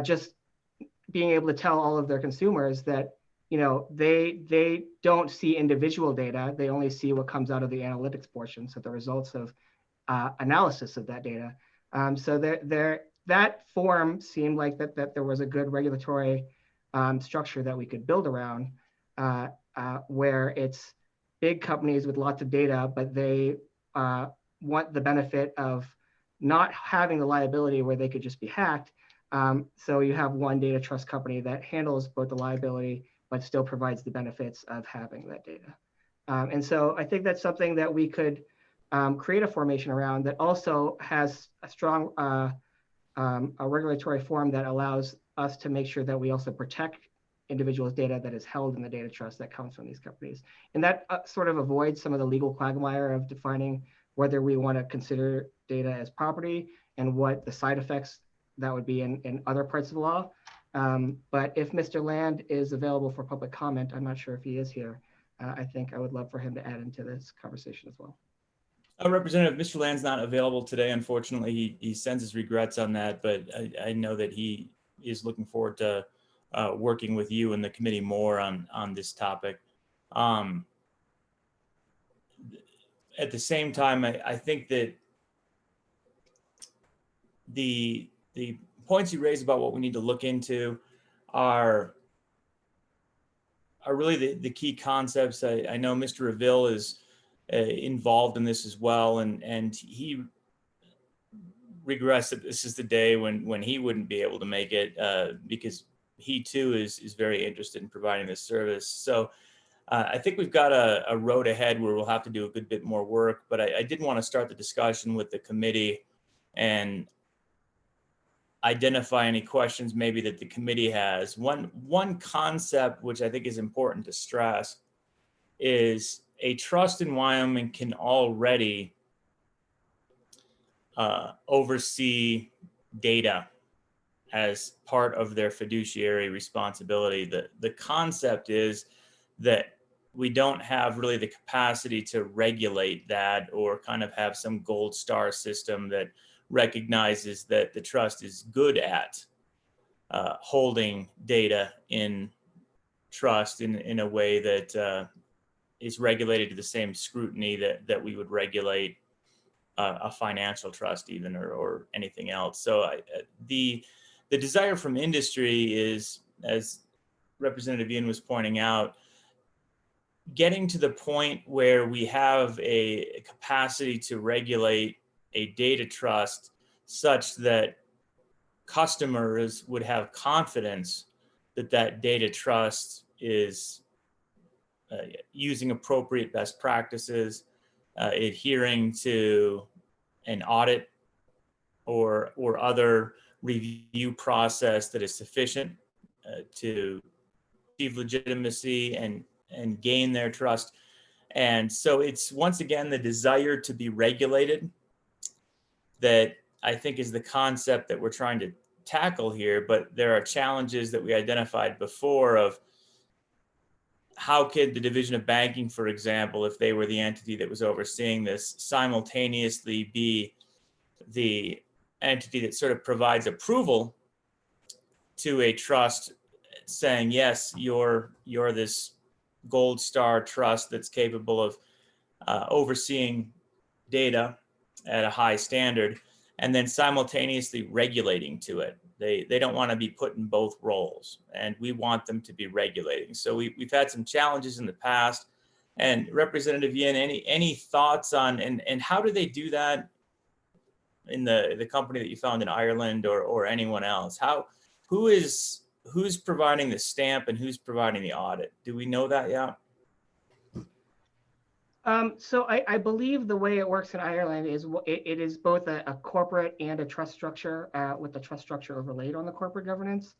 just being able to tell all of their consumers that, you know, they don't see individual data, they only see what comes out of the analytics portion, so the results of analysis of that data. So that form seemed like that there was a good regulatory structure that we could build around, where it's big companies with lots of data, but they want the benefit of not having the liability where they could just be hacked. So you have one data trust company that handles both the liability, but still provides the benefits of having that data. And so I think that's something that we could create a formation around that also has a strong a regulatory form that allows us to make sure that we also protect individuals' data that is held in the data trust that comes from these companies. And that sort of avoids some of the legal quagmire of defining whether we want to consider data as property and what the side effects that would be in other parts of the law. But if Mr. Land is available for public comment, I'm not sure if he is here. I think I would love for him to add into this conversation as well. Representative, Mr. Land's not available today. Unfortunately, he sends his regrets on that, but I know that he is looking forward to working with you and the committee more on this topic. At the same time, I think that the points you raised about what we need to look into are really the key concepts. I know Mr. Reveal is involved in this as well, and he regrets that this is the day when he wouldn't be able to make it because he too is very interested in providing this service. So I think we've got a road ahead where we'll have to do a good bit more work, but I did want to start the discussion with the committee and identify any questions maybe that the committee has. One concept which I think is important to stress is a trust in Wyoming can already oversee data as part of their fiduciary responsibility. The concept is that we don't have really the capacity to regulate that or kind of have some gold star system that recognizes that the trust is good at holding data in trust in a way that is regulated to the same scrutiny that we would regulate a financial trust even or anything else. So the desire from industry is, as Representative Ian was pointing out, getting to the point where we have a capacity to regulate a data trust such that customers would have confidence that that data trust is using appropriate best practices, adhering to an audit or other review process that is sufficient to achieve legitimacy and gain their trust. And so it's once again the desire to be regulated that I think is the concept that we're trying to tackle here. But there are challenges that we identified before of how could the Division of Banking, for example, if they were the entity that was overseeing this, simultaneously be the entity that sort of provides approval to a trust saying, yes, you're this gold star trust that's capable of overseeing data at a high standard, and then simultaneously regulating to it. They don't want to be put in both roles, and we want them to be regulating. So we've had some challenges in the past. And Representative Yin, any thoughts on and how do they do that in the company that you found in Ireland or anyone else? Who's providing the stamp and who's providing the audit? Do we know that yet? So I believe the way it works in Ireland is it is both a corporate and a trust structure with the trust structure overlaid on the corporate governance.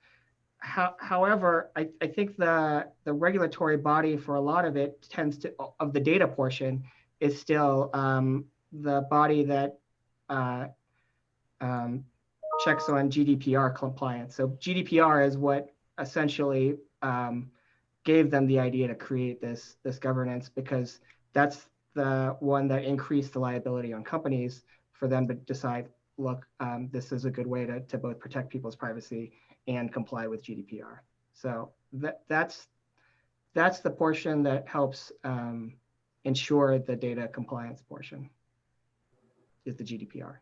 However, I think the regulatory body for a lot of it tends to, of the data portion, is still the body that checks on GDPR compliance. So GDPR is what essentially gave them the idea to create this governance, because that's the one that increased the liability on companies for them to decide, look, this is a good way to both protect people's privacy and comply with GDPR. So that's the portion that helps ensure the data compliance portion is the GDPR.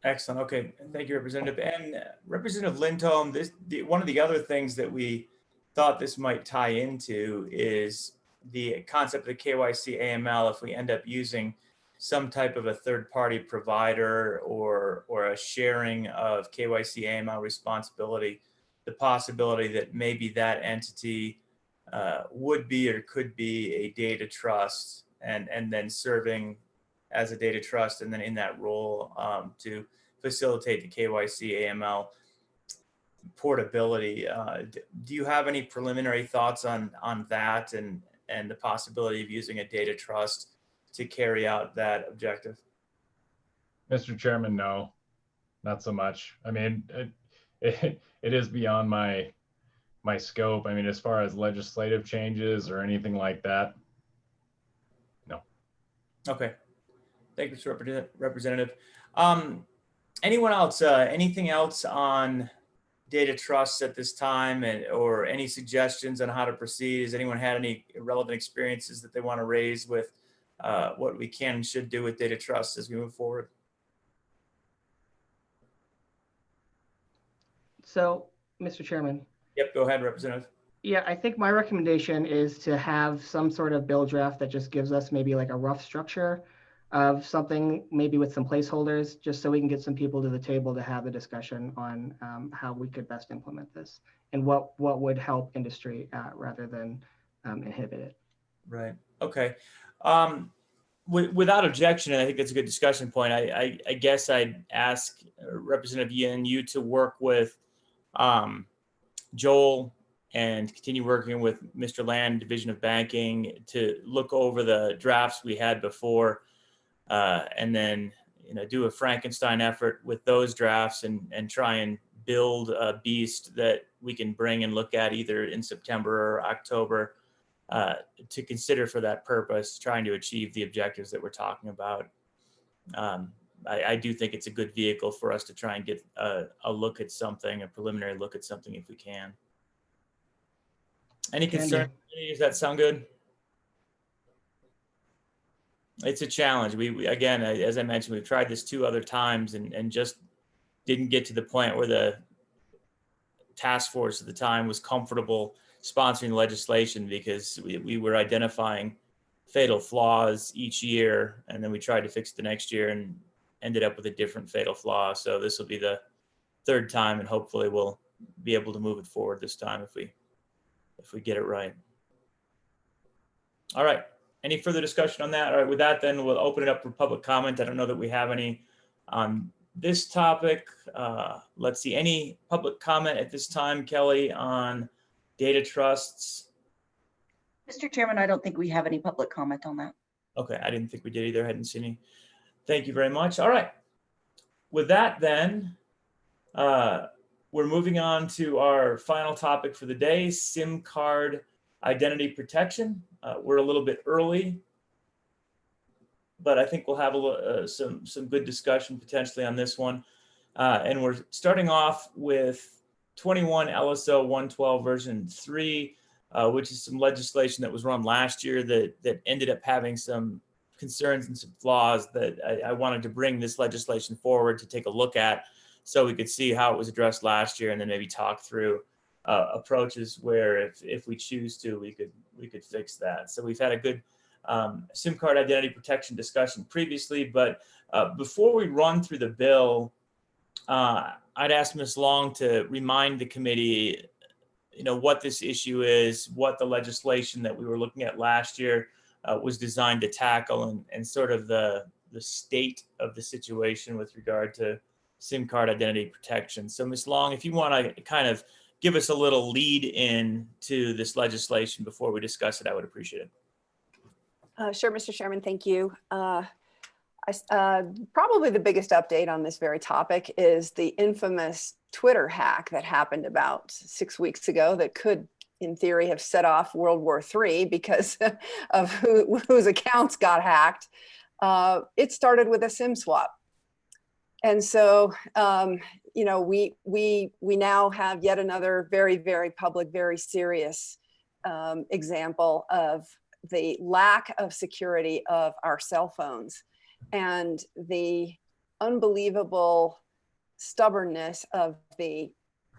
Excellent. Okay. Thank you, Representative. And Representative Lindholm, one of the other things that we thought this might tie into is the concept of KYC AML. If we end up using some type of a third-party provider or a sharing of KYC AML responsibility, the possibility that maybe that entity would be or could be a data trust and then serving as a data trust, and then in that role to facilitate the KYC AML portability. Do you have any preliminary thoughts on that and the possibility of using a data trust to carry out that objective? Mr. Chairman, no, not so much. I mean, it is beyond my scope. I mean, as far as legislative changes or anything like that, no. Okay. Thank you, Mr. Representative. Anyone else, anything else on data trusts at this time, or any suggestions on how to proceed? Has anyone had any relevant experiences that they want to raise with what we can and should do with data trusts as we move forward? So, Mr. Chairman. Yep, go ahead, Representative. Yeah, I think my recommendation is to have some sort of bill draft that just gives us maybe like a rough structure of something, maybe with some placeholders, just so we can get some people to the table to have a discussion on how we could best implement this and what would help industry rather than inhibit it. Right. Okay. Without objection, and I think that's a good discussion point, I guess I'd ask Representative Yin, you to work with Joel and continue working with Mr. Land, Division of Banking, to look over the drafts we had before, and then do a Frankenstein effort with those drafts and try and build a beast that we can bring and look at either in September or October to consider for that purpose, trying to achieve the objectives that we're talking about. I do think it's a good vehicle for us to try and get a look at something, a preliminary look at something if we can. Any concern? Does that sound good? It's a challenge. We again, as I mentioned, we've tried this 2 other times and just didn't get to the point where the task force at the time was comfortable sponsoring legislation, because we were identifying fatal flaws each year, and then we tried to fix it the next year and ended up with a different fatal flaw. So this will be the 3rd time, and hopefully we'll be able to move it forward this time if we get it right. All right. Any further discussion on that? All right. With that, then we'll open it up for public comment. I don't know that we have any on this topic, let's see, any public comment at this time, Kelly, on data trusts? Mr. Chairman, I don't think we have any public comment on that. Okay, I didn't think we did either. I hadn't seen any. Thank you very much. All right. With that, then, we're moving on to our final topic for the day, SIM card identity protection. We're a little bit early, but I think we'll have some good discussion potentially on this one. And we're starting off with 21 LSO 112 version 3, which is some legislation that was run last year that ended up having some concerns and some flaws that I wanted to bring this legislation forward to take a look at so we could see how it was addressed last year and then maybe talk through approaches where if we choose to, we could fix that. So we've had a good SIM card identity protection discussion previously, but before we run through the bill, I'd ask Ms. Long to remind the committee, what this issue is, what the legislation that we were looking at last year was designed to tackle, and sort of the state of the situation with regard to SIM card identity protection. So Ms. Long, if you want to kind of give us a little lead in to this legislation before we discuss it, I would appreciate it. Sure, Mr. Chairman, thank you. Probably the biggest update on this very topic is the infamous Twitter hack that happened about 6 weeks ago that could, in theory, have set off World War III because of whose accounts got hacked. It started with a SIM swap. And so, we now have yet another very, very public, very serious example of the lack of security of our cell phones and the unbelievable stubbornness of the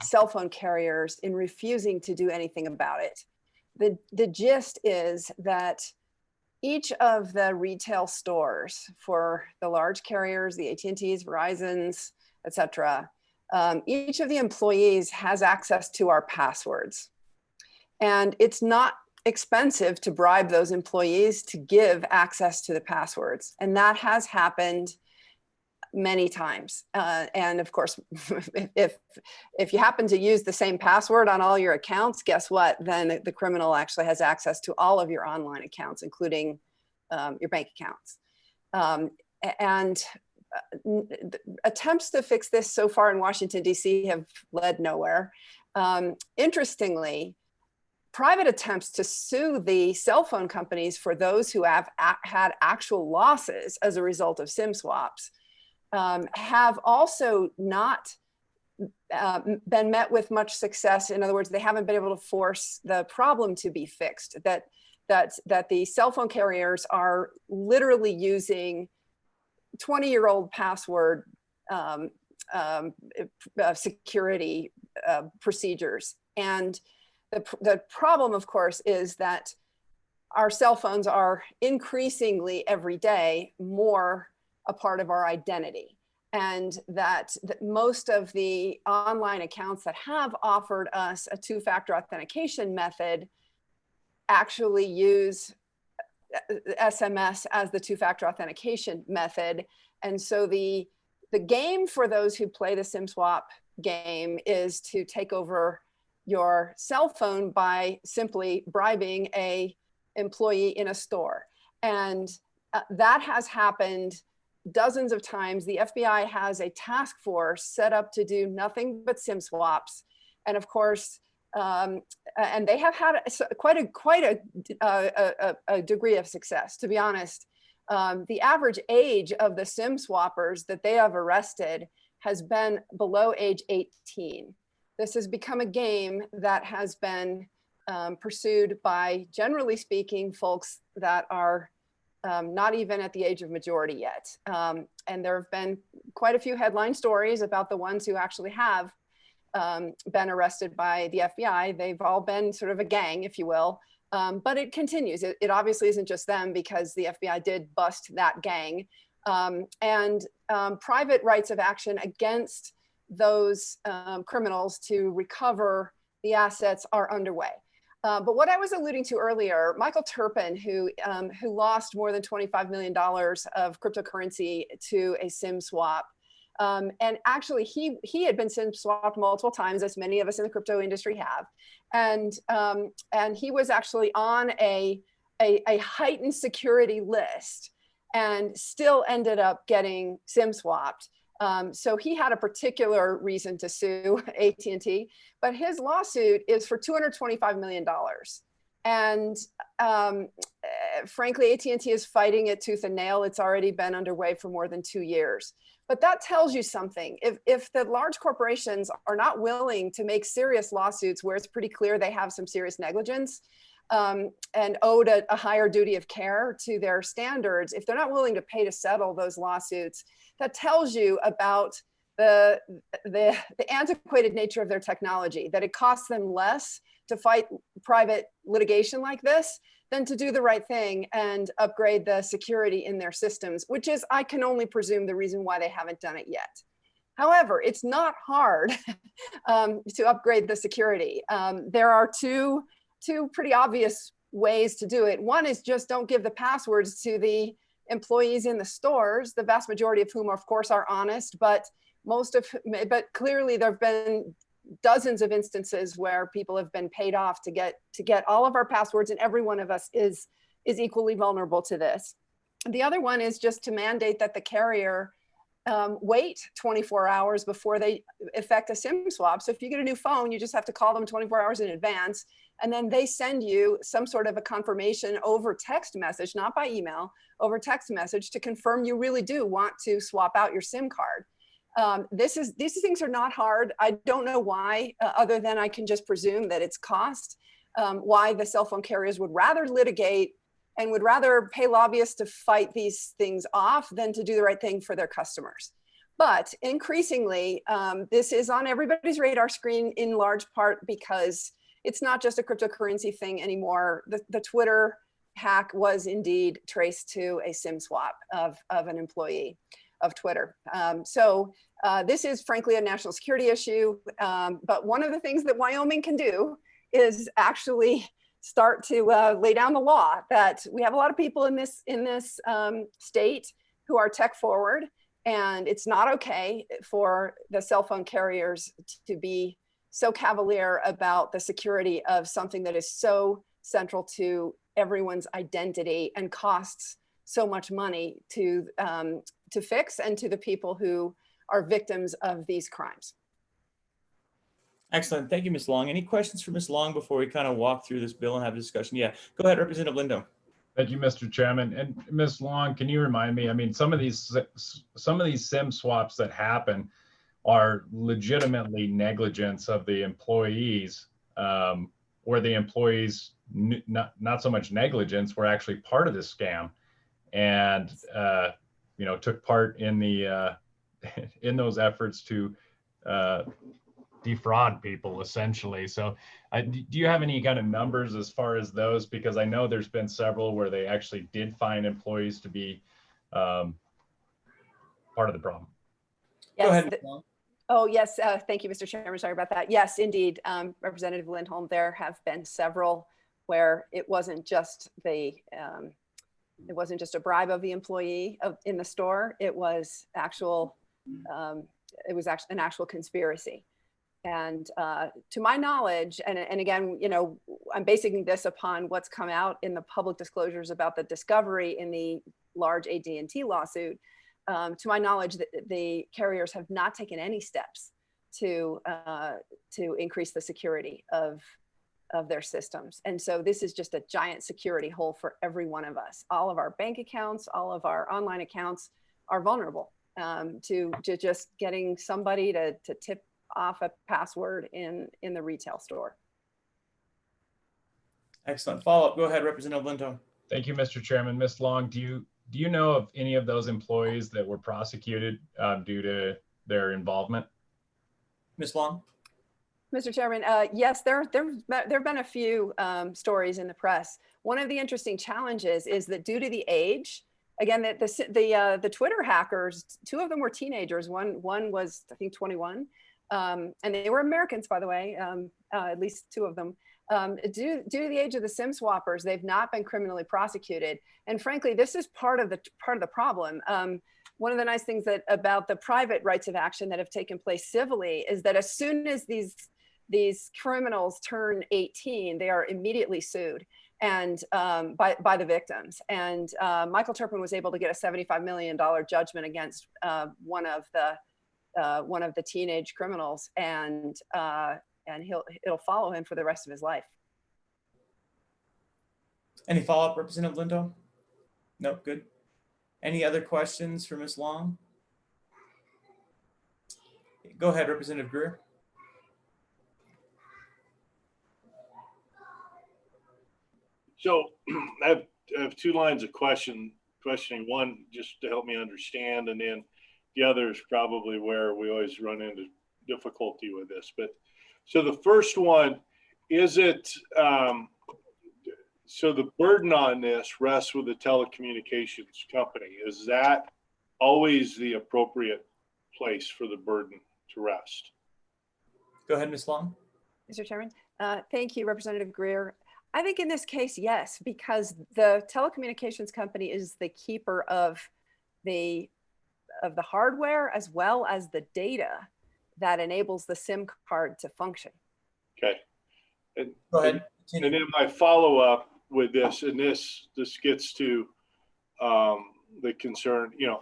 cell phone carriers in refusing to do anything about it. The gist is that each of the retail stores for the large carriers, the AT&Ts, Verizons, et cetera, each of the employees has access to our passwords. And it's not expensive to bribe those employees to give access to the passwords. And that has happened many times. And of course, if you happen to use the same password on all your accounts, guess what? Then the criminal actually has access to all of your online accounts, including your bank accounts. And attempts to fix this so far in Washington, D.C. have led nowhere. Interestingly, private attempts to sue the cell phone companies for those who have had actual losses as a result of SIM swaps have also not been met with much success. In other words, they haven't been able to force the problem to be fixed, that the cell phone carriers are literally using 20-year-old password security procedures. And the problem, of course, is that our cell phones are increasingly every day more a part of our identity. And that most of the online accounts that have offered us a two-factor authentication method actually use SMS as the two-factor authentication method. And so the game for those who play the SIM swap game is to take over your cell phone by simply bribing a employee in a store. And that has happened dozens of times. The FBI has a task force set up to do nothing but SIM swaps. And of course, and they have had quite a degree of success, to be honest. The average age of the SIM swappers that they have arrested has been below age 18. This has become a game that has been pursued by, generally speaking, folks that are not even at the age of majority yet. And there have been quite a few headline stories about the ones who actually have been arrested by the FBI. They've all been sort of a gang, if you will, but it continues. It obviously isn't just them, because the FBI did bust that gang. And private rights of action against those criminals to recover the assets are underway. But what I was alluding to earlier, Michael Turpin, who lost more than $25 million of cryptocurrency to a SIM swap, And actually, he had been SIM swapped multiple times, as many of us in the crypto industry have. And he was actually on a heightened security list and still ended up getting SIM swapped. So he had a particular reason to sue AT&T, but his lawsuit is for $225 million. And frankly, AT&T is fighting it tooth and nail. It's already been underway for more than 2 years. But that tells you something. If the large corporations are not willing to make serious lawsuits where it's pretty clear they have some serious negligence and owed a higher duty of care to their standards, if they're not willing to pay to settle those lawsuits, that tells you about the antiquated nature of their technology, that it costs them less to fight private litigation like this than to do the right thing and upgrade the security in their systems, which is, I can only presume, the reason why they haven't done it yet. However, it's not hard to upgrade the security. There are two pretty obvious ways to do it. One is just don't give the passwords to the employees in the stores, the vast majority of whom, of course, are honest, but clearly there have been dozens of instances where people have been paid off to get all of our passwords, and every one of us is equally vulnerable to this. The other one is just to mandate that the carrier wait 24 hours before they effect a SIM swap. So if you get a new phone, you just have to call them 24 hours in advance, and then they send you some sort of a confirmation over text message, not by email, over text message to confirm you really do want to swap out your SIM card. These things are not hard. I don't know why, other than I can just presume that it's cost, why the cell phone carriers would rather litigate and would rather pay lobbyists to fight these things off than to do the right thing for their customers. But increasingly, this is on everybody's radar screen in large part because it's not just a cryptocurrency thing anymore. The Twitter hack was indeed traced to a SIM swap of an employee of Twitter. So this is frankly a national security issue. But one of the things that Wyoming can do is actually start to lay down the law. That we have a lot of people in this state who are tech forward, and it's not okay for the cell phone carriers to be so cavalier about the security of something that is so central to everyone's identity and costs so much money to fix, and to the people who are victims of these crimes. Excellent. Thank you, Ms. Long. Any questions for Ms. Long before we kind of walk through this bill and have a discussion? Yeah, go ahead, Representative Lindo. Thank you, Mr. Chairman. And Ms. Long, can you remind me, I mean, some of these SIM swaps that happen are legitimately negligence of the employees, or the employees, not so much negligence, were actually part of this scam and took part in the in those efforts to defraud people, essentially. So do you have any kind of numbers as far as those? Because I know there's been several where they actually did find employees to be part of the problem. Yes. Go ahead. Oh, yes. Thank you, Mr. Chairman. Sorry about that. Yes, indeed. Representative Lindholm, there have been several where it wasn't just a bribe of the employee in the store. It was actual. It was actually an actual conspiracy. And to my knowledge, and again, I'm basing this upon what's come out in the public disclosures about the discovery in the large AT&T lawsuit. To my knowledge, the carriers have not taken any steps to increase the security of their systems. And so this is just a giant security hole for every one of us. All of our bank accounts, all of our online accounts are vulnerable to just getting somebody to tip off a password in the retail store. Excellent. Follow-up. Go ahead, Representative Linton. Thank you, Mr. Chairman. Ms. Long, do you know of any of those employees that were prosecuted due to their involvement? Ms. Long? Mr. Chairman, yes, there have been a few stories in the press. One of the interesting challenges is that due to the age, again, the Twitter hackers, two of them were teenagers. One was, I think, 21, and they were Americans, by the way, at least two of them. Due to the age of the SIM swappers, they've not been criminally prosecuted. And frankly, this is part of the problem. one of the nice things about the private rights of action that have taken place civilly is that as soon as these criminals turn 18, they are immediately sued and by the victims. And Michael Turpin was able to get a $75 million judgment against one of the teenage criminals, and it'll follow him for the rest of his life. Any follow-up, Representative Lindo? No, good. Any other questions for Ms. Long? Go ahead, Representative Greer. So I have two lines of questioning. One, just to help me understand, and then the other is probably where we always run into difficulty with this. But so the first one, is it, so the burden on this rests with the telecommunications company. Is that always the appropriate place for the burden to rest? Go ahead, Ms. Long. Mr. Chairman, thank you, Representative Greer. I think in this case, yes, because the telecommunications company is the keeper of the hardware as well as the data that enables the SIM card to function. Okay. And, go ahead. And then my follow-up with this, and this gets to the concern, you know,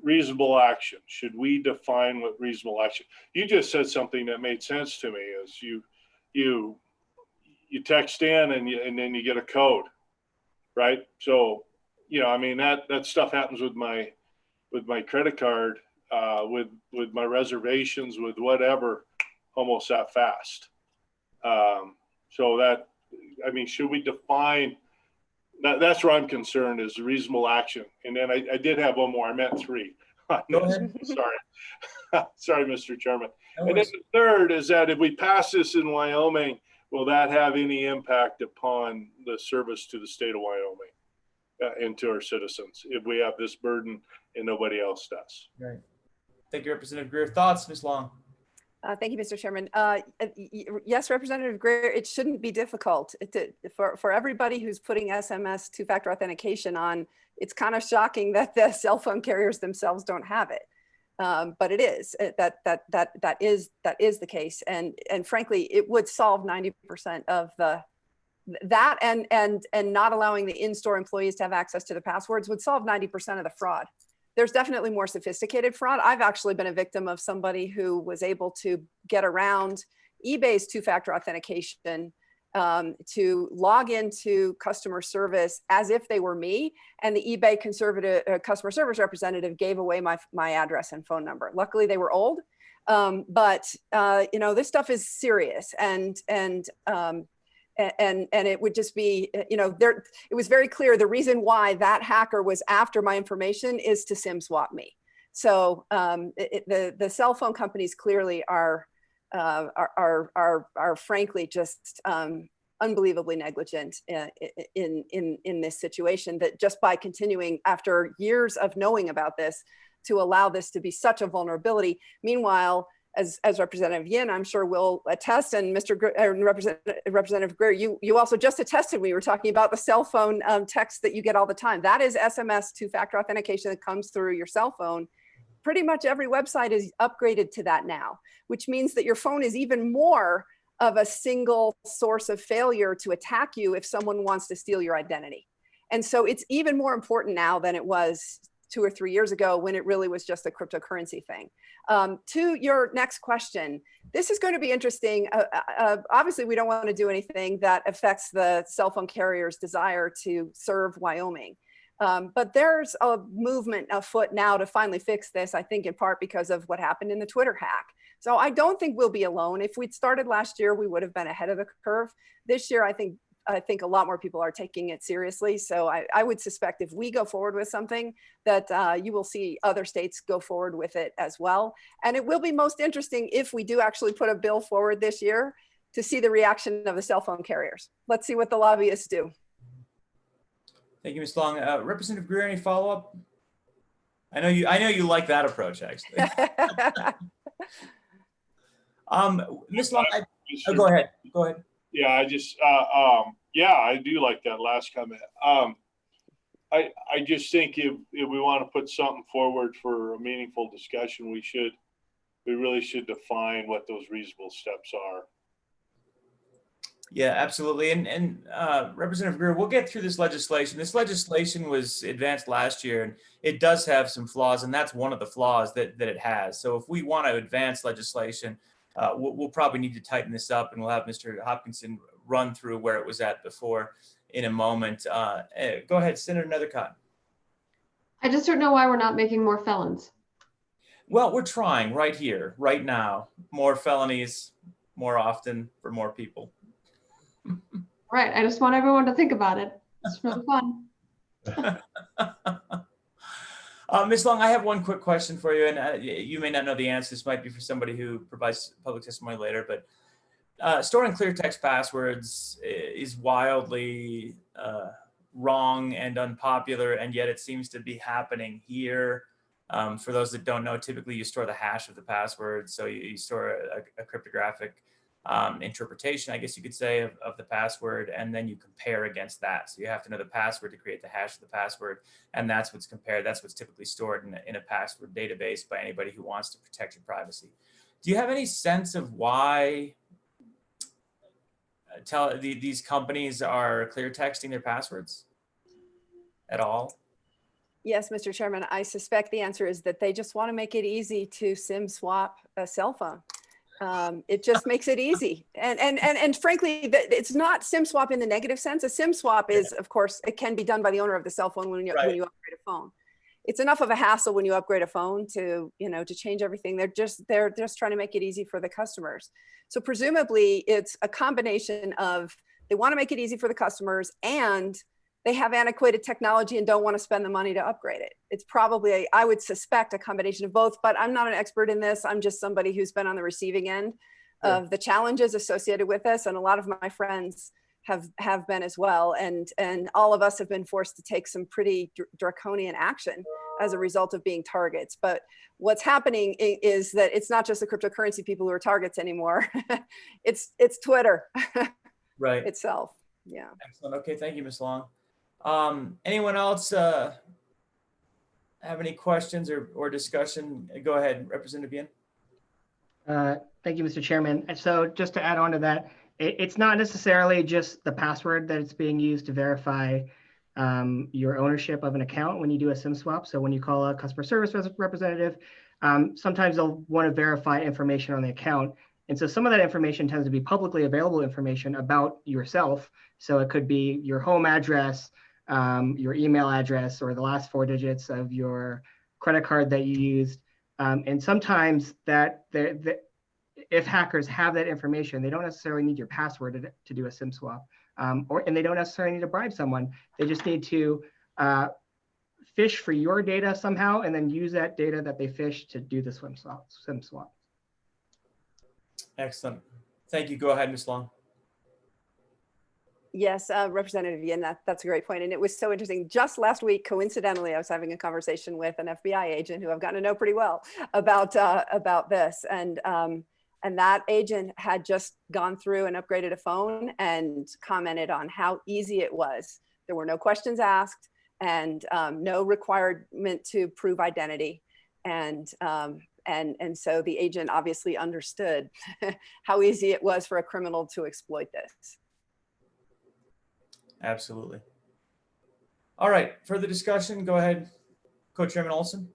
reasonable action. Should we define what reasonable action? You just said something that made sense to me, is you text in and then you get a code, right? So, you know, I mean, that stuff happens with my credit card, with my reservations, with whatever, almost that fast. So that, I mean, should we define that? That's where I'm concerned, is reasonable action. And then I did have one more. I meant three. Go ahead. Sorry, Mr. Chairman. No, and then the third is that if we pass this in Wyoming, will that have any impact upon the service to the state of Wyoming and to our citizens if we have this burden and nobody else does? Right. Thank you, Representative Greer. Thoughts, Ms. Long? Thank you, Mr. Chairman. Yes, Representative Greer, it shouldn't be difficult for everybody who's putting SMS two-factor authentication on. It's kind of shocking that the cell phone carriers themselves don't have it, but it is. That is the case, and frankly, it would solve 90% of that, and not allowing the in-store employees to have access to the passwords would solve 90% of the fraud. There's definitely more sophisticated fraud. I've actually been a victim of somebody who was able to get around eBay's two-factor authentication to log into customer service as if they were me, and the eBay customer service representative gave away my address and phone number. Luckily, they were old, but you know, this stuff is serious, and it would just be, you know, it was very clear the reason why that hacker was after my information is to SIM swap me. So the cell phone companies clearly are frankly just unbelievably negligent in this situation, that just by continuing after years of knowing about this to allow this to be such a vulnerability. Meanwhile, as Representative Yin, I'm sure will attest, and Representative Greer, you also just attested, we were talking about the cell phone text that you get all the time. That is SMS two-factor authentication that comes through your cell phone. Pretty much every website is upgraded to that now, which means that your phone is even more of a single source of failure to attack you if someone wants to steal your identity. And so it's even more important now than it was 2 or 3 years ago, when it really was just a cryptocurrency thing. To your next question, this is going to be interesting. Obviously, we don't want to do anything that affects the cell phone carrier's desire to serve Wyoming. But there's a movement afoot now to finally fix this, I think in part because of what happened in the Twitter hack. So I don't think we'll be alone. If we'd started last year, we would have been ahead of the curve. This year, I think a lot more people are taking it seriously. So I would suspect if we go forward with something, that you will see other states go forward with it as well. And it will be most interesting if we do actually put a bill forward this year to see the reaction of the cell phone carriers. Let's see what the lobbyists do. Thank you, Ms. Long. Representative Greer, any follow-up? I know you like that approach, actually. Ms. Long, go ahead. Go ahead. Yeah, I just, yeah, I do like that last comment. I just think if we want to put something forward for a meaningful discussion, we really should define what those reasonable steps are. Yeah, absolutely. And Representative Greer, we'll get through this legislation. This legislation was advanced last year, and it does have some flaws, and that's one of the flaws that it has. So if we want to advance legislation, we'll probably need to tighten this up, and we'll have Mr. Hopkinson run through where it was at before in a moment. Go ahead, Senator Nethercott. I just don't know why we're not making more felons. Well, we're trying right here, right now. More felonies, more often for more people. Right. I just want everyone to think about it. It's really fun. Ms. Long, I have one quick question for you, and you may not know the answer. This might be for somebody who provides public testimony later, but storing clear text passwords is wildly wrong and unpopular, and yet it seems to be happening here. For those that don't know, typically you store the hash of the password, so you store a cryptographic interpretation, I guess you could say, of the password, and then you compare against that. So you have to know the password to create the hash of the password, and that's what's compared. That's what's typically stored in a password database by anybody who wants to protect your privacy. Do you have any sense of why these companies are clear texting their passwords at all? Yes, Mr. Chairman, I suspect the answer is that they just want to make it easy to SIM swap a cell phone. It just makes it easy. And frankly, it's not SIM swap in the negative sense. A SIM swap is, of course, it can be done by the owner of the cell phone when you upgrade a phone. It's enough of a hassle when you upgrade a phone to change everything. They're just trying to make it easy for the customers. So presumably it's a combination of, they want to make it easy for the customers, and they have antiquated technology and don't want to spend the money to upgrade it. It's probably, I would suspect, a combination of both, but I'm not an expert in this. I'm just somebody who's been on the receiving end of the challenges associated with this. And a lot of my friends have been as well. And all of us have been forced to take some pretty draconian action as a result of being targets. But what's happening is that it's not just the cryptocurrency people who are targets anymore. it's Twitter itself. Yeah. Excellent. Okay. Thank you, Ms. Long. Anyone else have any questions or discussion? Go ahead, Representative Bien. Thank you, Mr. Chairman. So just to add on to that, it's not necessarily just the password that it's being used to verify your ownership of an account when you do a SIM swap. So when you call a customer service representative, sometimes they'll want to verify information on the account. And so some of that information tends to be publicly available information about yourself. So it could be your home address, your email address, or the last 4 digits of your credit card that you used. And sometimes if hackers have that information, they don't necessarily need your password to do a SIM swap, and they don't necessarily need to bribe someone. They just need to fish for your data somehow, and then use that data that they fished to do the SIM swap. Excellent. Thank you. Go ahead, Ms. Long. Yes, Representative Yin, that's a great point. And it was so interesting. Just last week, coincidentally, I was having a conversation with an FBI agent who I've gotten to know pretty well about this. And that agent had just gone through and upgraded a phone and commented on how easy it was. There were no questions asked and no requirement to prove identity. And so the agent obviously understood how easy it was for a criminal to exploit this. Absolutely. All right, further discussion, go ahead, Co-Chairman Olson.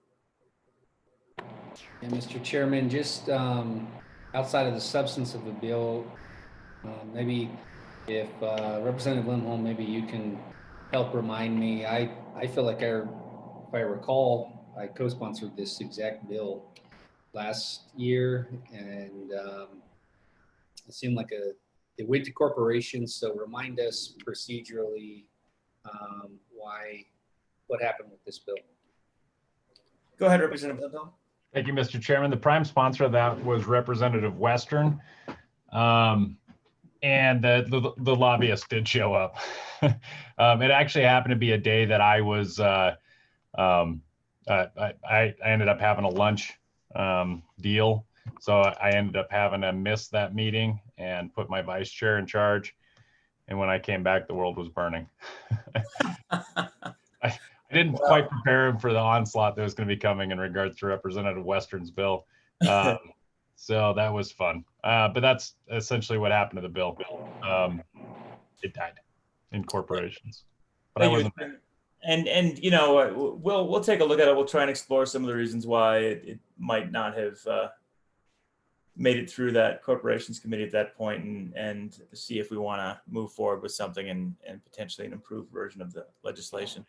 Yeah, Mr. Chairman, just outside of the substance of the bill, maybe if Representative Lindholm, maybe you can help remind me. I feel like if I recall, I co-sponsored this exact bill last year, and it seemed like it went to corporations. So remind us procedurally what happened with this bill. Go ahead, Representative Lindholm. Thank you, Mr. Chairman. The prime sponsor of that was Representative Western, and the lobbyist did show up. It actually happened to be a day that I was I ended up having a lunch deal. So I ended up having to miss that meeting and put my vice chair in charge. And when I came back, the world was burning. I didn't quite prepare him for the onslaught that was going to be coming in regards to Representative Western's bill. So that was fun. But that's essentially what happened to the bill. It died in corporations. But I wasn't there. And you know, we'll take a look at it. We'll try and explore some of the reasons why it might not have made it through that corporations committee at that point, and see if we want to move forward with something and potentially an improved version of the legislation.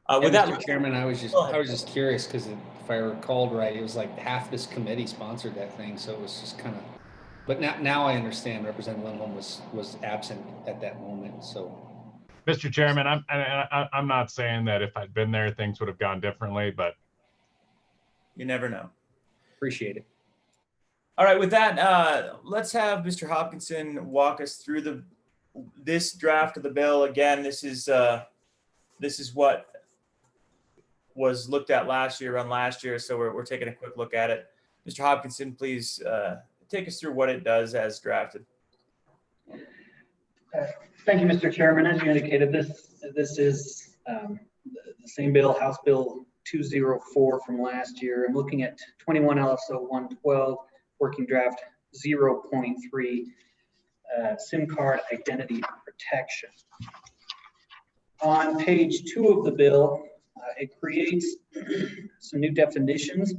With Yeah, that, Mr. Chairman, I was just curious because if I recalled right, it was like half this committee sponsored that thing, so it was just kind of. But now I understand Representative Lindholm was absent at that moment. So, Mr. Chairman, I'm not saying that if I'd been there, things would have gone differently, but you never know. Appreciate it. All right, with that, let's have Mr. Hopkinson walk us through this draft of the bill. Again, this is what was looked at last year, so we're taking a quick look at it. Mr. Hopkinson, please take us through what it does as drafted. Thank you, Mr. Chairman. As you indicated, this is the same bill, House Bill 204 from last year. I'm looking at 21 LSO 112, working draft 0.3, SIM card identity protection. On page 2 of the bill, it creates some new definitions.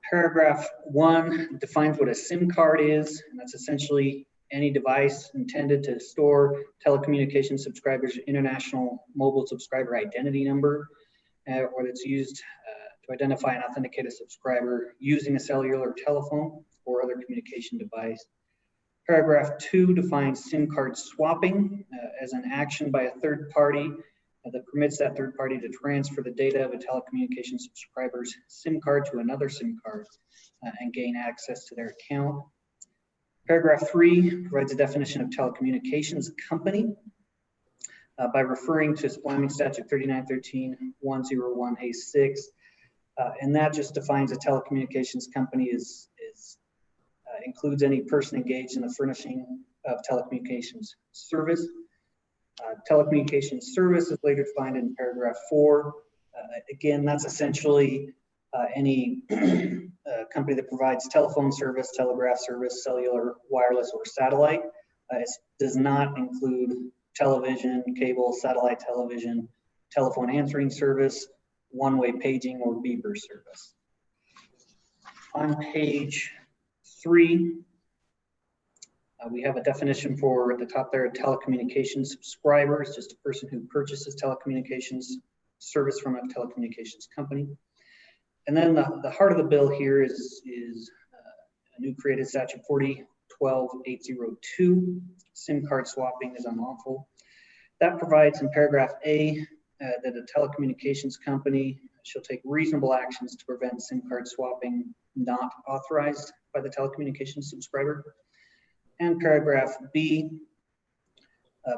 Paragraph 1 defines what a SIM card is, and that's essentially any device intended to store telecommunications subscribers' international mobile subscriber identity number, or that's used to identify and authenticate a subscriber using a cellular telephone or other communication device. Paragraph 2 defines SIM card swapping as an action by a third party that permits that third party to transfer the data of a telecommunications subscriber's SIM card to another SIM card and gain access to their account. Paragraph 3 provides a definition of telecommunications company by referring to Wyoming Statute 3913-101A6, and that just defines a telecommunications company includes any person engaged in the furnishing of telecommunications service. Telecommunications service is later defined in paragraph 4. Again, that's essentially any company that provides telephone service, telegraph service, cellular, wireless, or satellite. It does not include television, cable, satellite television, telephone answering service, one-way paging, or beeper service. On page 3, we have a definition for at the top there, telecommunications subscriber is just a person who purchases telecommunications service from a telecommunications company. And then the heart of the bill here is a new created statute 40-12-802, SIM card swapping is unlawful. That provides in paragraph A that a telecommunications company shall take reasonable actions to prevent SIM card swapping not authorized by the telecommunications subscriber. And paragraph B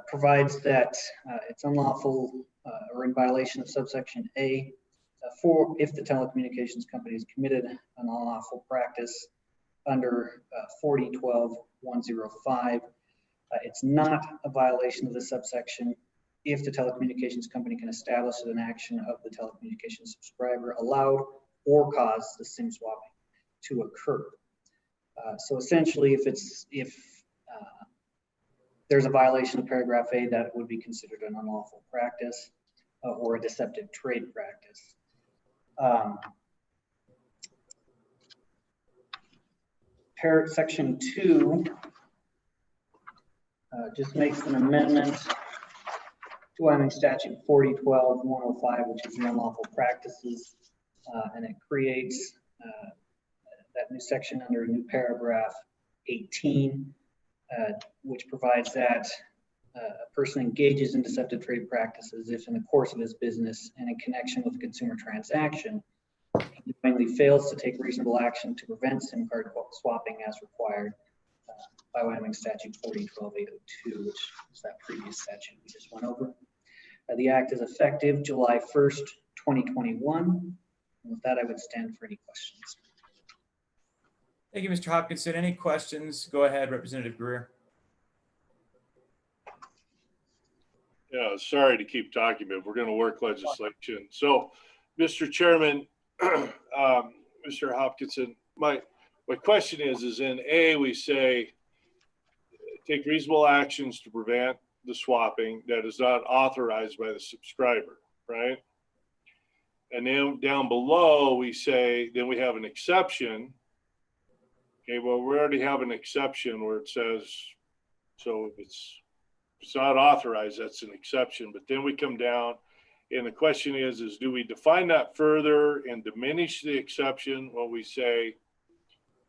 provides that it's unlawful or in violation of subsection A for if the telecommunications company has committed an unlawful practice under 40-12-105. It's not a violation of the subsection if the telecommunications company can establish that an action of the telecommunications subscriber allowed or caused the SIM swapping to occur. So essentially, if there's a violation of paragraph A, that would be considered an unlawful practice or a deceptive trade practice. Section 2 just makes an amendment to Wyoming Statute 40-12-105, which is the unlawful practices, and it creates that new section under a new paragraph 18, which provides that a person engages in deceptive trade practices if in the course of his business and in connection with a consumer transaction, he knowingly fails to take reasonable action to prevent SIM card swapping as required by Wyoming Statute 40-12-802, which is that previous statute we just went over. The act is effective July 1st, 2021. And with that, I would stand for any questions. Thank you, Mr. Hopkinson. Any questions? Go ahead, Representative Greer. Yeah, sorry to keep talking, but we're going to work legislation. So, Mr. Chairman, Mr. Hopkinson, my question is in A, we say, take reasonable actions to prevent the swapping that is not authorized by the subscriber, right? And then down below, we say, then we have an exception. Okay, well, we already have an exception where it says, so if it's not authorized, that's an exception. But then we come down, and the question is do we define that further and diminish the exception when we say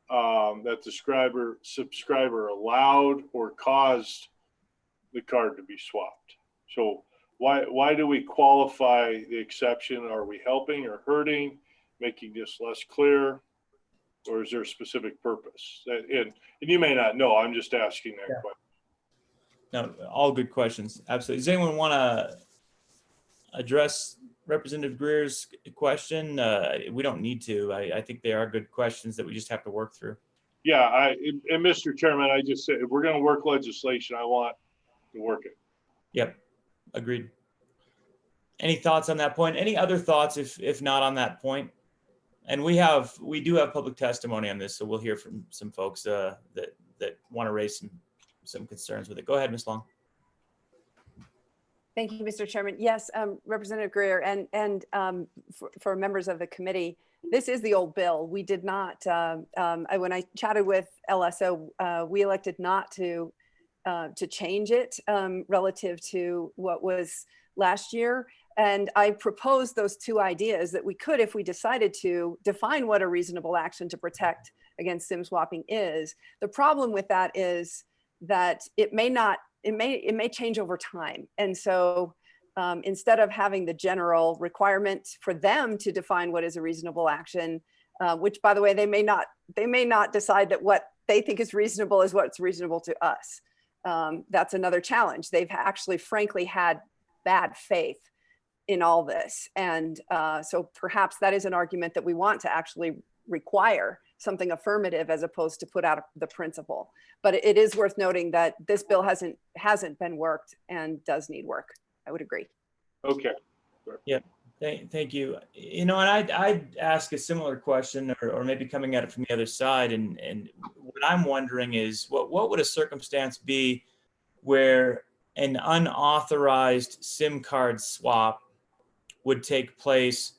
that the subscriber allowed or caused the card to be swapped? So why do we qualify the exception? Are we helping or hurting, making this less clear, or is there a specific purpose? And you may not know. I'm just asking that question. No, all good questions. Absolutely. Does anyone want to address Representative Greer's question? We don't need to. I think they are good questions that we just have to work through. Yeah, and Mr. Chairman, I just said, if we're going to work legislation, I want to work it. Yep, agreed. Any thoughts on that point? Any other thoughts if not on that point? And we do have public testimony on this, so we'll hear from some folks that want to raise some concerns with it. Go ahead, Ms. Long. Thank you, Mr. Chairman. Yes, Representative Greer and for members of the committee, this is the old bill. We did not, when I chatted with LSO, we elected not to change it relative to what was last year. And I proposed those two ideas that we could, if we decided to, define what a reasonable action to protect against SIM swapping is. The problem with that is that it may change over time. And so instead of having the general requirement for them to define what is a reasonable action, which by the way, they may not decide that what they think is reasonable is what's reasonable to us. That's another challenge. They've actually frankly had bad faith in all this. And so perhaps that is an argument that we want to actually require something affirmative as opposed to put out the principle. But it is worth noting that this bill hasn't been worked and does need work. I would agree. Okay. Yeah, thank you. You know, and I'd ask a similar question, or maybe coming at it from the other side. And what I'm wondering is, what would a circumstance be where an unauthorized SIM card swap would take place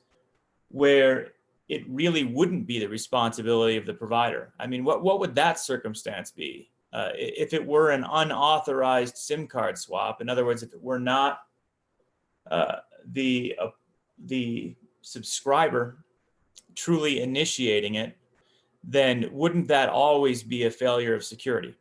where it really wouldn't be the responsibility of the provider? I mean, what would that circumstance be? If it were an unauthorized SIM card swap, in other words, if it were not the subscriber truly initiating it, then wouldn't that always be a failure of security?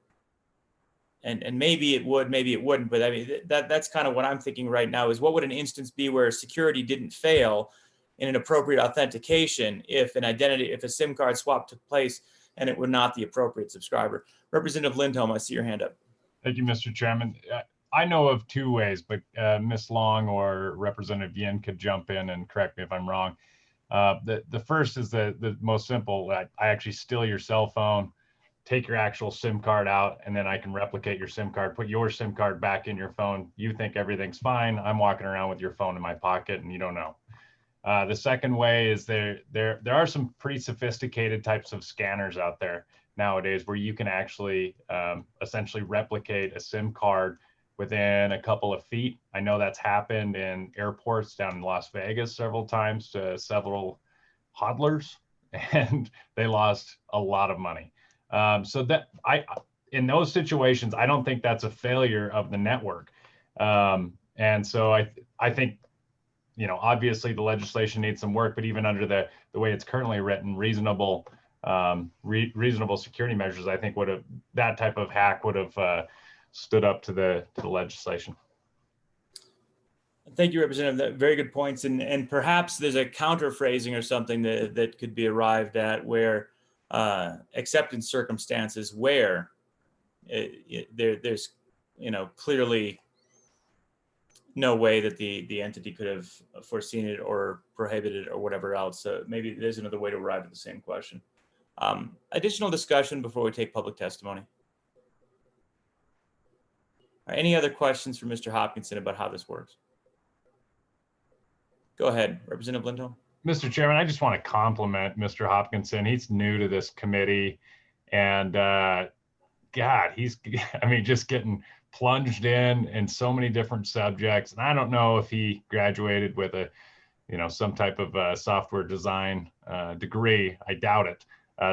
And maybe it would, maybe it wouldn't, but I mean, that's kind of what I'm thinking right now is, what would an instance be where security didn't fail in an appropriate authentication if a SIM card swap took place and it were not the appropriate subscriber? Representative Lindholm, I see your hand up. Thank you, Mr. Chairman. I know of two ways, but Ms. Long or Representative Yin could jump in and correct me if I'm wrong. The first is the most simple. I actually steal your cell phone, take your actual SIM card out, and then I can replicate your SIM card, put your SIM card back in your phone. You think everything's fine. I'm walking around with your phone in my pocket and you don't know. The second way is there are some pretty sophisticated types of scanners out there nowadays where you can actually essentially replicate a SIM card within a couple of feet. I know that's happened in airports down in Las Vegas several times to several hodlers, and they lost a lot of money. So that in those situations, I don't think that's a failure of the network. And so I think, you know, obviously the legislation needs some work, but even under the way it's currently written, reasonable security measures, I think that type of hack would have stood up to the legislation. Thank you, Representative. Very good points. And perhaps there's a counter phrasing or something that could be arrived at where except in circumstances where there's, you know, clearly no way that the entity could have foreseen it or prohibited it or whatever else. So maybe there's another way to arrive at the same question. Additional discussion before we take public testimony. Any other questions for Mr. Hopkinson about how this works? Go ahead, Representative Lindholm. Mr. Chairman, I just want to compliment Mr. Hopkinson. He's new to this committee, and God, he's, I mean, just getting plunged in so many different subjects. And I don't know if he graduated with a, some type of software design degree. I doubt it.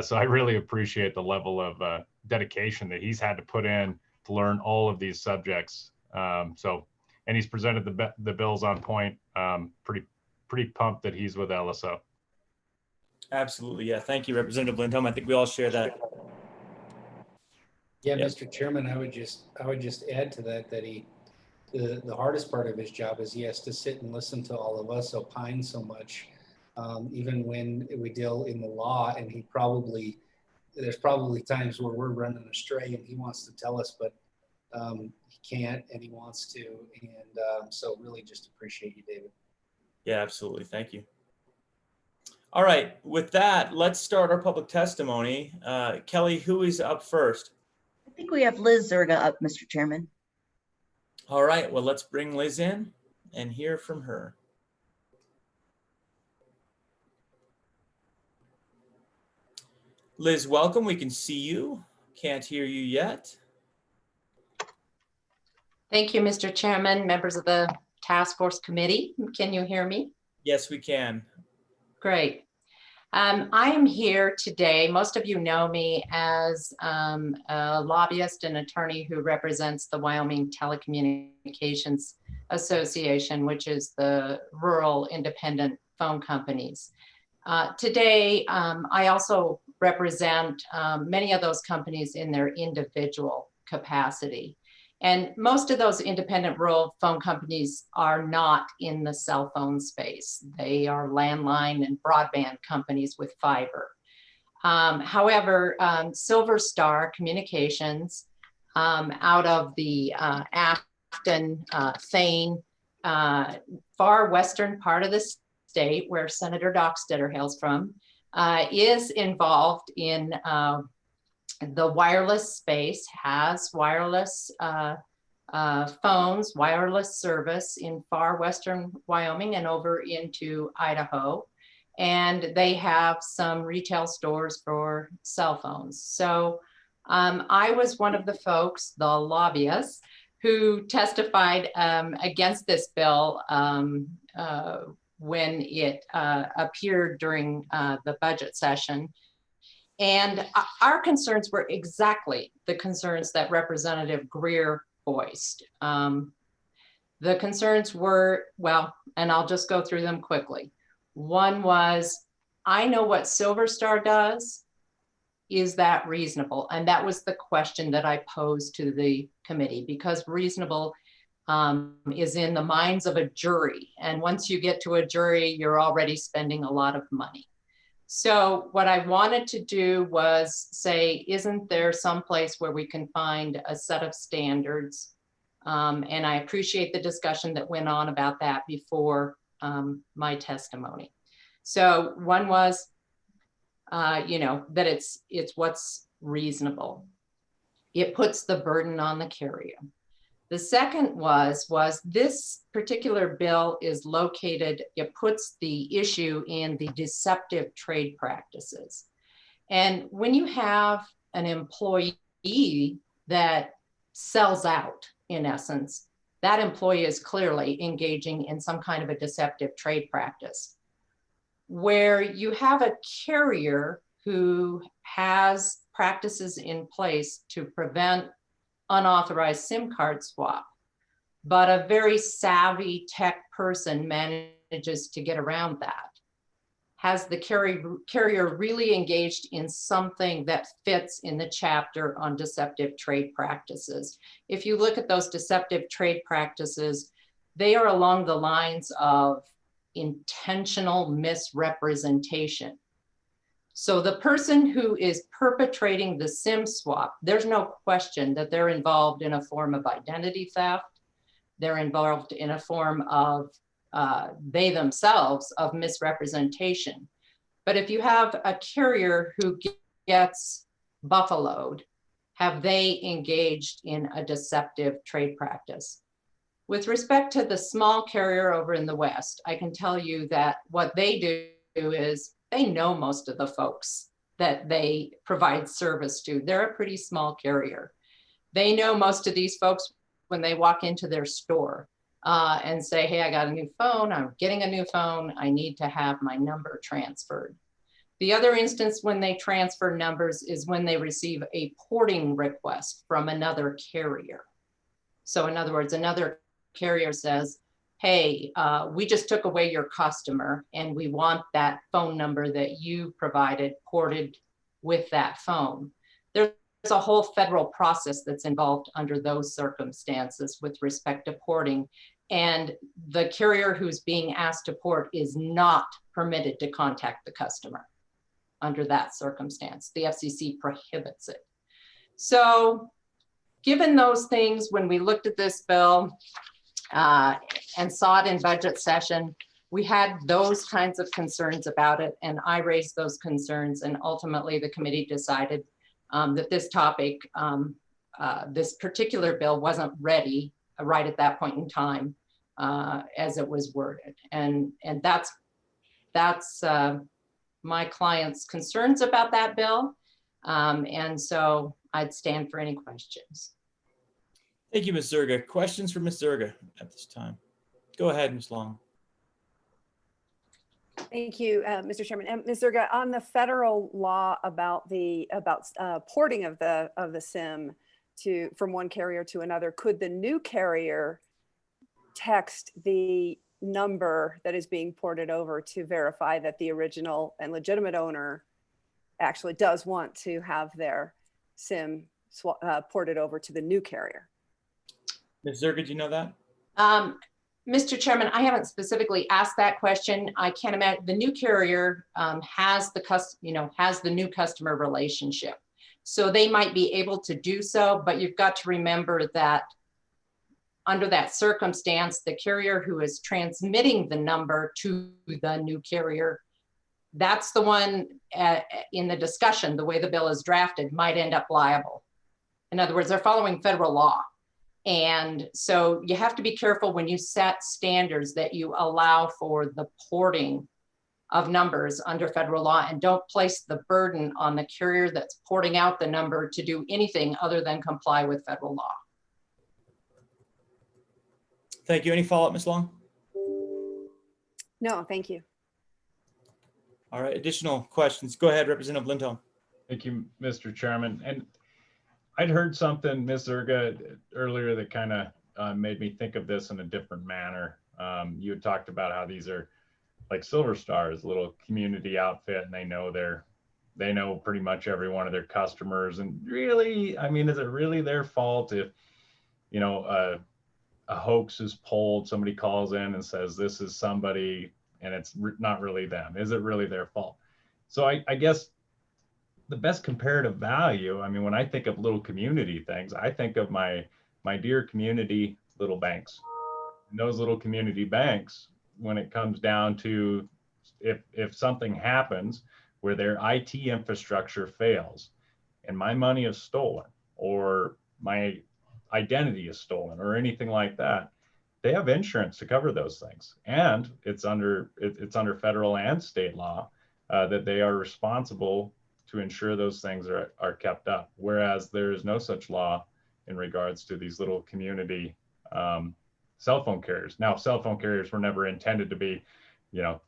So I really appreciate the level of dedication that he's had to put in to learn all of these subjects. And he's presented the bills on point. Pretty pumped that he's with LSO. Absolutely, yeah. Thank you, Representative Lindholm. I think we all share that. Yeah, yep. Mr. Chairman, I would just add to that the hardest part of his job is he has to sit and listen to all of us opine so much, even when we deal in the law, and there's probably times where we're running astray and he wants to tell us, but he can't and he wants to, and so really just appreciate you, David. Yeah, absolutely. Thank you. All right. With that, let's start our public testimony. Kelly, who is up first? I think we have Liz Zerga up, Mr. Chairman. All right. Well, let's bring Liz in and hear from her. Liz, welcome. We can see you. Can't hear you yet. Thank you, Mr. Chairman, members of the Task Force Committee. Can you hear me? Yes, we can. Great. I am here today. Most of you know me as a lobbyist and attorney who represents the Wyoming Telecommunications Association, which is the rural independent phone companies. Today, I also represent many of those companies in their individual capacity. And most of those independent rural phone companies are not in the cell phone space. They are landline and broadband companies with fiber. However, Silver Star Communications out of the Afton, Thane, far western part of the state where Senator Dockstader hails from, is involved in the wireless space, has wireless phones, wireless service in far western Wyoming and over into Idaho. And they have some retail stores for cell phones. So I was one of the folks, the lobbyists, who testified against this bill when it appeared during the budget session. And our concerns were exactly the concerns that Representative Greer voiced. The concerns were, well, and I'll just go through them quickly. One was, I know what Silver Star does. Is that reasonable? And that was the question that I posed to the committee, because reasonable is in the minds of a jury. And once you get to a jury, you're already spending a lot of money. So what I wanted to do was say, isn't there some place where we can find a set of standards? And I appreciate the discussion that went on about that before my testimony. So one was, that it's what's reasonable. It puts the burden on the carrier. The second was this particular bill is located, it puts the issue in the deceptive trade practices. And when you have an employee that sells out, in essence, that employee is clearly engaging in some kind of a deceptive trade practice. Where you have a carrier who has practices in place to prevent unauthorized SIM card swap, but a very savvy tech person manages to get around that. Has the carrier really engaged in something that fits in the chapter on deceptive trade practices? If you look at those deceptive trade practices, they are along the lines of intentional misrepresentation. So the person who is perpetrating the SIM swap, there's no question that they're involved in a form of identity theft. They're involved in a form of, they themselves, of misrepresentation. But if you have a carrier who gets buffaloed, have they engaged in a deceptive trade practice? With respect to the small carrier over in the West, I can tell you that what they do is they know most of the folks that they provide service to. They're a pretty small carrier. They know most of these folks when they walk into their store and say, hey, I got a new phone, I'm getting a new phone, I need to have my number transferred. The other instance when they transfer numbers is when they receive a porting request from another carrier. So in other words, another carrier says, hey, we just took away your customer and we want that phone number that you provided ported with that phone. There's a whole federal process that's involved under those circumstances with respect to porting. And the carrier who's being asked to port is not permitted to contact the customer under that circumstance. The FCC prohibits it. So given those things, when we looked at this bill and saw it in budget session, we had those kinds of concerns about it, and I raised those concerns, and ultimately the committee decided that this topic, this particular bill wasn't ready right at that point in time as it was worded. And that's my client's concerns about that bill. And so I'd stand for any questions. Thank you, Ms. Zerga. Questions for Ms. Zerga at this time? Go ahead, Ms. Long. Thank you, Mr. Chairman. And Ms. Zerga, on the federal law about porting of the SIM from one carrier to another, could the new carrier text the number that is being ported over to verify that the original and legitimate owner actually does want to have their SIM ported over to the new carrier? Ms. Zerga, do you know that? Mr. Chairman, I haven't specifically asked that question. I can't imagine the new carrier has the new customer relationship. So they might be able to do so, but you've got to remember that under that circumstance, the carrier who is transmitting the number to the new carrier, that's the one in the discussion, the way the bill is drafted, might end up liable. In other words, they're following federal law. And so you have to be careful when you set standards that you allow for the porting of numbers under federal law, and don't place the burden on the carrier that's porting out the number to do anything other than comply with federal law. Thank you. Any follow-up, Ms. Long? No, thank you. All right, additional questions. Go ahead, Representative Lindholm. Thank you, Mr. Chairman. And I'd heard something, Ms. Zerga, earlier that kind of made me think of this in a different manner. You had talked about how these are like Silver Stars, a little community outfit, and they know pretty much every one of their customers. And really, I mean, is it really their fault if, you know, a hoax is pulled, somebody calls in and says this is somebody and it's not really them? Is it really their fault? So I guess the best comparative value, I mean, when I think of little community things, I think of my dear community little banks. And those little community banks, when it comes down to if something happens where their IT infrastructure fails and my money is stolen or my identity is stolen or anything like that, they have insurance to cover those things. And it's under federal and state law that they are responsible to ensure those things are kept up. Whereas there is no such law in regards to these little community cell phone carriers. Now, cell phone carriers were never intended to be, you know,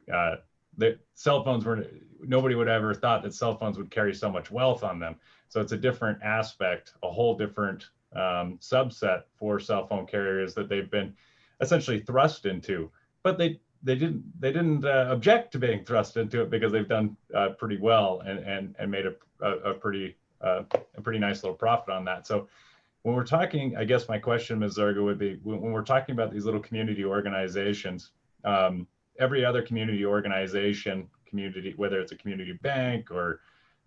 the cell phones were, nobody would ever thought that cell phones would carry so much wealth on them. So it's a different aspect, a whole different subset for cell phone carriers that they've been essentially thrust into. But they didn't object to being thrust into it because they've done pretty well and made a pretty nice little profit on that. So when we're talking, I guess my question, Ms. Zerga, would be when we're talking about these little community organizations, every other community organization, whether it's a community bank or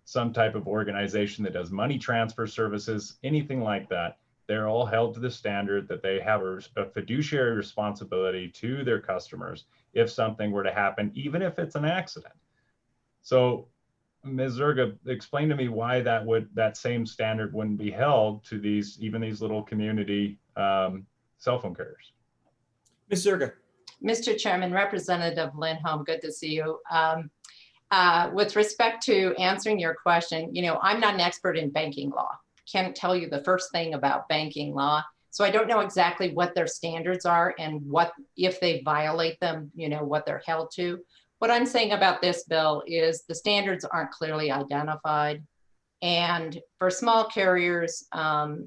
some type of organization that does money transfer services, anything like that, they're all held to the standard that they have a fiduciary responsibility to their customers if something were to happen, even if it's an accident. So Ms. Zerga, explain to me why that same standard wouldn't be held to even these little community cell phone carriers. Ms. Zerga. Mr. Chairman, Representative Lindholm, good to see you. With respect to answering your question, I'm not an expert in banking law. Can't tell you the first thing about banking law. So I don't know exactly what their standards are and what, if they violate them, what they're held to. What I'm saying about this bill is the standards aren't clearly identified. And for small carriers, we're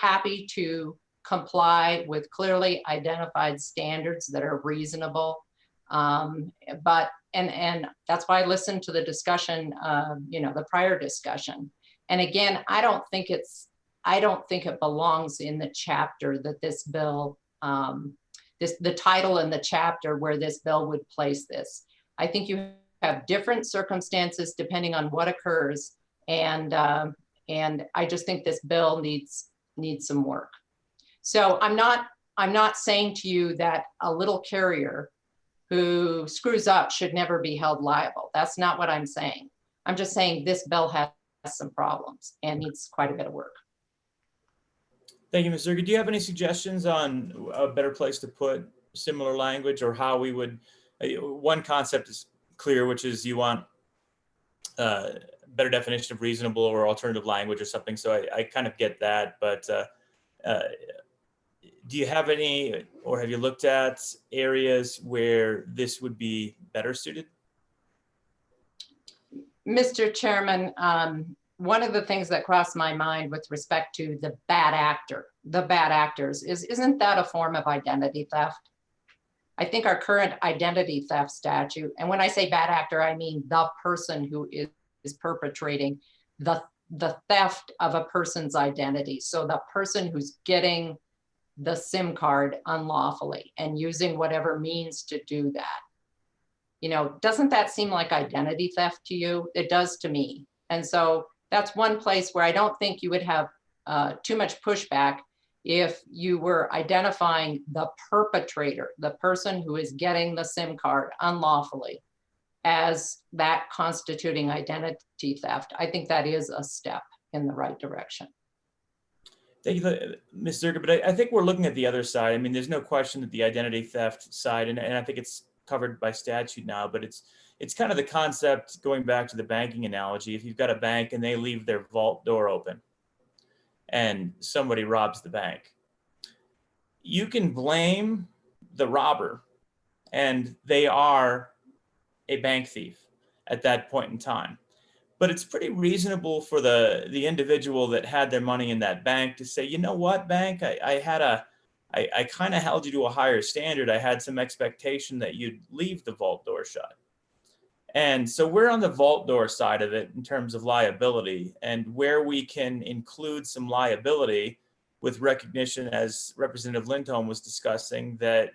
happy to comply with clearly identified standards that are reasonable. But that's why I listened to the discussion, the prior discussion. And again, I don't think it belongs in the chapter that this bill, the title in the chapter where this bill would place this. I think you have different circumstances depending on what occurs. And I just think this bill needs some work. So I'm not saying to you that a little carrier who screws up should never be held liable. That's not what I'm saying. I'm just saying this bill has some problems and needs quite a bit of work. Thank you, Ms. Zerga. Do you have any suggestions on a better place to put similar language, or how we would, one concept is clear, which is you want better definition of reasonable or alternative language or something. So I kind of get that, but do you have any, or have you looked at areas where this would be better suited? Mr. Chairman, one of the things that crossed my mind with respect to the bad actors isn't that a form of identity theft? I think our current identity theft statute, and when I say bad actor, I mean the person who is perpetrating the theft of a person's identity. So the person who's getting the SIM card unlawfully and using whatever means to do that. Doesn't that seem like identity theft to you? It does to me. And so that's one place where I don't think you would have too much pushback if you were identifying the perpetrator, the person who is getting the SIM card unlawfully, as that constituting identity theft. I think that is a step in the right direction. Thank you, Ms. Zerga, but I think we're looking at the other side. I mean, there's no question that the identity theft side, and I think it's covered by statute now, but it's kind of the concept, going back to the banking analogy. If you've got a bank and they leave their vault door open and somebody robs the bank, you can blame the robber, and they are a bank thief at that point in time. But it's pretty reasonable for the individual that had their money in that bank to say, you know what, bank, I kind of held you to a higher standard. I had some expectation that you'd leave the vault door shut. And so we're on the vault door side of it in terms of liability, and where we can include some liability with recognition, as Representative Lindholm was discussing, that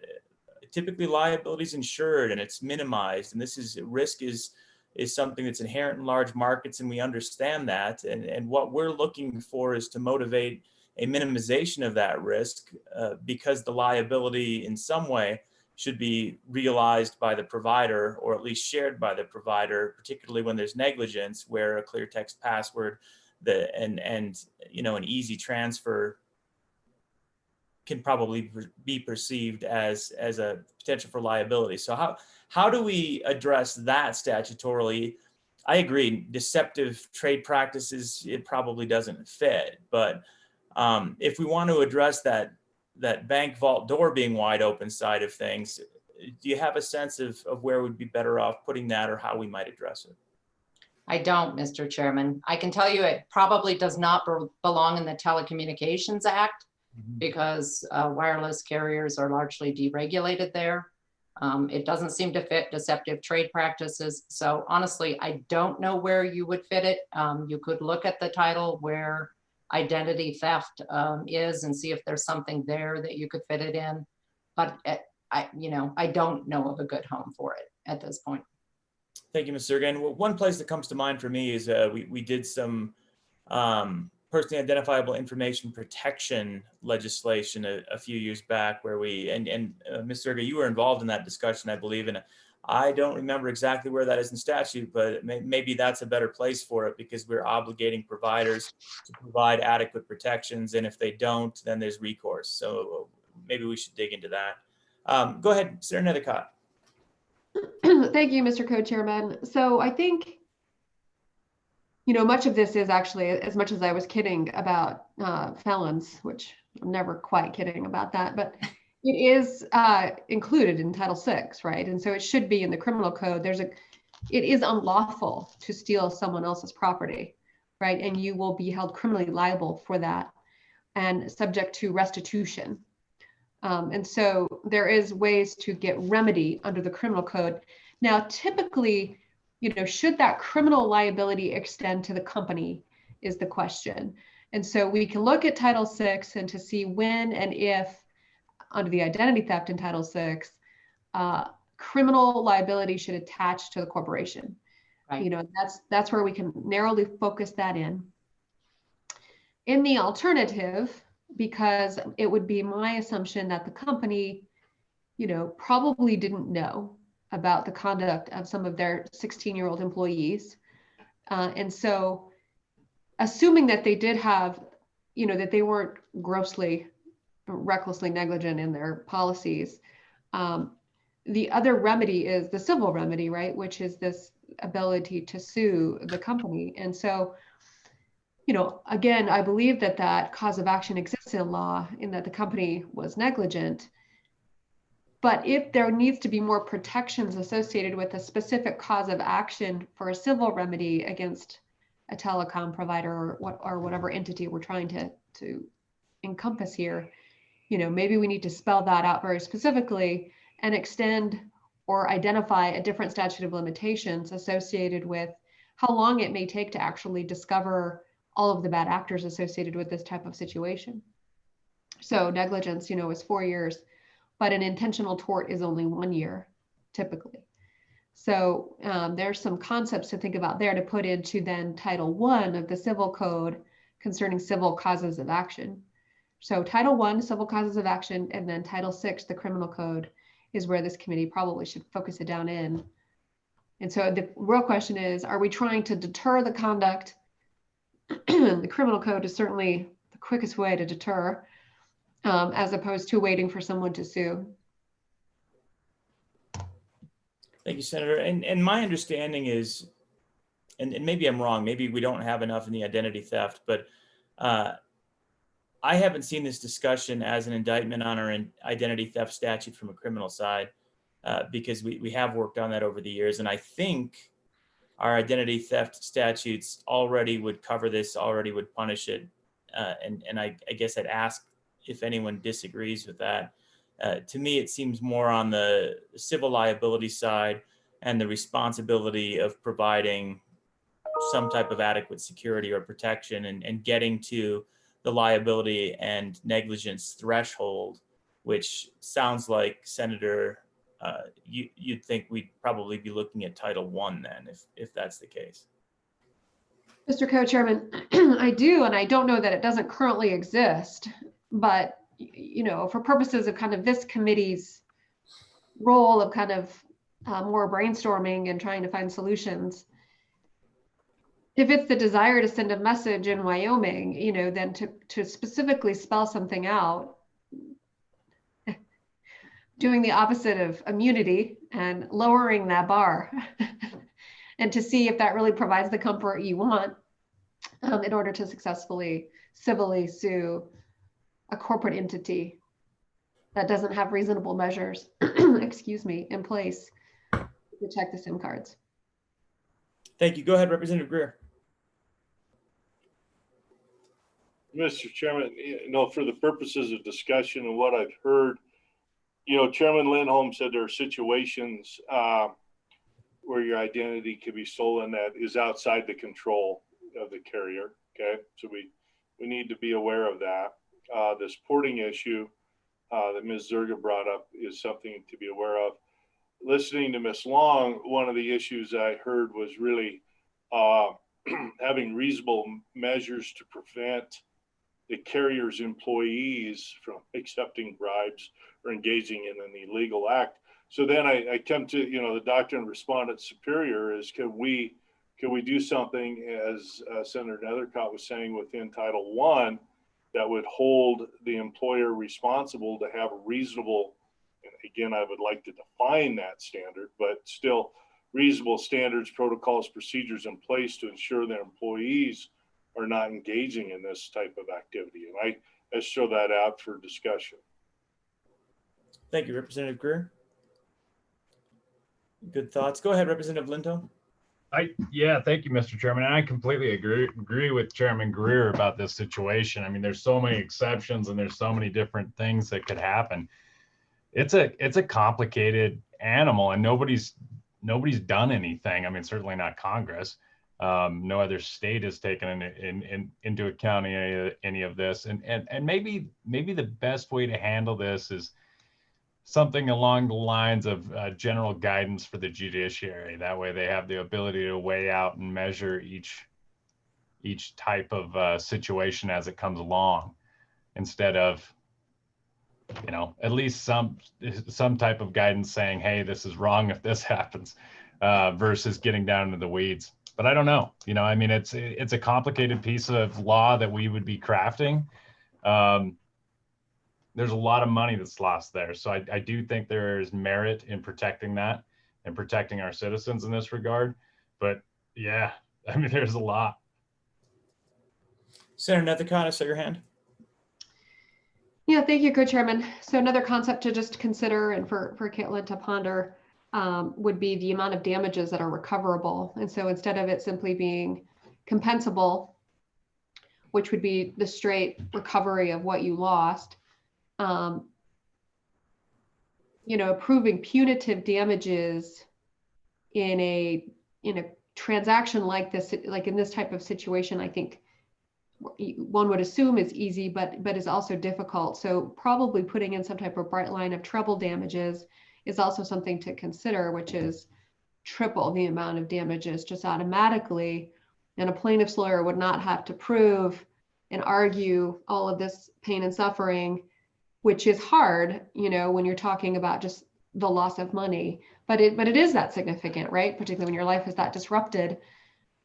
typically liability is insured and it's minimized. And risk is something that's inherent in large markets, and we understand that. And what we're looking for is to motivate a minimization of that risk because the liability in some way should be realized by the provider, or at least shared by the provider, particularly when there's negligence, where a clear text password and an easy transfer can probably be perceived as a potential for liability. So how do we address that statutorily? I agree, deceptive trade practices, it probably doesn't fit. But if we want to address that bank vault door being wide open side of things, do you have a sense of where we'd be better off putting that, or how we might address it? I don't, Mr. Chairman. I can tell you it probably does not belong in the Telecommunications Act, because wireless carriers are largely deregulated there. It doesn't seem to fit deceptive trade practices. So honestly, I don't know where you would fit it. You could look at the title where identity theft is and see if there's something there that you could fit it in. But I don't know of a good home for it at this point. Thank you, Ms. Zerga. And one place that comes to mind for me is we did some personally identifiable information protection legislation a few years back, where Ms. Zerga, you were involved in that discussion, I believe, and I don't remember exactly where that is in statute, but maybe that's a better place for it, because we're obligating providers to provide adequate protections. And if they don't, then there's recourse. So maybe we should dig into that. Go ahead, Senator Nethercott. Thank you, Mr. Co-Chairman. So I think, you know, much of this is actually, as much as I was kidding about felons, which I'm never quite kidding about that, but it is included in Title VI, right? And so it should be in the criminal code. It is unlawful to steal someone else's property, right? And you will be held criminally liable for that and subject to restitution. And so there is ways to get remedy under the criminal code. Now, typically, you know, should that criminal liability extend to the company is the question. And so we can look at Title VI and to see when and if, under the identity theft in Title VI, criminal liability should attach to the corporation. Right. You know, that's where we can narrowly focus that in. In the alternative, because it would be my assumption that the company, you know, probably didn't know about the conduct of some of their 16-year-old employees. And so assuming that they did have, you know, that they weren't recklessly negligent in their policies, the other remedy is the civil remedy, right? Which is this ability to sue the company. And so, you know, again, I believe that that cause of action exists in law in that the company was negligent. But if there needs to be more protections associated with a specific cause of action for a civil remedy against a telecom provider or whatever entity we're trying to encompass here, you know, maybe we need to spell that out very specifically and extend or identify a different statute of limitations associated with how long it may take to actually discover all of the bad actors associated with this type of situation. So negligence, you know, is 4 years, but an intentional tort is only 1 year, typically. So there's some concepts to think about there to put into then Title I of the Civil Code concerning civil causes of action. So Title I, civil causes of action, and then Title VI, the criminal code, is where this committee probably should focus it down in. And so the real question is, are we trying to deter the conduct? The criminal code is certainly the quickest way to deter, as opposed to waiting for someone to sue. Thank you, Senator. And my understanding is, and maybe I'm wrong, maybe we don't have enough in the identity theft, but I haven't seen this discussion as an indictment on our identity theft statute from a criminal side, because we have worked on that over the years. And I think our identity theft statutes already would cover this, already would punish it. And I guess I'd ask if anyone disagrees with that. To me, it seems more on the civil liability side and the responsibility of providing some type of adequate security or protection and getting to the liability and negligence threshold, which sounds like, Senator, you'd think we'd probably be looking at Title I then, if that's the case. Mr. Co-Chairman, I do, and I don't know that it doesn't currently exist, but you know, for purposes of kind of this committee's role of kind of more brainstorming and trying to find solutions, if it's the desire to send a message in Wyoming, you know, then to specifically spell something out, doing the opposite of immunity and lowering that bar and to see if that really provides the comfort you want in order to successfully civilly sue a corporate entity that doesn't have reasonable measures, excuse me, in place to protect the SIM cards. Thank you. Go ahead, Representative Greer. Mr. Chairman, you know, for the purposes of discussion and what I've heard, you know, Chairman Lindholm said there are situations where your identity can be stolen that is outside the control of the carrier. Okay, so we need to be aware of that. This porting issue that Ms. Zerga brought up is something to be aware of. Listening to Ms. Long, one of the issues I heard was really having reasonable measures to prevent the carrier's employees from accepting bribes or engaging in an illegal act. So then I come to, the doctrine of respondent superior is, can we do something, as Senator Nethercott was saying, within Title I that would hold the employer responsible to have a reasonable, and again, I would like to define that standard, but still reasonable standards, protocols, procedures in place to ensure that employees are not engaging in this type of activity. And I show that out for discussion. Thank you, Representative Greer. Good thoughts. Go ahead, Representative Linto. Yeah, thank you, Mr. Chairman. And I completely agree with Chairman Greer about this situation. I mean, there's so many exceptions and there's so many different things that could happen. It's a complicated animal, and nobody's done anything. I mean, certainly not Congress. No other state has taken into account any of this. And maybe the best way to handle this is something along the lines of general guidance for the judiciary. That way they have the ability to weigh out and measure each type of situation as it comes along, instead of, at least some type of guidance saying, hey, this is wrong if this happens, versus getting down into the weeds. But I don't know, I mean, it's a complicated piece of law that we would be crafting. There's a lot of money that's lost there. So I do think there is merit in protecting that and protecting our citizens in this regard. But yeah, I mean, there's a lot. Senator Nethercott, I saw your hand. Yeah, thank you, Co-Chairman. So another concept to just consider and for Caitlin to ponder would be the amount of damages that are recoverable. And so instead of it simply being compensable, which would be the straight recovery of what you lost, approving punitive damages in a transaction like this, like in this type of situation, I think one would assume is easy, but is also difficult. So probably putting in some type of bright line of treble damages is also something to consider, which is triple the amount of damages just automatically. And a plaintiff's lawyer would not have to prove and argue all of this pain and suffering, which is hard, when you're talking about just the loss of money, but it is that significant, right? Particularly when your life is that disrupted.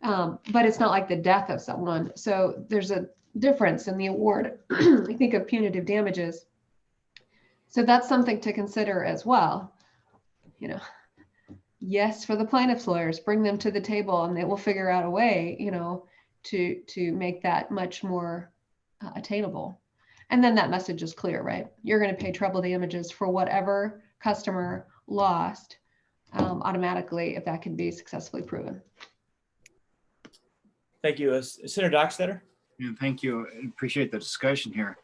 But it's not like the death of someone. So there's a difference in the award, I think, of punitive damages. So that's something to consider as well. Yes, for the plaintiff's lawyers, bring them to the table and they will figure out a way, to make that much more attainable. And then that message is clear, right? You're going to pay treble damages for whatever customer lost automatically if that can be successfully proven. Thank you. Senator Dockstader. Yeah, thank you. I appreciate the discussion here.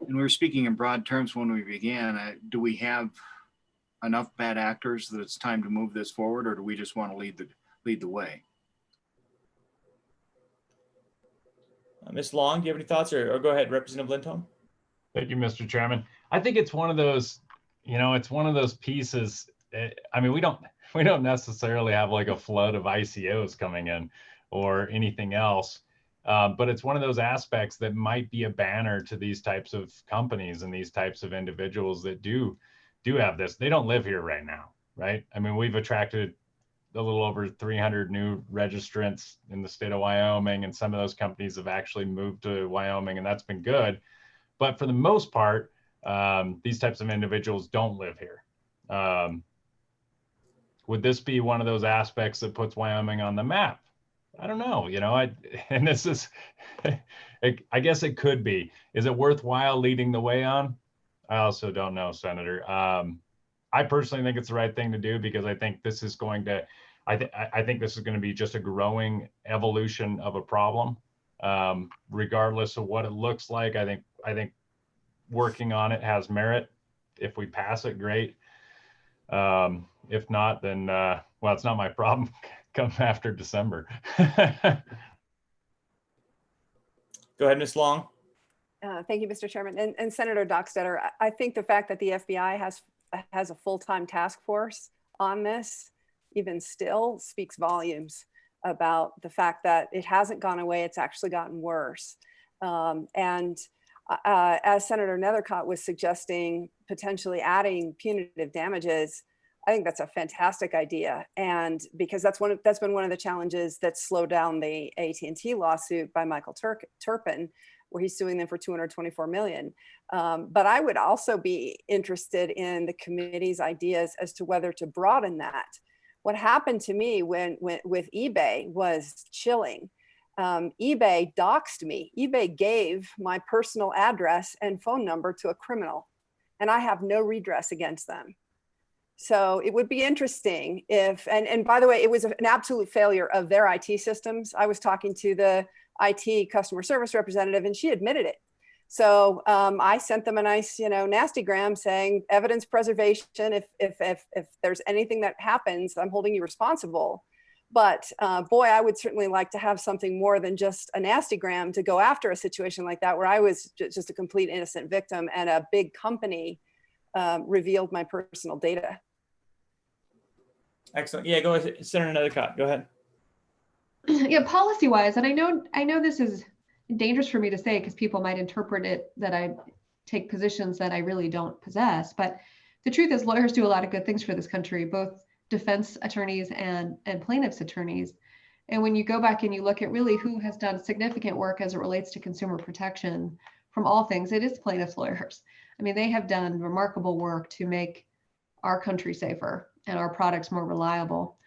And we were speaking in broad terms when we began. Do we have enough bad actors that it's time to move this forward, or do we just want to lead the way? Ms. Long, do you have any thoughts, or go ahead, Representative Lindholm? Thank you, Mr. Chairman. I think it's one of those, it's one of those pieces. I mean, we don't necessarily have like a flood of ICOs coming in or anything else. But it's one of those aspects that might be a banner to these types of companies and these types of individuals that do have this. They don't live here right now, right? I mean, we've attracted a little over 300 new registrants in the state of Wyoming, and some of those companies have actually moved to Wyoming, and that's been good. But for the most part, these types of individuals don't live here. Would this be one of those aspects that puts Wyoming on the map? I don't know, and this is, I guess it could be. Is it worthwhile leading the way on? I also don't know, Senator. I personally think it's the right thing to do, because I think this is going to, I think this is going to be just a growing evolution of a problem, regardless of what it looks like. I think working on it has merit. If we pass it, great. If not, then well, it's not my problem. Come after December. Go ahead, Ms. Long. Thank you, Mr. Chairman. And Senator Dockstader, I think the fact that the FBI has a full-time task force on this, even still, speaks volumes about the fact that it hasn't gone away, it's actually gotten worse. And as Senator Nethercott was suggesting, potentially adding punitive damages, I think that's a fantastic idea. And because that's been one of the challenges that slowed down the AT&T lawsuit by Michael Turpin, where he's suing them for $224 million. But I would also be interested in the committee's ideas as to whether to broaden that. What happened to me with eBay was chilling. eBay doxed me. eBay gave my personal address and phone number to a criminal, and I have no redress against them. So it would be interesting if, and by the way, it was an absolute failure of their IT systems. I was talking to the IT customer service representative and she admitted it. So I sent them a nice, nastygram saying evidence preservation. If there's anything that happens, I'm holding you responsible. But boy, I would certainly like to have something more than just a nastygram to go after a situation like that, where I was just a complete innocent victim and a big company revealed my personal data. Excellent. Yeah, go ahead, Senator Nethercott, go ahead. Yeah, policy-wise, and I know this is dangerous for me to say because people might interpret it that I take positions that I really don't possess, but the truth is lawyers do a lot of good things for this country, both defense attorneys and plaintiffs attorneys. And when you go back and you look at really who has done significant work as it relates to consumer protection from all things, it is plaintiffs lawyers. I mean, they have done remarkable work to make our country safer and our products more reliable.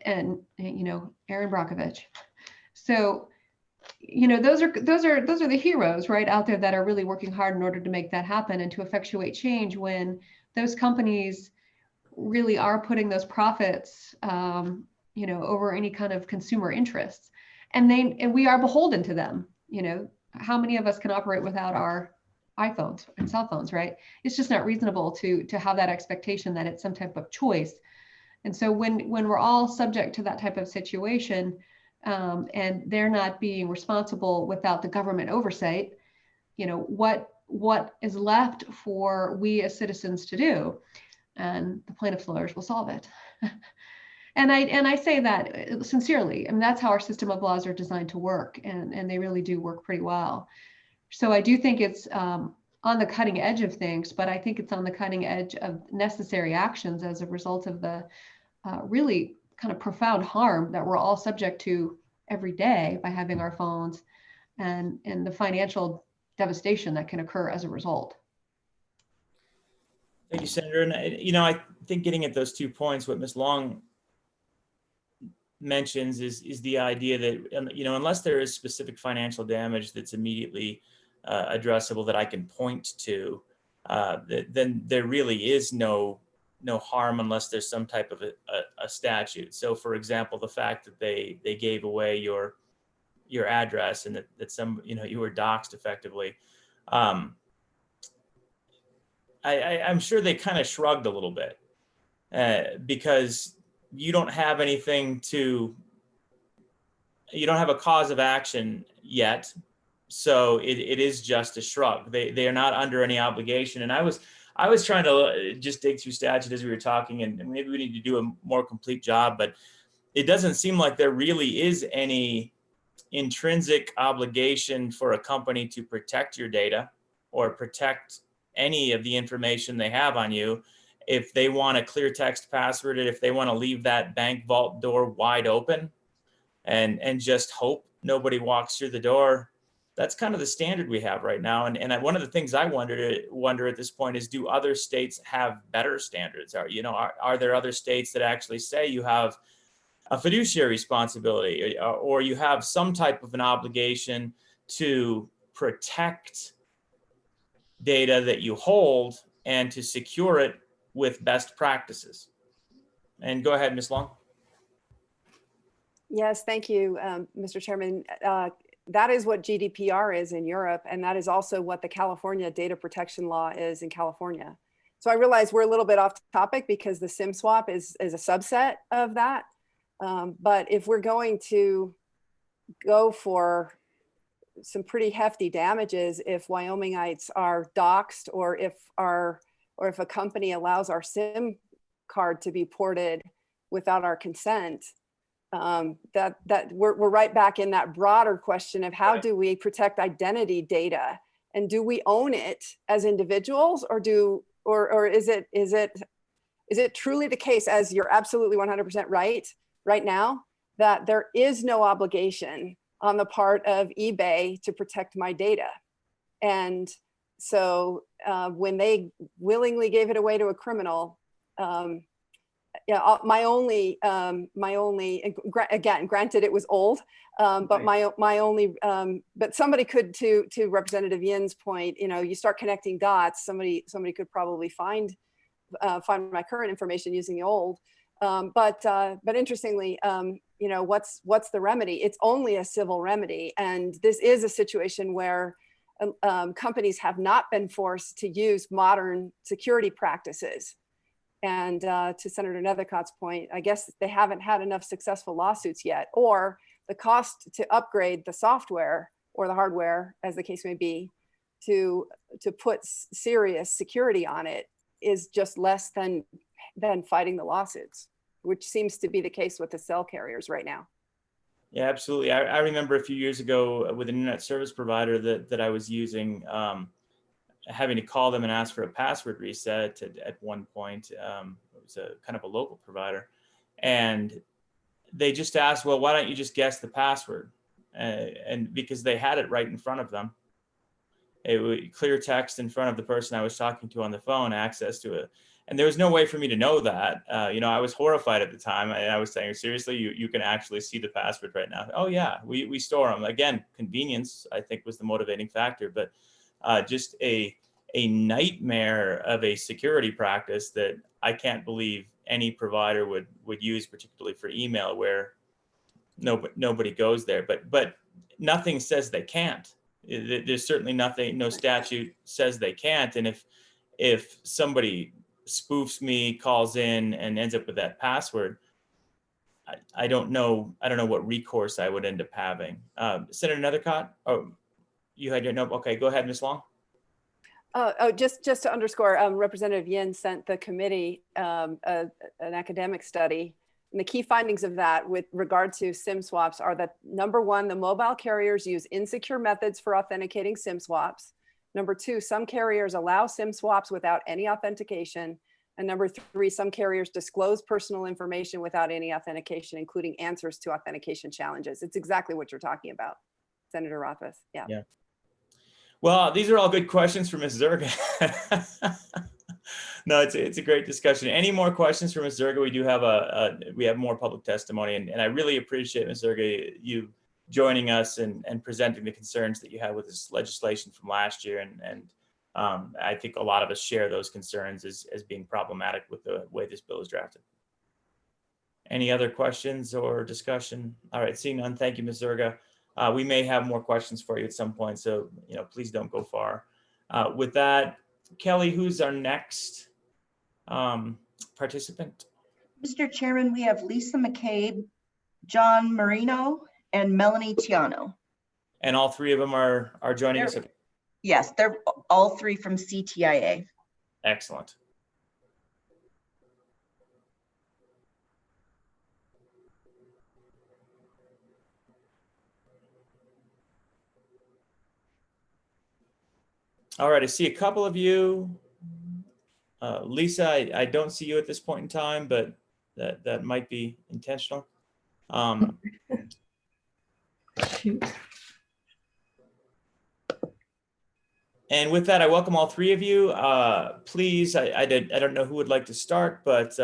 And Aaron Brockovich. So, those are the heroes right out there that are really working hard in order to make that happen and to effectuate change when those companies really are putting those profits, over any kind of consumer interests. And we are beholden to them. How many of us can operate without our iPhones and cell phones, right? It's just not reasonable to have that expectation that it's some type of choice. And so when we're all subject to that type of situation, and they're not being responsible without the government oversight, what is left for we as citizens to do? And the plaintiffs' lawyers will solve it. And I say that sincerely. I mean, that's how our system of laws are designed to work, and they really do work pretty well. So I do think it's on the cutting edge of things, but I think it's on the cutting edge of necessary actions as a result of the really kind of profound harm that we're all subject to every day by having our phones, and the financial devastation that can occur as a result. Thank you, Senator. And I think getting at those 2 points, what Ms. Long mentions is the idea that unless there is specific financial damage that's immediately addressable that I can point to, then there really is no harm unless there's some type of a statute. So for example, the fact that they gave away your address and that some, you were doxxed effectively. I'm sure they kind of shrugged a little bit because you don't have anything you don't have a cause of action yet. So it is just a shrug. They are not under any obligation. And I was trying to just dig through statute as we were talking, and maybe we need to do a more complete job, but it doesn't seem like there really is any intrinsic obligation for a company to protect your data or protect any of the information they have on you. If they want a clear text password, if they want to leave that bank vault door wide open and just hope nobody walks through the door, that's kind of the standard we have right now. And one of the things I wonder at this point is, do other states have better standards? Are there other states that actually say you have a fiduciary responsibility or you have some type of an obligation to protect data that you hold and to secure it with best practices? And go ahead, Ms. Long. Yes, thank you, Mr. Chairman. That is what GDPR is in Europe, and that is also what the California data protection law is in California. So I realize we're a little bit off topic because the SIM swap is a subset of that. But if we're going to go for some pretty hefty damages, if Wyomingites are doxxed, or if a company allows our SIM card to be ported without our consent, that we're right back in that broader question of how do we protect identity data, and do we own it as individuals, or is it is it truly the case, as you're absolutely 100% right now, that there is no obligation on the part of eBay to protect my data? And so when they willingly gave it away to a criminal, yeah, my only, again, granted it was old, but my only, but somebody could, to Representative Yin's point, you know, you start connecting dots, somebody could probably find my current information using the old. But interestingly, you know, what's the remedy? It's only a civil remedy. And this is a situation where companies have not been forced to use modern security practices. And to Senator Nethercott's point, I guess they haven't had enough successful lawsuits yet, or the cost to upgrade the software or the hardware, as the case may be, to put serious security on it is just less than fighting the lawsuits, which seems to be the case with the cell carriers right now. Yeah, absolutely. I remember a few years ago with an internet service provider that I was using, having to call them and ask for a password reset at one point. It was a kind of a local provider. And they just asked, well, why don't you just guess the password? And because they had it right in front of them. It was clear text in front of the person I was talking to on the phone, access to it. And there was no way for me to know that. You know, I was horrified at the time. I was saying, seriously, you can actually see the password right now. Oh yeah, we store them. Again, convenience, I think, was the motivating factor, but just a nightmare of a security practice that I can't believe any provider would use, particularly for email, where nobody goes there. But nothing says they can't. There's certainly nothing, no statute says they can't. And if somebody spoofs me, calls in, and ends up with that password, I don't know what recourse I would end up having. Senator Nethercott, oh, you had your note. Okay, go ahead, Ms. Long. Just to underscore, Representative Yin sent the committee an academic study. And the key findings of that with regard to SIM swaps are that, number one, the mobile carriers use insecure methods for authenticating SIM swaps. Number two, some carriers allow SIM swaps without any authentication. And number three, some carriers disclose personal information without any authentication, including answers to authentication challenges. It's exactly what you're talking about, Senator Rothfuss. Yeah. Well, these are all good questions for Ms. Zerga. No, it's a great discussion. Any more questions for Ms. Zerga? We do have we have more public testimony, and I really appreciate, Ms. Zerga, you joining us and presenting the concerns that you had with this legislation from last year. And I think a lot of us share those concerns as being problematic with the way this bill is drafted. Any other questions or discussion? All right, seeing none, thank you, Ms. Zerga. We may have more questions for you at some point, so please don't go far. With that, Kelly, who's our next participant? Mr. Chairman, we have Lisa McCabe, John Marino, and Melanie Tiano. And all three of them are joining us? Okay. Yes, they're all three from CTIA. Excellent. All right, I see a couple of you. Lisa, I don't see you at this point in time, but that might be intentional. Shoot. And with that, I welcome all three of you. Please, I don't know who would like to start, but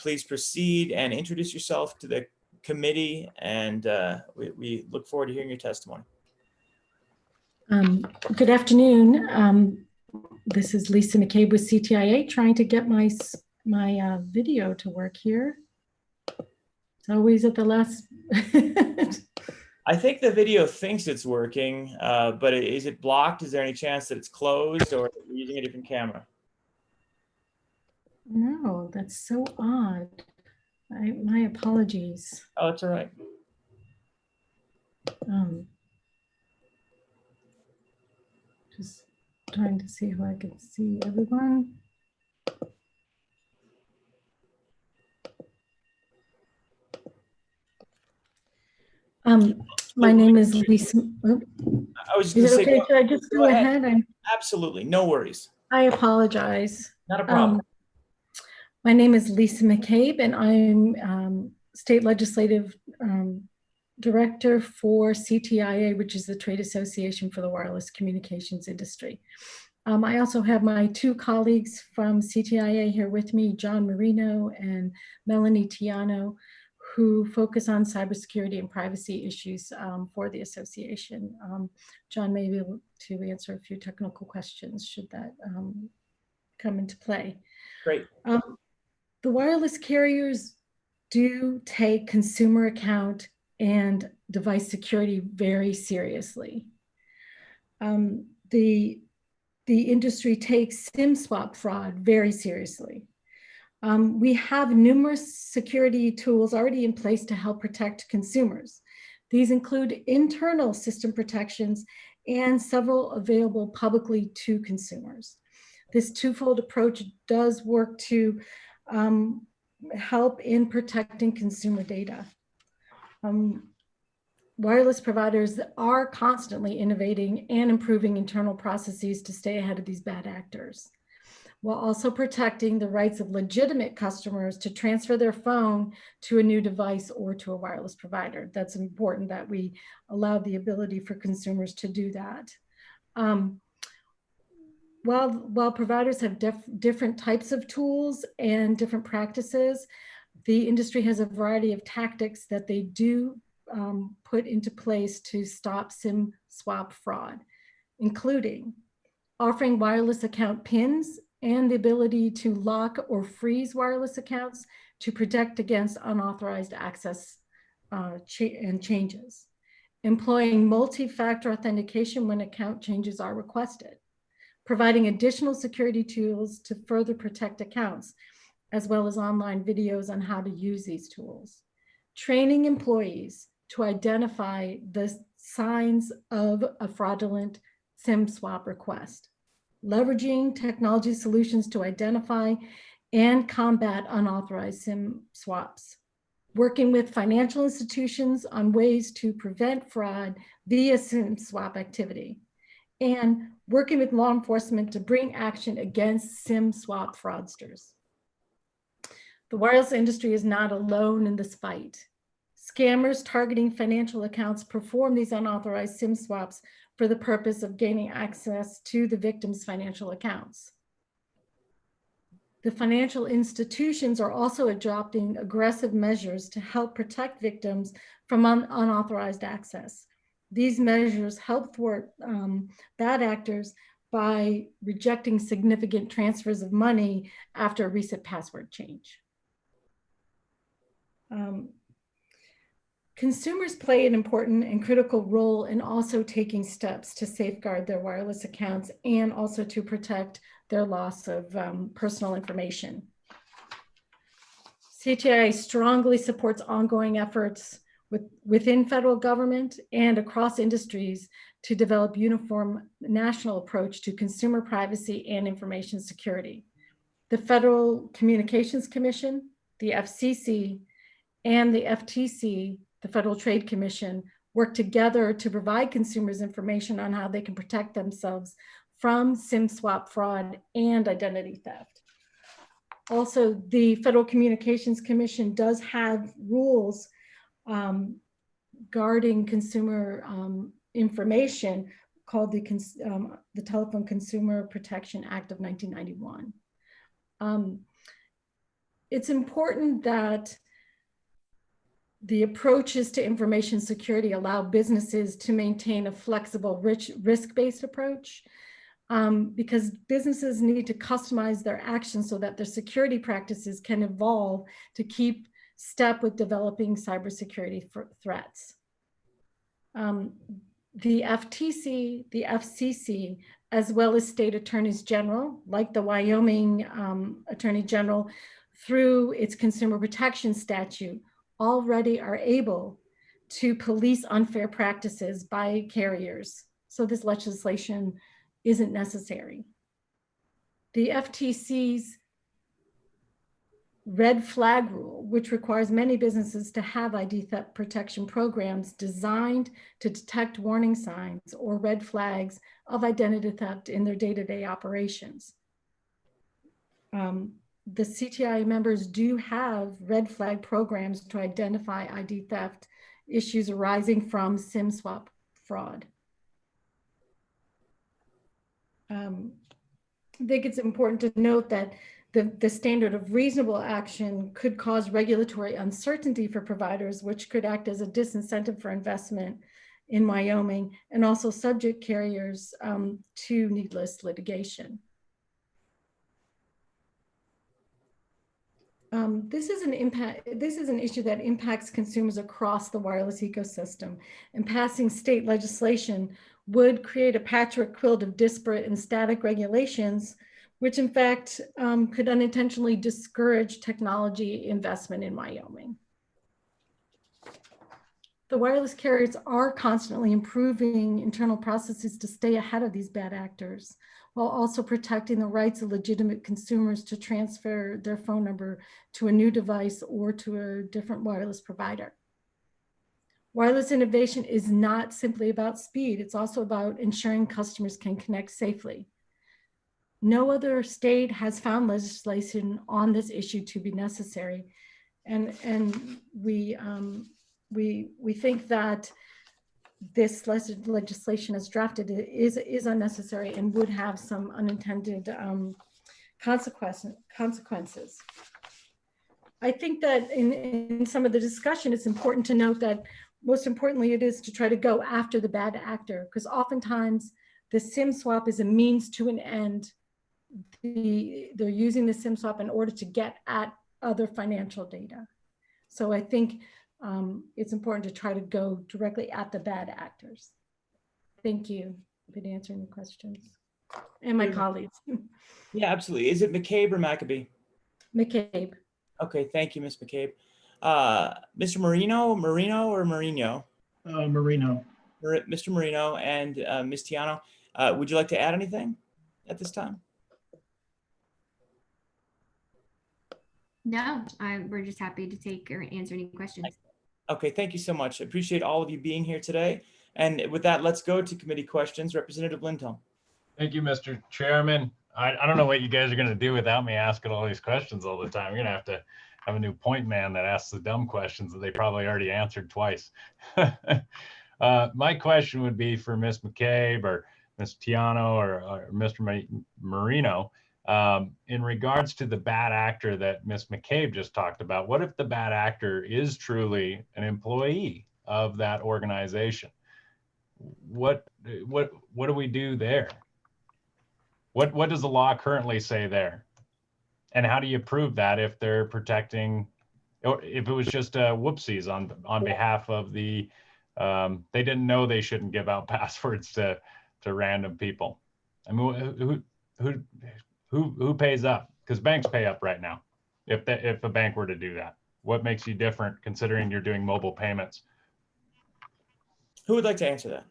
please proceed and introduce yourself to the committee, and we look forward to hearing your testimony. Good afternoon. This is Lisa McCabe with CTIA, trying to get my video to work here. It's always at the last. I think the video thinks it's working, but is it blocked? Is there any chance that it's closed, or are you using a different camera? No, that's so odd. My apologies. Oh, it's all right. Just trying to see if I can see everyone. My name is Lisa. Oh. I was just going to say, okay? Should I just go ahead? Absolutely, no worries. I apologize. Not a problem. My name is Lisa McCabe, and I'm State Legislative Director for CTIA, which is the Trade Association for the Wireless Communications Industry. I also have my two colleagues from CTIA here with me, John Marino and Melanie Tiano, who focus on cybersecurity and privacy issues for the association. John may be able to answer a few technical questions should that come into play. Great. The wireless carriers do take consumer account and device security very seriously. The industry takes SIM swap fraud very seriously. We have numerous security tools already in place to help protect consumers. These include internal system protections and several available publicly to consumers. This twofold approach does work to help in protecting consumer data. Wireless providers are constantly innovating and improving internal processes to stay ahead of these bad actors, while also protecting the rights of legitimate customers to transfer their phone to a new device or to a wireless provider. That's important that we allow the ability for consumers to do that. While providers have different types of tools and different practices, the industry has a variety of tactics that they do put into place to stop SIM swap fraud, including offering wireless account PINs and the ability to lock or freeze wireless accounts to protect against unauthorized access and changes, employing multi-factor authentication when account changes are requested, providing additional security tools to further protect accounts, as well as online videos on how to use these tools, training employees to identify the signs of a fraudulent SIM swap request, leveraging technology solutions to identify and combat unauthorized SIM swaps, working with financial institutions on ways to prevent fraud via SIM swap activity, and working with law enforcement to bring action against SIM swap fraudsters. The wireless industry is not alone in this fight. Scammers targeting financial accounts perform these unauthorized SIM swaps for the purpose of gaining access to the victim's financial accounts. The financial institutions are also adopting aggressive measures to help protect victims from unauthorized access. These measures help thwart bad actors by rejecting significant transfers of money after a recent password change. Consumers play an important and critical role in also taking steps to safeguard their wireless accounts and also to protect their loss of personal information. CTIA strongly supports ongoing efforts within federal government and across industries to develop uniform national approach to consumer privacy and information security. The Federal Communications Commission, the FCC, and the FTC, the Federal Trade Commission, work together to provide consumers information on how they can protect themselves from SIM swap fraud and identity theft. Also, the Federal Communications Commission does have rules guarding consumer information called the Telephone Consumer Protection Act of 1991. It's important that the approaches to information security allow businesses to maintain a flexible, risk-based approach because businesses need to customize their actions so that their security practices can evolve to keep step with developing cybersecurity threats. The FTC, the FCC, as well as state attorneys general, like the Wyoming Attorney General, through its consumer protection statute, already are able to police unfair practices by carriers. So this legislation isn't necessary. The FTC's red flag rule, which requires many businesses to have ID theft protection programs designed to detect warning signs or red flags of identity theft in their day-to-day operations. the CTI members do have red flag programs to identify ID theft issues arising from SIM swap fraud. I think it's important to note that the standard of reasonable action could cause regulatory uncertainty for providers, which could act as a disincentive for investment in Wyoming, and also subject carriers to needless litigation. This is an issue that impacts consumers across the wireless ecosystem, and passing state legislation would create a patchwork quilt of disparate and static regulations, which in fact could unintentionally discourage technology investment in Wyoming. The wireless carriers are constantly improving internal processes to stay ahead of these bad actors, while also protecting the rights of legitimate consumers to transfer their phone number to a new device or to a different wireless provider. Wireless innovation is not simply about speed, it's also about ensuring customers can connect safely. No other state has found legislation on this issue to be necessary. And we think that this legislation as drafted is unnecessary and would have some unintended consequences. I think that in some of the discussion, it's important to note that most importantly, it is to try to go after the bad actor, because oftentimes the SIM swap is a means to an end. They're using the SIM swap in order to get at other financial data. So I think it's important to try to go directly at the bad actors. Thank you for answering the questions. And my colleagues. Yeah, absolutely. Is it McCabe or Maccabee? McCabe. Okay, thank you, Ms. McCabe. Mr. Marino or Marino? Marino. Mr. Marino and Ms. Tiano, would you like to add anything at this time? No, we're just happy to take or answer any questions. Okay, thank you so much. I appreciate all of you being here today. And with that, let's go to committee questions. Representative Linton. Thank you, Mr. Chairman. I don't know what you guys are going to do without me asking all these questions all the time. You're going to have a new point man that asks the dumb questions that they probably already answered twice. My question would be for Ms. McCabe or Ms. Tiano or Mr. Marino. In regards to the bad actor that Ms. McCabe just talked about, what if the bad actor is truly an employee of that organization? What do we do there? What does the law currently say there? And how do you prove that if they're protecting, or if it was just whoopsies on behalf of the, they didn't know they shouldn't give out passwords to random people? I mean, who pays up? Because banks pay up right now. If a bank were to do that, what makes you different considering you're doing mobile payments? Who would like to answer that?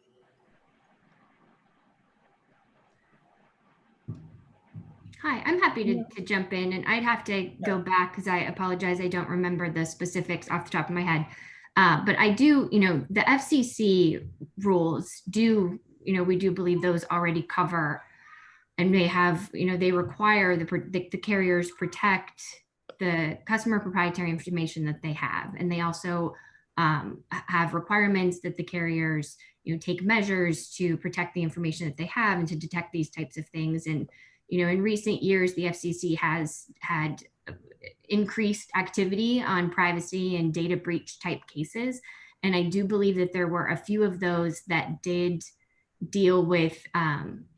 Hi, I'm happy to jump in, and I'd have to go back because I apologize. I don't remember the specifics off the top of my head. But I do, the FCC rules do, we do believe those already cover, and they have, they require the carriers protect the customer proprietary information that they have. And they also have requirements that the carriers, take measures to protect the information that they have and to detect these types of things. And in recent years, the FCC has had increased activity on privacy and data breach type cases. And I do believe that there were a few of those that did deal with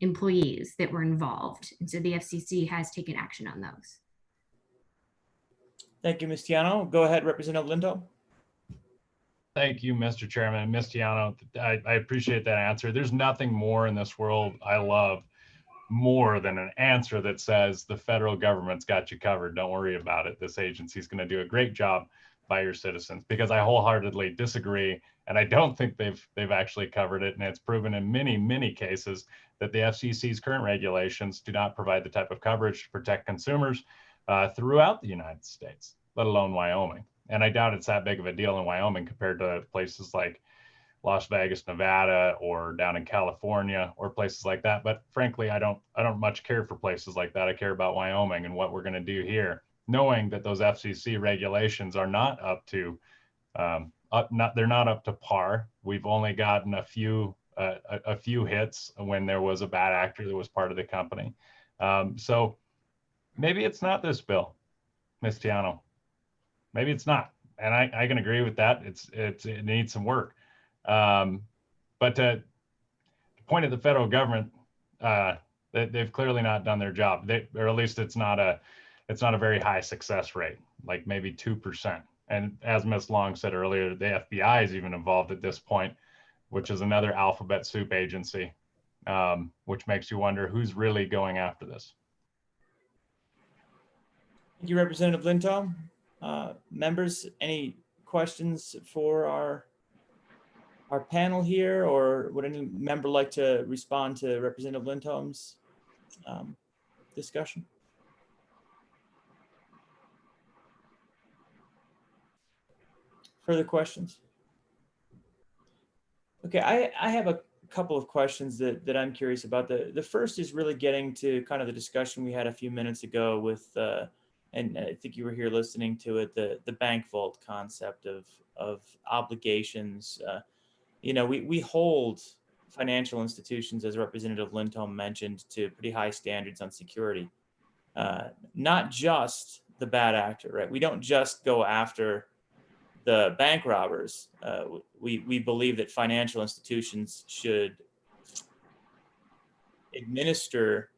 employees that were involved. And so the FCC has taken action on those. Thank you, Ms. Tiano. Go ahead, Representative Lindo. Thank you, Mr. Chairman. Ms. Tiano, I appreciate that answer. There's nothing more in this world I love more than an answer that says the federal government's got you covered. Don't worry about it. This agency's going to do a great job by your citizens, because I wholeheartedly disagree. And I don't think they've actually covered it. And it's proven in many, many cases that the FCC's current regulations do not provide the type of coverage to protect consumers throughout the United States, let alone Wyoming. And I doubt it's that big of a deal in Wyoming compared to places like Las Vegas, Nevada, or down in California, or places like that. But frankly, I don't much care for places like that. I care about Wyoming and what we're going to do here knowing that those FCC regulations are not up to, they're not up to par. We've only gotten a few hits when there was a bad actor that was part of the company. So maybe it's not this bill, Ms. Tiano. Maybe it's not, and I can agree with that. It needs some work. But to point at the federal government, they've clearly not done their job. Or at least it's not a very high success rate, like maybe 2%. And as Ms. Long said earlier, the FBI is even involved at this point, which is another alphabet soup agency, which makes you wonder who's really going after this. Thank you, Representative Lindholm. Members, any questions for our panel here, or would any member like to respond to Representative Lindholm's discussion? Further questions? Okay, I have a couple of questions that I'm curious about. The first is really getting to kind of the discussion we had a few minutes ago with, and I think you were here listening to it, the bank vault concept of obligations. You know, we hold financial institutions, as Representative Lindholm mentioned, to pretty high standards on security. Not just the bad actor, right? We don't just go after the bank robbers. We believe that financial institutions should administer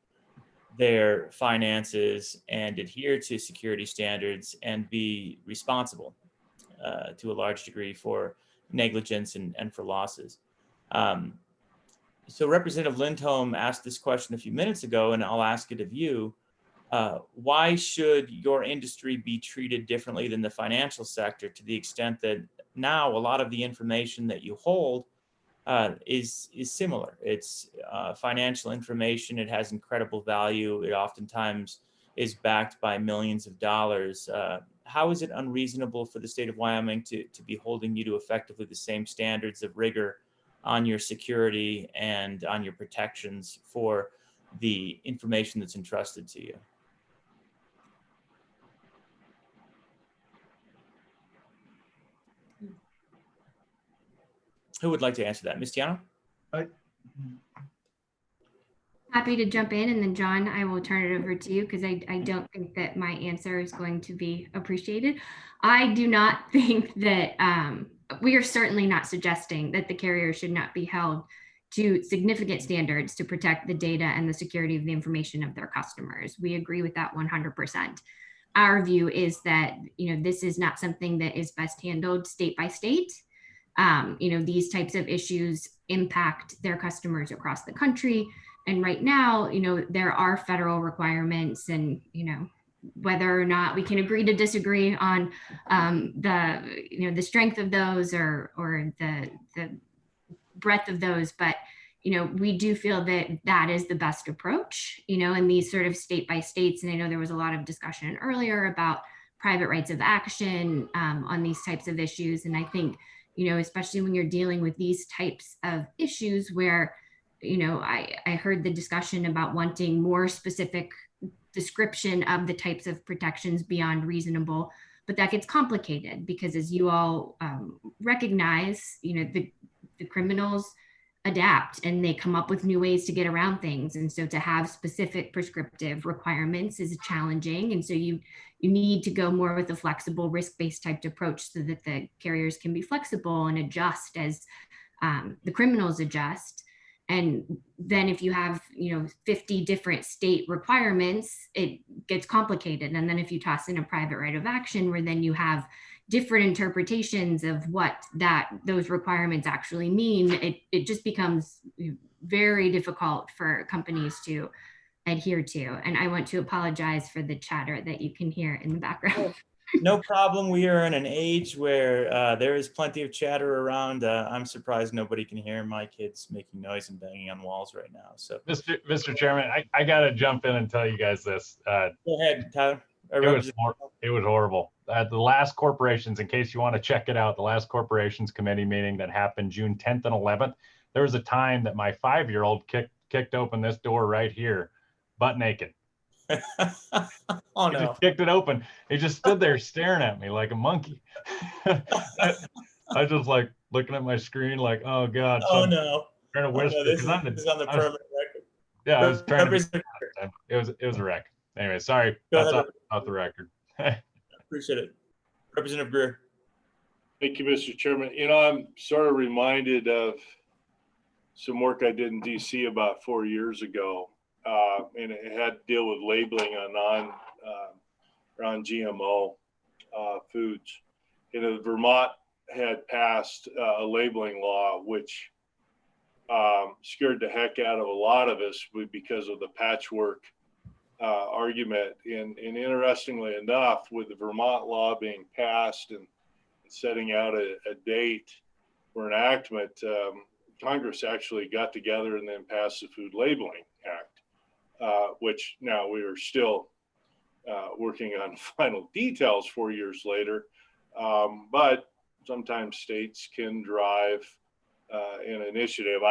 their finances and adhere to security standards and be responsible to a large degree for negligence and for losses. So Representative Lindholm asked this question a few minutes ago, and I'll ask it of you. Why should your industry be treated differently than the financial sector, to the extent that now a lot of the information that you hold is similar? It's financial information. It has incredible value. It oftentimes is backed by millions of dollars. How is it unreasonable for the state of Wyoming to be holding you to effectively the same standards of rigor on your security and on your protections for the information that's entrusted to you? Who would like to answer that? Ms. Tiano? Happy to jump in, and then John, I will turn it over to you because I don't think that my answer is going to be appreciated. I do not think that we are certainly not suggesting that the carrier should not be held to significant standards to protect the data and the security of the information of their customers. We agree with that 100%. Our view is that, you know, this is not something that is best handled state by state. You know, these types of issues impact their customers across the country. And right now, you know, there are federal requirements, and, you know, whether or not we can agree to disagree on the strength of those or the breadth of those, but, you know, we do feel that that is the best approach, you know, in these sort of state by states. And I know there was a lot of discussion earlier about private rights of action on these types of issues. And I think, you know, especially when you're dealing with these types of issues where, you know, I heard the discussion about wanting more specific description of the types of protections beyond reasonable, but that gets complicated because, as you all recognize, you know, the criminals adapt and they come up with new ways to get around things. And so to have specific prescriptive requirements is challenging. And so you need to go more with a flexible risk-based type approach so that the carriers can be flexible and adjust as the criminals adjust. And then if you have, you know, 50 different state requirements, it gets complicated. And then if you toss in a private right of action, where then you have different interpretations of what those requirements actually mean, it just becomes very difficult for companies to adhere to. And I want to apologize for the chatter that you can hear in the background. No problem. We are in an age where there is plenty of chatter around. I'm surprised nobody can hear my kids making noise and banging on walls right now. So, Mr. Chairman, I got to jump in and tell you guys this. Go ahead, Tyler. It was horrible. The last corporations, in case you want to check it out, the last corporations committee meeting that happened June 10th and 11th, there was a time that my 5-year-old kicked open this door right here, butt naked. Oh He no. just kicked it open. He just stood there staring at me like a monkey. I just like looking at my screen like, oh God. So Oh I'm no. trying to Oh whisper no, this because is on the permanent record. yeah, I was trying to be, Representative, it was a wreck. Anyway, sorry. Go That's ahead, off the record. appreciate it. Representative Greer. Thank you, Mr. Chairman. You know, I'm sort of reminded of some work I did in DC about 4 years ago, and it had to deal with labeling on non-GMO foods. You know, Vermont had passed a labeling law which scared the heck out of a lot of us because of the patchwork argument. And interestingly enough, with the Vermont law being passed and setting out a date for enactment, Congress actually got together and then passed the Food Labeling Act, which now we are still working on final details 4 years later. But sometimes states can drive an initiative.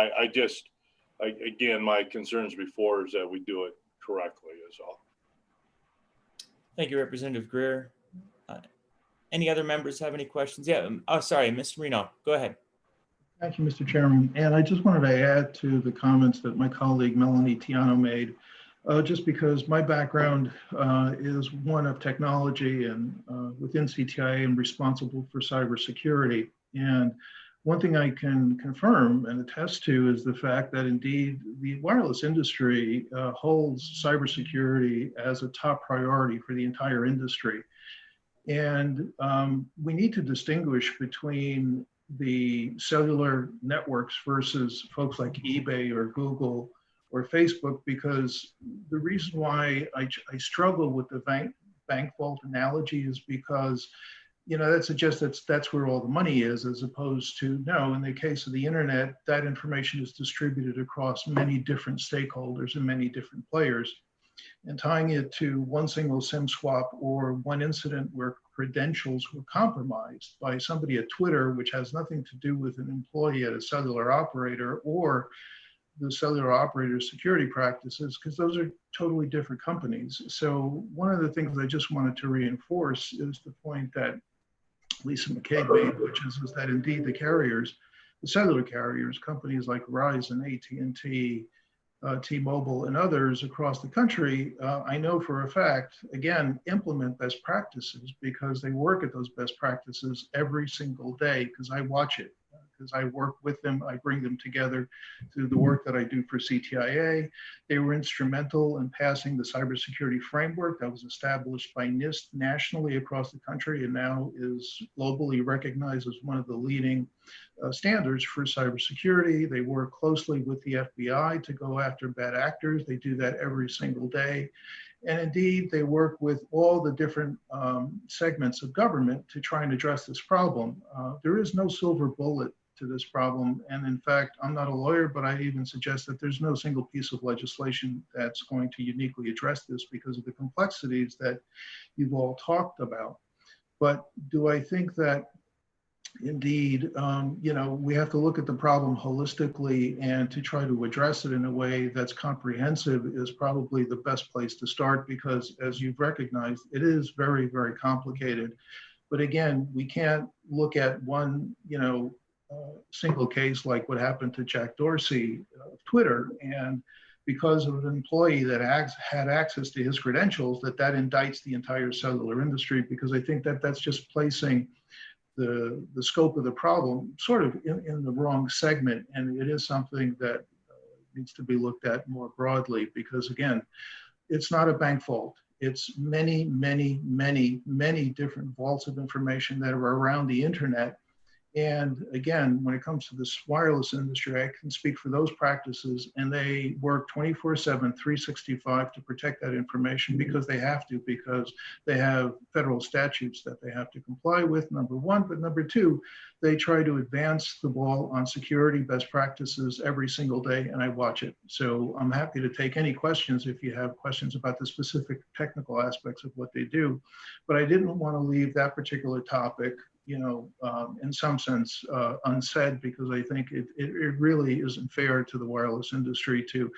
Again, my concerns before is that we do it correctly is all. Thank you, Representative Greer. Any other members have any questions? Yeah, oh, sorry, Mr. Reno, go ahead. Thank you, Mr. Chairman. And I just wanted to add to the comments that my colleague Melanie Tiano made, just because my background is one of technology and within CTIA I'm responsible for cybersecurity. And one thing I can confirm and attest to is the fact that indeed the wireless industry holds cybersecurity as a top priority for the entire industry. And we need to distinguish between the cellular networks versus folks like eBay or Google or Facebook, because the reason why I struggle with the bank vault analogy is because, you know, that suggests that's where all the money is, as opposed to, no, in the case of the internet, that information is distributed across many different stakeholders and many different players. And tying it to one single SIM swap or one incident where credentials were compromised by somebody at Twitter, which has nothing to do with an employee at a cellular operator or the cellular operator's security practices, because those are totally different companies. So one of the things I just wanted to reinforce is the point that Lisa McCabe made, which is that indeed the carriers, the cellular carriers, companies like Verizon, AT&T, T-Mobile and others across the country, I know for a fact, again, implement best practices because they work at those best practices every single day, because I watch it, because I work with them, I bring them together through the work that I do for CTIA. They were instrumental in passing the cybersecurity framework that was established by NIST nationally across the country and now is globally recognized as one of the leading standards for cybersecurity. They work closely with the FBI to go after bad actors. They do that every single day. And indeed, they work with all the different segments of government to try and address this problem. There is no silver bullet to this problem. And in fact, I'm not a lawyer, but I even suggest that there's no single piece of legislation that's going to uniquely address this because of the complexities that you've all talked about. But do I think that indeed, you know, we have to look at the problem holistically and to try to address it in a way that's comprehensive is probably the best place to start because, as you've recognized, it is very, very complicated. But again, we can't look at one, you know, single case like what happened to Jack Dorsey of Twitter, and because of an employee that had access to his credentials, that indicts the entire cellular industry, because I think that that's just placing the scope of the problem sort of in the wrong segment. And it is something that needs to be looked at more broadly because, again, it's not a bank vault. It's many, many, many, many different vaults of information that are around the internet. And again, when it comes to this wireless industry, I can speak for those practices, and they work 24/7, 365 to protect that information because they have to, because they have federal statutes that they have to comply with, number one. But number two, they try to advance the ball on security best practices every single day, and I watch it. So I'm happy to take any questions if you have questions about the specific technical aspects of what they do. But I didn't want to leave that particular topic in some sense unsaid, because I think it really isn't fair to the wireless industry to,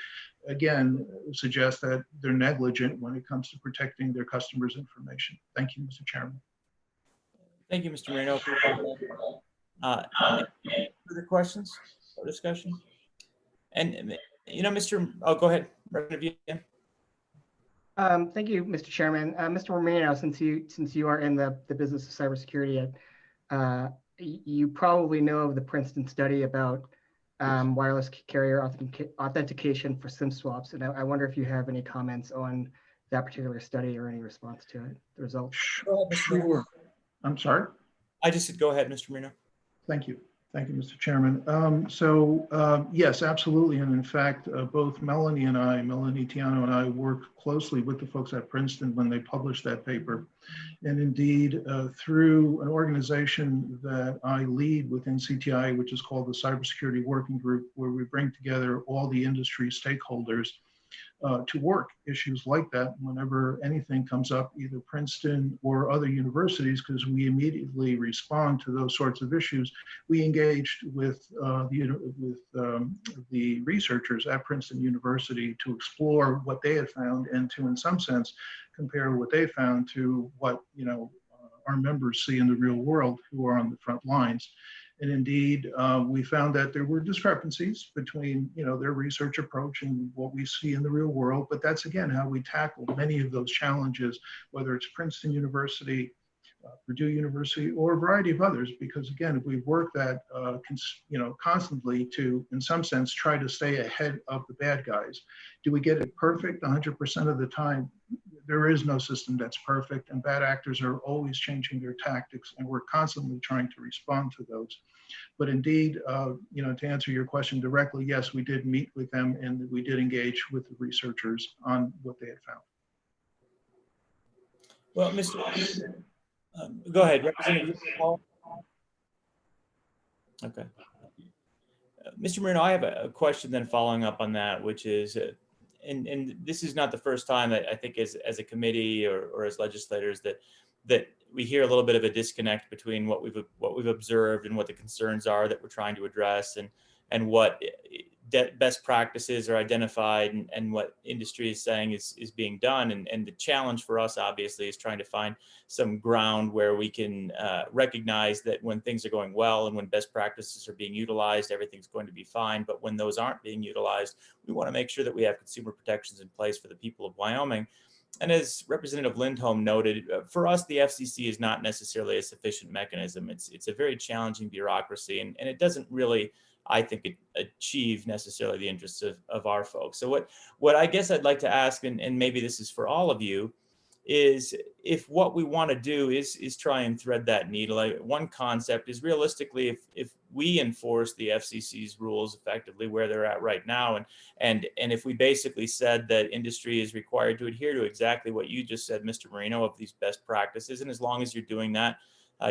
again, suggest that they're negligent when it comes to protecting their customers' information. Thank you, Mr. Chairman. Thank you, Mr. Marino. Any further questions or discussion? And, oh, go ahead, Representative Yan. Thank you, Mr. Chairman. Mr. Marino, since you are in the business of cybersecurity, you probably know of the Princeton study about wireless carrier authentication for SIM swaps, and I wonder if you have any comments on that particular study or any response to it, the results. Sure. I'm sorry? I just said go ahead, Mr. Marino. Thank you. Thank you, Mr. Chairman. Yes, absolutely. And in fact, both Melanie Tiano and I worked closely with the folks at Princeton when they published that paper. And indeed, through an organization that I lead within CTI, which is called the Cybersecurity Working Group, where we bring together all the industry stakeholders to work issues like that whenever anything comes up, either Princeton or other universities, because we immediately respond to those sorts of issues. We engaged with the researchers at Princeton University to explore what they had found and to, in some sense, compare what they found to what our members see in the real world who are on the front lines. And indeed, we found that there were discrepancies between, their research approach and what we see in the real world. But that's, again, how we tackle many of those challenges, whether it's Princeton University, Purdue University, or a variety of others, because, again, we work that, constantly to, in some sense, try to stay ahead of the bad guys. Do we get it perfect 100% of the time? There is no system that's perfect, and bad actors are always changing their tactics, and we're constantly trying to respond to those. But indeed, to answer your question directly, yes, we did meet with them, and we did engage with the researchers on what they had found. Well, go ahead, Representative Paul. Okay. Mr. Marino, I have a question then following up on that, which is, and this is not the first time that I think as a committee or as legislators that we hear a little bit of a disconnect between what we've observed and what the concerns are that we're trying to address, and what best practices are identified and what industry is saying is being done. And the challenge for us, obviously, is trying to find some ground where we can recognize that when things are going well and when best practices are being utilized, everything's going to be fine. But when those aren't being utilized, we want to make sure that we have consumer protections in place for the people of Wyoming. And as Representative Lindholm noted, for us, the FCC is not necessarily a sufficient mechanism. It's a very challenging bureaucracy, and it doesn't really, I think, achieve necessarily the interests of our folks. So what I guess I'd like to ask, and maybe this is for all of you, is if what we want to do is try and thread that needle. One concept is, realistically, if we enforce the FCC's rules effectively where they're at right now, and if we basically said that industry is required to adhere to exactly what you just said, Mr. Marino, of these best practices, and as long as you're doing that,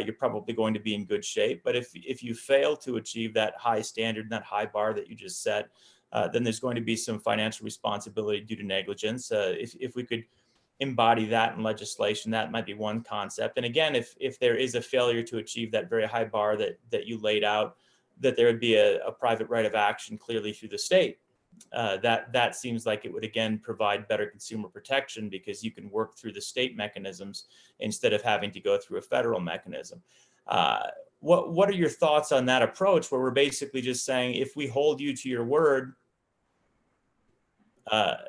you're probably going to be in good shape. But if you fail to achieve that high standard, that high bar that you just set, then there's going to be some financial responsibility due to negligence. If we could embody that in legislation, that might be one concept. And again, if there is a failure to achieve that very high bar that you laid out, that there would be a private right of action clearly through the state. That seems like it would, again, provide better consumer protection, because you can work through the state mechanisms instead of having to go through a federal mechanism. What are your thoughts on that approach, where we're basically just saying, if we hold you to your word,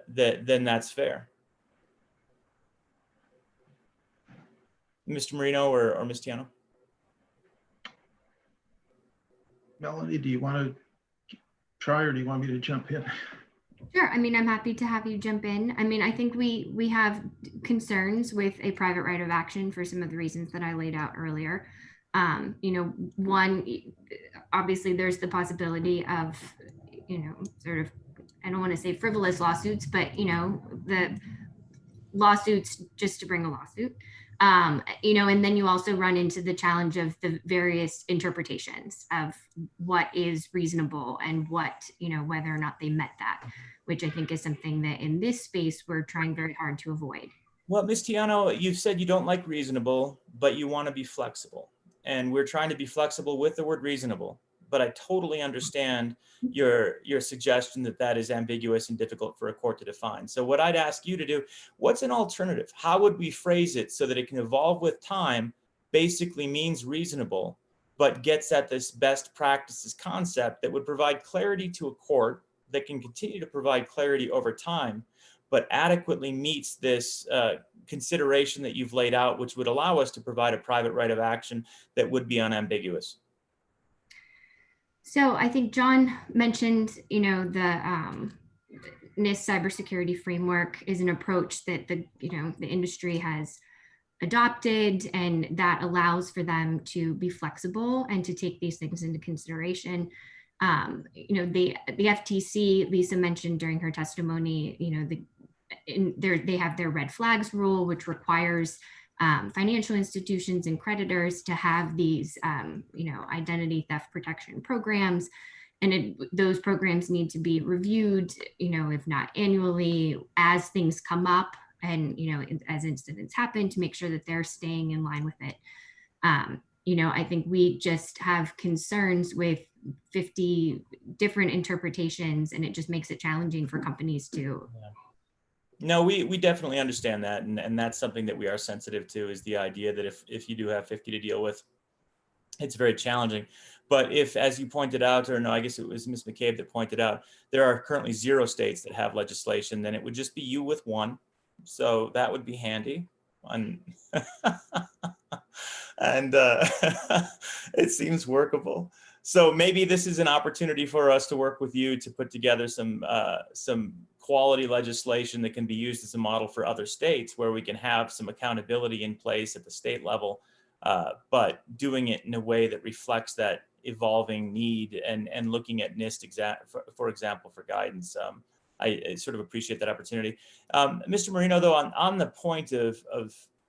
then that's fair? Mr. Marino or Ms. Tiano? Melanie, do you want to try, or do you want me to jump in? Sure. I mean, I'm happy to have you jump in. I mean, I think we have concerns with a private right of action for some of the reasons that I laid out earlier. One, obviously there's the possibility of, sort of, I don't want to say frivolous lawsuits, but, the lawsuits just to bring a lawsuit. And then you also run into the challenge of the various interpretations of what is reasonable and what, whether or not they met that, which I think is something that in this space we're trying very hard to avoid. Well, Ms. Tiano, you've said you don't like reasonable, but you want to be flexible. and we're trying to be flexible with the word reasonable. But I totally understand your suggestion that that is ambiguous and difficult for a court to define. So what I'd ask you to do, what's an alternative? How would we phrase it so that it can evolve with time, basically means reasonable, but gets at this best practices concept that would provide clarity to a court that can continue to provide clarity over time, but adequately meets this consideration that you've laid out, which would allow us to provide a private right of action that would be unambiguous? So I think John mentioned, the NIST cybersecurity framework is an approach that the industry has adopted, and that allows for them to be flexible and to take these things into consideration. The FTC, Lisa mentioned during her testimony, they have their red flags rule, which requires financial institutions and creditors to have these, identity theft protection programs. And those programs need to be reviewed, if not annually, as things come up and, as incidents happen, to make sure that they're staying in line with it. I think we just have concerns with 50 different interpretations, and it just makes it challenging for companies to. Yeah. No, we definitely understand that. And that's something that we are sensitive to, is the idea that if you do have 50 to deal with, it's very challenging. But if, as you pointed out, or no, I guess it was Ms. McCabe that pointed out, there are currently 0 states that have legislation, then it would just be you with 1. So that would be handy. And it seems workable. So maybe this is an opportunity for us to work with you to put together some quality legislation that can be used as a model for other states, where we can have some accountability in place at the state level, but doing it in a way that reflects that evolving need, and looking at NIST, for example, for guidance. I sort of appreciate that opportunity. Mr. Marino, though, on the point of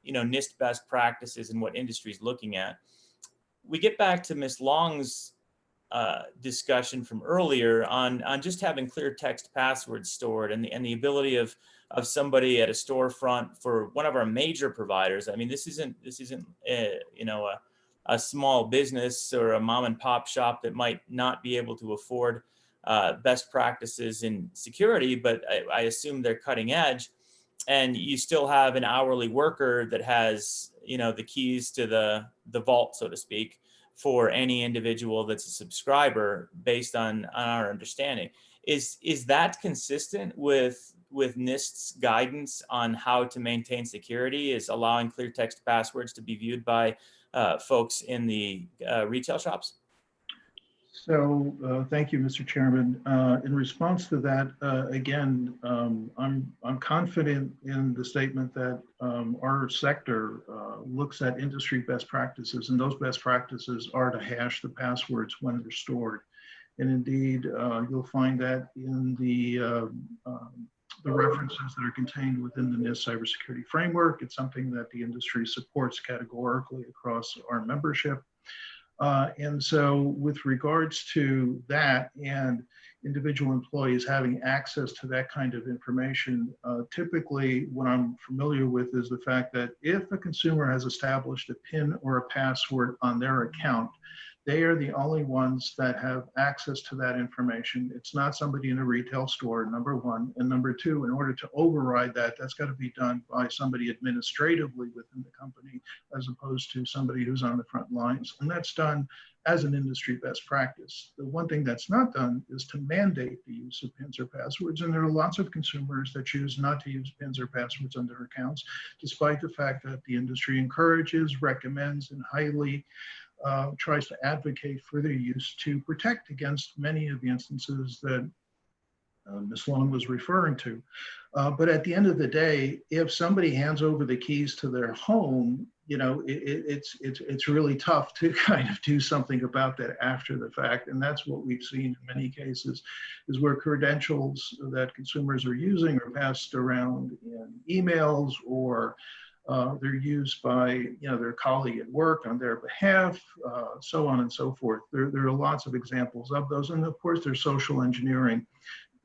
NIST best practices and what industry is looking at, we get back to Ms. Long's discussion from earlier on just having clear text passwords stored, and the ability of somebody at a storefront for one of our major providers. I mean, this isn't a small business or a mom and pop shop that might not be able to afford best practices in security, but I assume they're cutting edge. And you still have an hourly worker that has, the keys to the vault, so to speak, for any individual that's a subscriber, based on our understanding. Is that consistent with NIST's guidance on how to maintain security, is allowing clear text passwords to be viewed by folks in the retail shops? So thank you, Mr. Chairman. In response to that, again, I'm confident in the statement that our sector looks at industry best practices, and those best practices are to hash the passwords when they're stored. And indeed, you'll find that in the references that are contained within the NIST cybersecurity framework. It's something that the industry supports categorically across our membership. And so with regards to that and individual employees having access to that kind of information, typically what I'm familiar with is the fact that if a consumer has established a PIN or a password on their account, they are the only ones that have access to that information. It's not somebody in a retail store, number one. And number two, in order to override that, that's got to be done by somebody administratively within the company, as opposed to somebody who's on the front lines. And that's done as an industry best practice. The one thing that's not done is to mandate the use of PINs or passwords. And there are lots of consumers that choose not to use PINs or passwords on their accounts, despite the fact that the industry encourages, recommends, and highly tries to advocate for their use to protect against many of the instances that Ms. Long was referring to. But at the end of the day, if somebody hands over the keys to their home, it's really tough to kind of do something about that after the fact. And that's what we've seen in many cases, is where credentials that consumers are using are passed around in emails, or they're used by their colleague at work on their behalf, so on and so forth. There are lots of examples of those. And of course, there's social engineering,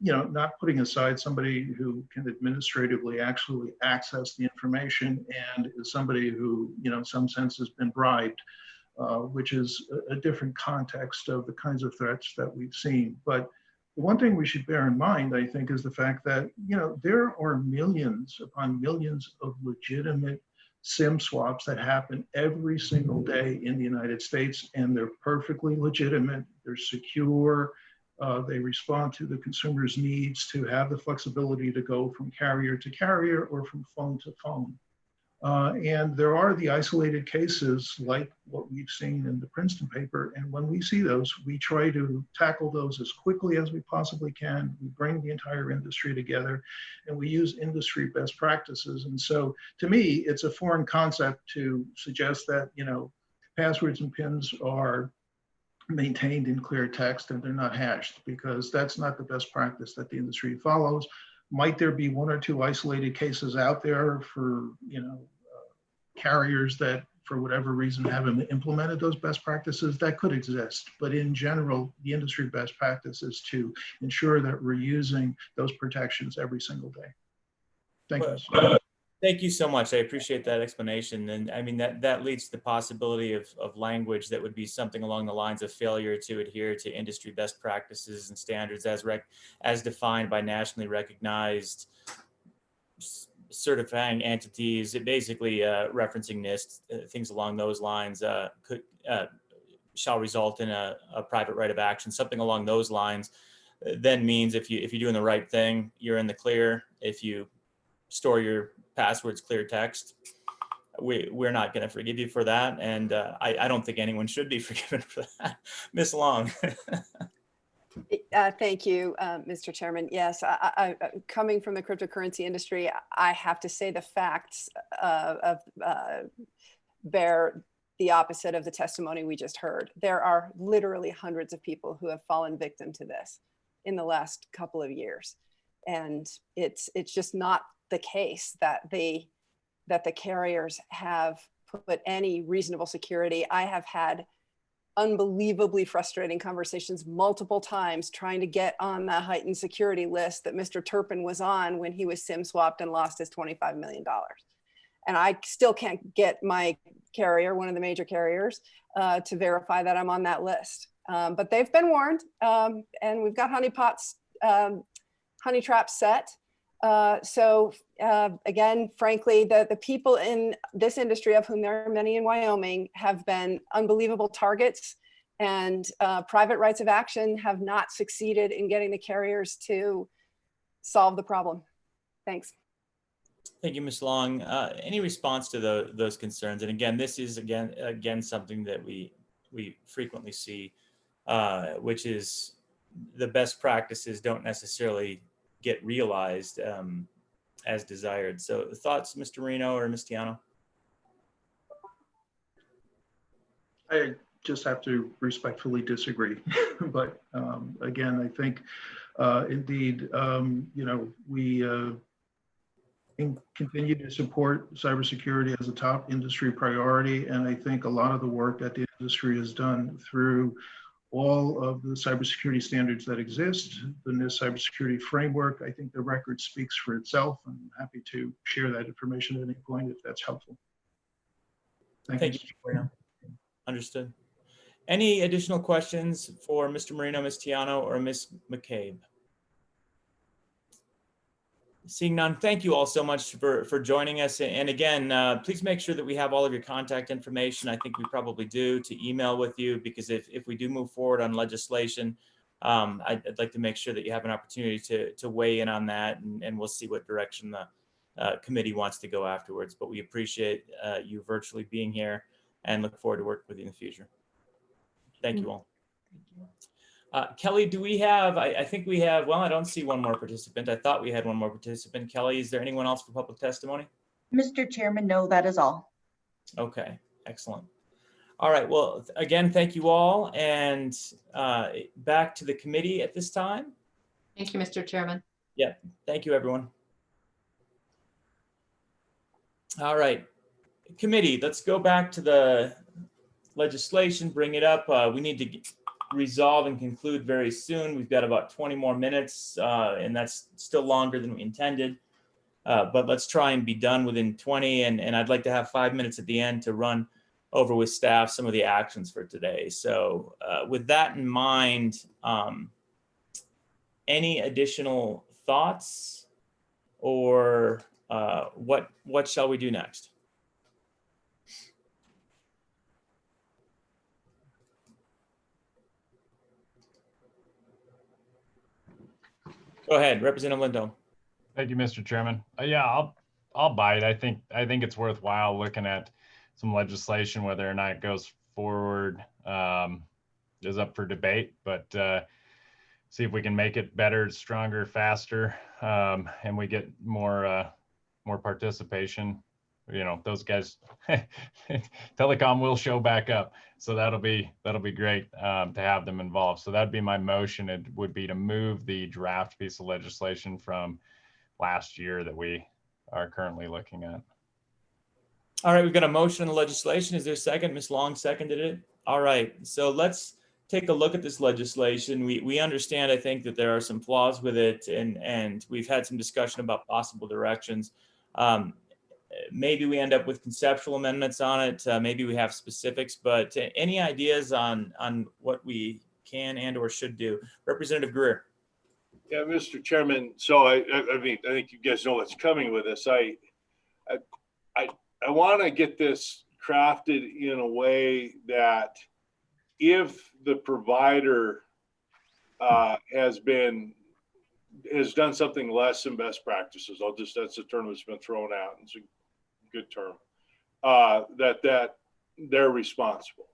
not putting aside somebody who can administratively actually access the information and is somebody who, in some sense has been bribed which is a different context of the kinds of threats that we've seen. But the one thing we should bear in mind, I think, is the fact that, you know, there are millions upon millions of legitimate SIM swaps that happen every single day in the United States, and they're perfectly legitimate, they're secure, they respond to the consumer's needs to have the flexibility to go from carrier to carrier or from phone to phone. And there are the isolated cases like what we've seen in the Princeton paper. And when we see those, we try to tackle those as quickly as we possibly can. We bring the entire industry together and we use industry best practices. And so to me, it's a foreign concept to suggest that, you know, passwords and PINs are maintained in clear text and they're not hashed, because that's not the best practice that the industry follows. Might there be one or two isolated cases out there for, you know, carriers that for whatever reason haven't implemented those best practices? That could exist, but in general, the industry best practice is to ensure that we're using those protections every single day. Thank you. Thank you so much. I appreciate that explanation. And I mean, that leads to the possibility of language that would be something along the lines of failure to adhere to industry best practices and standards as defined by nationally recognized certifying entities. It basically referencing NIST, things along those lines shall result in a private right of action, something along those lines. Then means if you're doing the right thing, you're in the clear. If you store your passwords clear text, we're not going to forgive you for that, and I don't think anyone should be forgiven for that. Ms. Long. Thank you, Mr. Chairman. Yes, I, coming from the cryptocurrency industry, I have to say the facts bear the opposite of the testimony we just heard. There are literally hundreds of people who have fallen victim to this in the last couple of years, and it's just not the case that the carriers have put any reasonable security. I have had unbelievably frustrating conversations multiple times trying to get on the heightened security list that Mr. Turpin was on when he was SIM swapped and lost his $25 million. And I still can't get my carrier, one of the major carriers, to verify that I'm on that list. But they've been warned, and we've got honey traps set. So again, frankly, the people in this industry, of whom there are many in Wyoming, have been unbelievable targets, and private rights of action have not succeeded in getting the carriers to solve the problem. Thanks. Thank you, Ms. Long. Any response to those concerns? And again, this is again something that we frequently see, which is the best practices don't necessarily get realized as desired. So thoughts, Mr. Marino or Ms. Tiano? I just have to respectfully disagree. But again, I think indeed, you know, we continue to support cybersecurity as a top industry priority. And I think a lot of the work that the industry has done through all of the cybersecurity standards that exist, the NIST cybersecurity framework, I think the record speaks for itself. I'm happy to share that information at any point if that's helpful. Thank you. Understood. Any additional questions for Mr. Marino, Ms. Tiano, or Ms. McCabe? Seeing none, thank you all so much for joining us. And again, please make sure that we have all of your contact information. I think we probably do, to email with you, because if we do move forward on legislation, I'd like to make sure that you have an opportunity to weigh in on that, and we'll see what direction the committee wants to go afterwards. But we appreciate you virtually being here and look forward to working with you in the future. Thank you all. Kelly, do we have, I think we have, well, I don't see one more participant. I thought we had one more participant. Kelly, is there anyone else for public testimony? Mr. Chairman, no, that is all. Okay, excellent. All right, well, again, thank you all. And back to the committee at this time. Thank you, Mr. Chairman. Yeah, thank you, everyone. All right, committee, let's go back to the legislation, bring it up. We need to resolve and conclude very soon. We've got about 20 more minutes, and that's still longer than we intended. But let's try and be done within 20. And I'd like to have 5 minutes at the end to run over with staff some of the actions for today. So with that in mind, any additional thoughts, or what shall we do next? Go ahead, Representative Lindholm. Thank you, Mr. Chairman. Yeah, I'll bite. I think it's worthwhile looking at some legislation. Whether or not it goes forward is up for debate, but see if we can make it better, stronger, faster, and we get more participation. You know, those guys, telecom will show back up, so that'll be great to have them involved. So that'd be my motion. It would be to move the draft piece of legislation from last year that we are currently looking at. All right, we've got a motion on the legislation. Is there a second? Ms. Long seconded it. All right, so let's take a look at this legislation. We understand, I think, that there are some flaws with it, and we've had some discussion about possible directions. Maybe we end up with conceptual amendments on it. Maybe we have specifics, but any ideas on what we can and or should do? Representative Greer. Yeah, Mr. Chairman. So I mean, I think you guys know what's coming with this. I want to get this crafted in a way that if the provider has done something less than best practices, that's a term that's been thrown out. It's a good term. That they're responsible.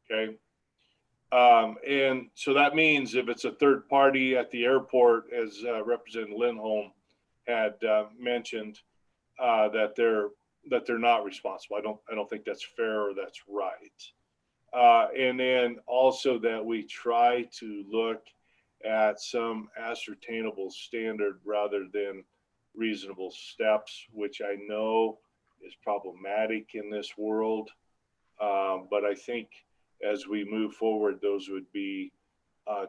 Okay. And so that means if it's a third party at the airport, as Representative Lindholm had mentioned, that they're not responsible. I don't think that's fair or that's right. And then also that we try to look at some ascertainable standard rather than reasonable steps, which I know is problematic in this world. But I think as we move forward, those would be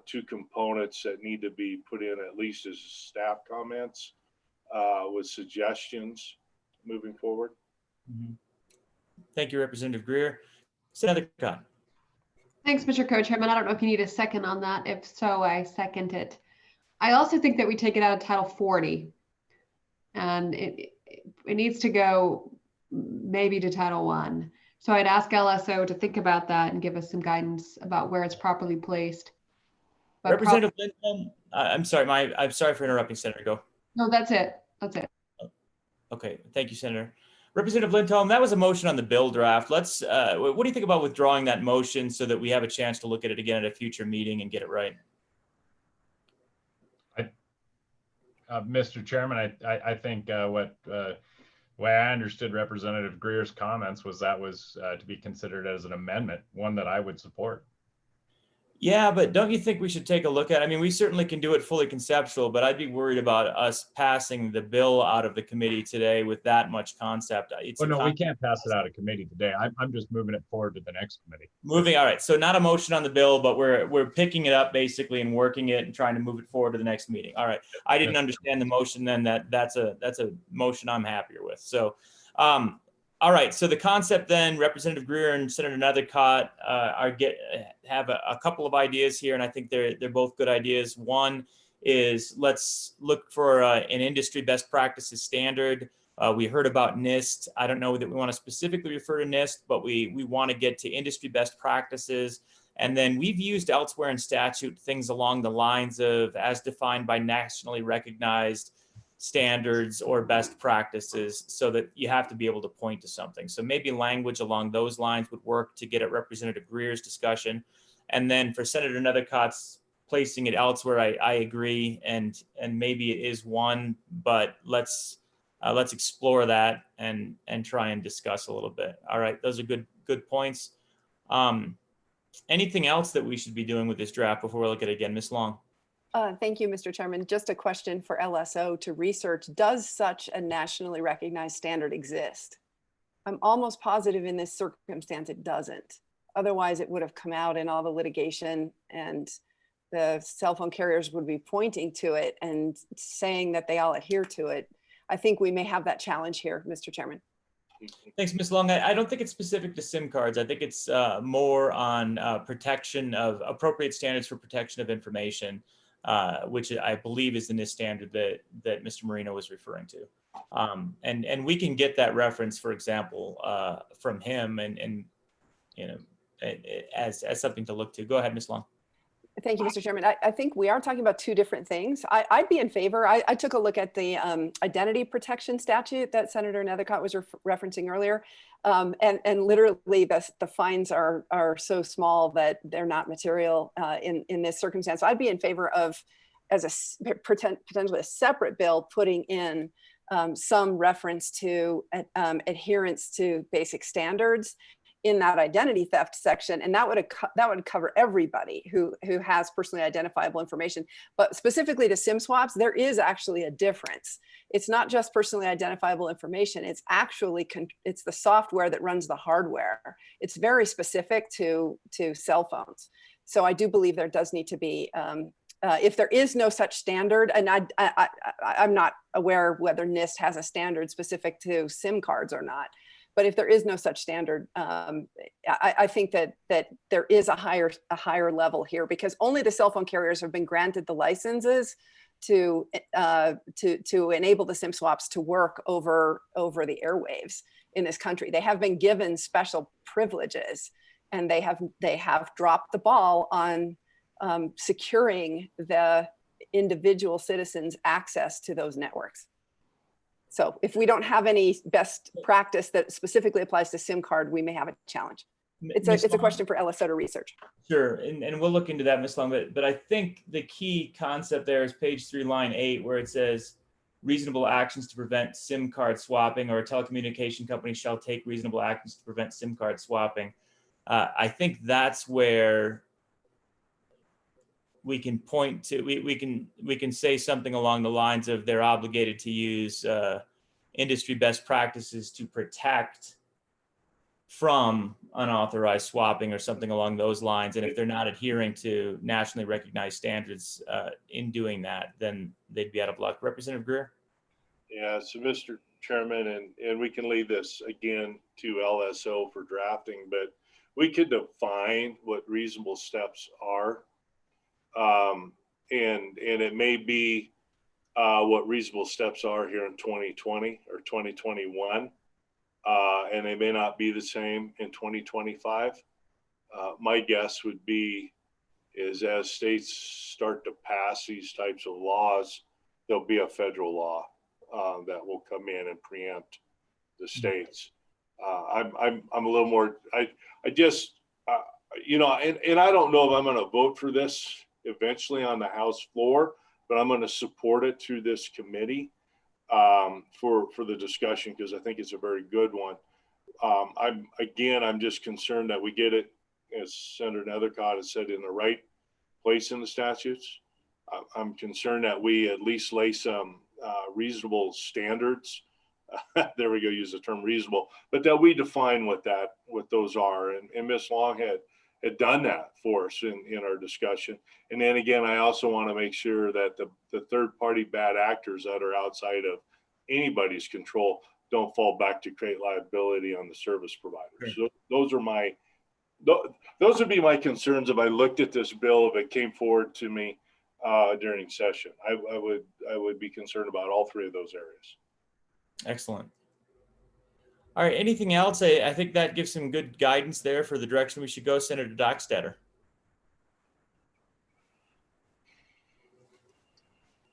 two components that need to be put in at least as staff comments with suggestions moving forward. Mm-hmm. Thank you, Representative Greer. Senator Cobb. Thanks, Mr. Co-Chairman. I don't know if you need a second on that. If so, I second it. I also think that we take it out of Title 40, and it needs to go maybe to Title 1. So I'd ask LSO to think about that and give us some guidance about where it's properly placed. But Representative Lindholm, I'm sorry for interrupting, Senator. Go. No, that's it. That's it. Okay, thank you, Senator. Representative Lindholm, that was a motion on the bill draft. Let's. What do you think about withdrawing that motion so that we have a chance to look at it again at a future meeting and get it right? Mr. Chairman, I think what the way I understood Representative Greer's comments was that was to be considered as an amendment, one that I would support. Yeah, but don't you think we should take a look at it? I mean, we certainly can do it fully conceptual, but I'd be worried about us passing the bill out of the committee today with that much concept. Well, no, we can't pass it out of committee today. I'm just moving it forward to the next committee. All right. So not a motion on the bill, but we're picking it up basically and working it and trying to move it forward to the next meeting. All right. I didn't understand the motion then. That's a motion I'm happier with. So, all right. So the concept then, Representative Greer and Senator Nethercott have a couple of ideas here, and I think they're both good ideas. One is let's look for an industry best practices standard. We heard about NIST. I don't know that we want to specifically refer to NIST, but we want to get to industry best practices. And then we've used elsewhere in statute things along the lines of as defined by nationally recognized standards or best practices, so that you have to be able to point to something. So maybe language along those lines would work to get at Representative Greer's discussion. And then for Senator Nethercott's placing it elsewhere, I agree, and maybe it is one, but let's explore that and try and discuss a little bit. All right, those are good points. Anything else that we should be doing with this draft before we look at it again? Ms. Long. Thank you, Mr. Chairman. Just a question for LSO to research. Does such a nationally recognized standard exist? I'm almost positive in this circumstance it doesn't. Otherwise, it would have come out in all the litigation and the cell phone carriers would be pointing to it and saying that they all adhere to it. I think we may have that challenge here, Mr. Chairman. Thanks, Ms. Long. I don't think it's specific to SIM cards. I think it's more on protection of appropriate standards for protection of information, which I believe is the NIST standard that Mr. Marino was referring to. And we can get that reference, for example, from him, and you know, as something to look to. Go ahead, Ms. Long. Thank you, Mr. Chairman. I think we are talking about two different things. I'd be in favor. I took a look at the identity protection statute that Senator Nethercott was referencing earlier. And literally the fines are so small that they're not material in this circumstance. So I'd be in favor of, as a potentially a separate bill, putting in some reference to adherence to basic standards in that identity theft section, and that would cover everybody who has personally identifiable information. But specifically to SIM swaps, there is actually a difference. It's not just personally identifiable information. It's actually it's the software that runs the hardware. It's very specific to cell phones. So I do believe there does need to be, if there is no such standard, and I'm not aware whether NIST has a standard specific to SIM cards or not. But if there is no such standard, I think that there is a higher level here, because only the cell phone carriers have been granted the licenses to enable the SIM swaps to work over the airwaves in this country. They have been given special privileges, and they have dropped the ball on securing the individual citizens' access to those networks. So if we don't have any best practice that specifically applies to SIM card, we may have a challenge. It's a question for LSOTA research. Sure, and we'll look into that, Ms. Long, but I think the key concept there is page 3, line 8, where it says reasonable actions to prevent SIM card swapping, or a telecommunication company shall take reasonable actions to prevent SIM card swapping. I think that's where we can point to, we can say something along the lines of they're obligated to use industry best practices to protect from unauthorized swapping or something along those lines. And if they're not adhering to nationally recognized standards in doing that, then they'd be out of luck. Representative Greer? Yeah, so Mr. Chairman, and we can leave this again to LSO for drafting, but we could define what reasonable steps are. And it may be what reasonable steps are here in 2020 or 2021, and they may not be the same in 2025. My guess would be is as states start to pass these types of laws, there'll be a federal law that will come in and preempt the states. I'm a little more, I just, you know, and I don't know if I'm going to vote for this eventually on the House floor, but I'm going to support it through this committee for the discussion, because I think it's a very good one. I'm just concerned that we get it, as Senator Nethercott has said, in the right place in the statutes. I'm concerned that we at least lay some reasonable standards. There we go, use the term reasonable, but that we define what those are. And Ms. Long had done that for us in our discussion. And then again, I also want to make sure that the third party bad actors that are outside of anybody's control don't fall back to create liability on the service providers. Sure. So those would be my concerns if I looked at this bill, if it came forward to me during session. I would be concerned about all three of those areas. Excellent. All right, anything else? I think that gives some good guidance there for the direction we should go. Senator Dockstader.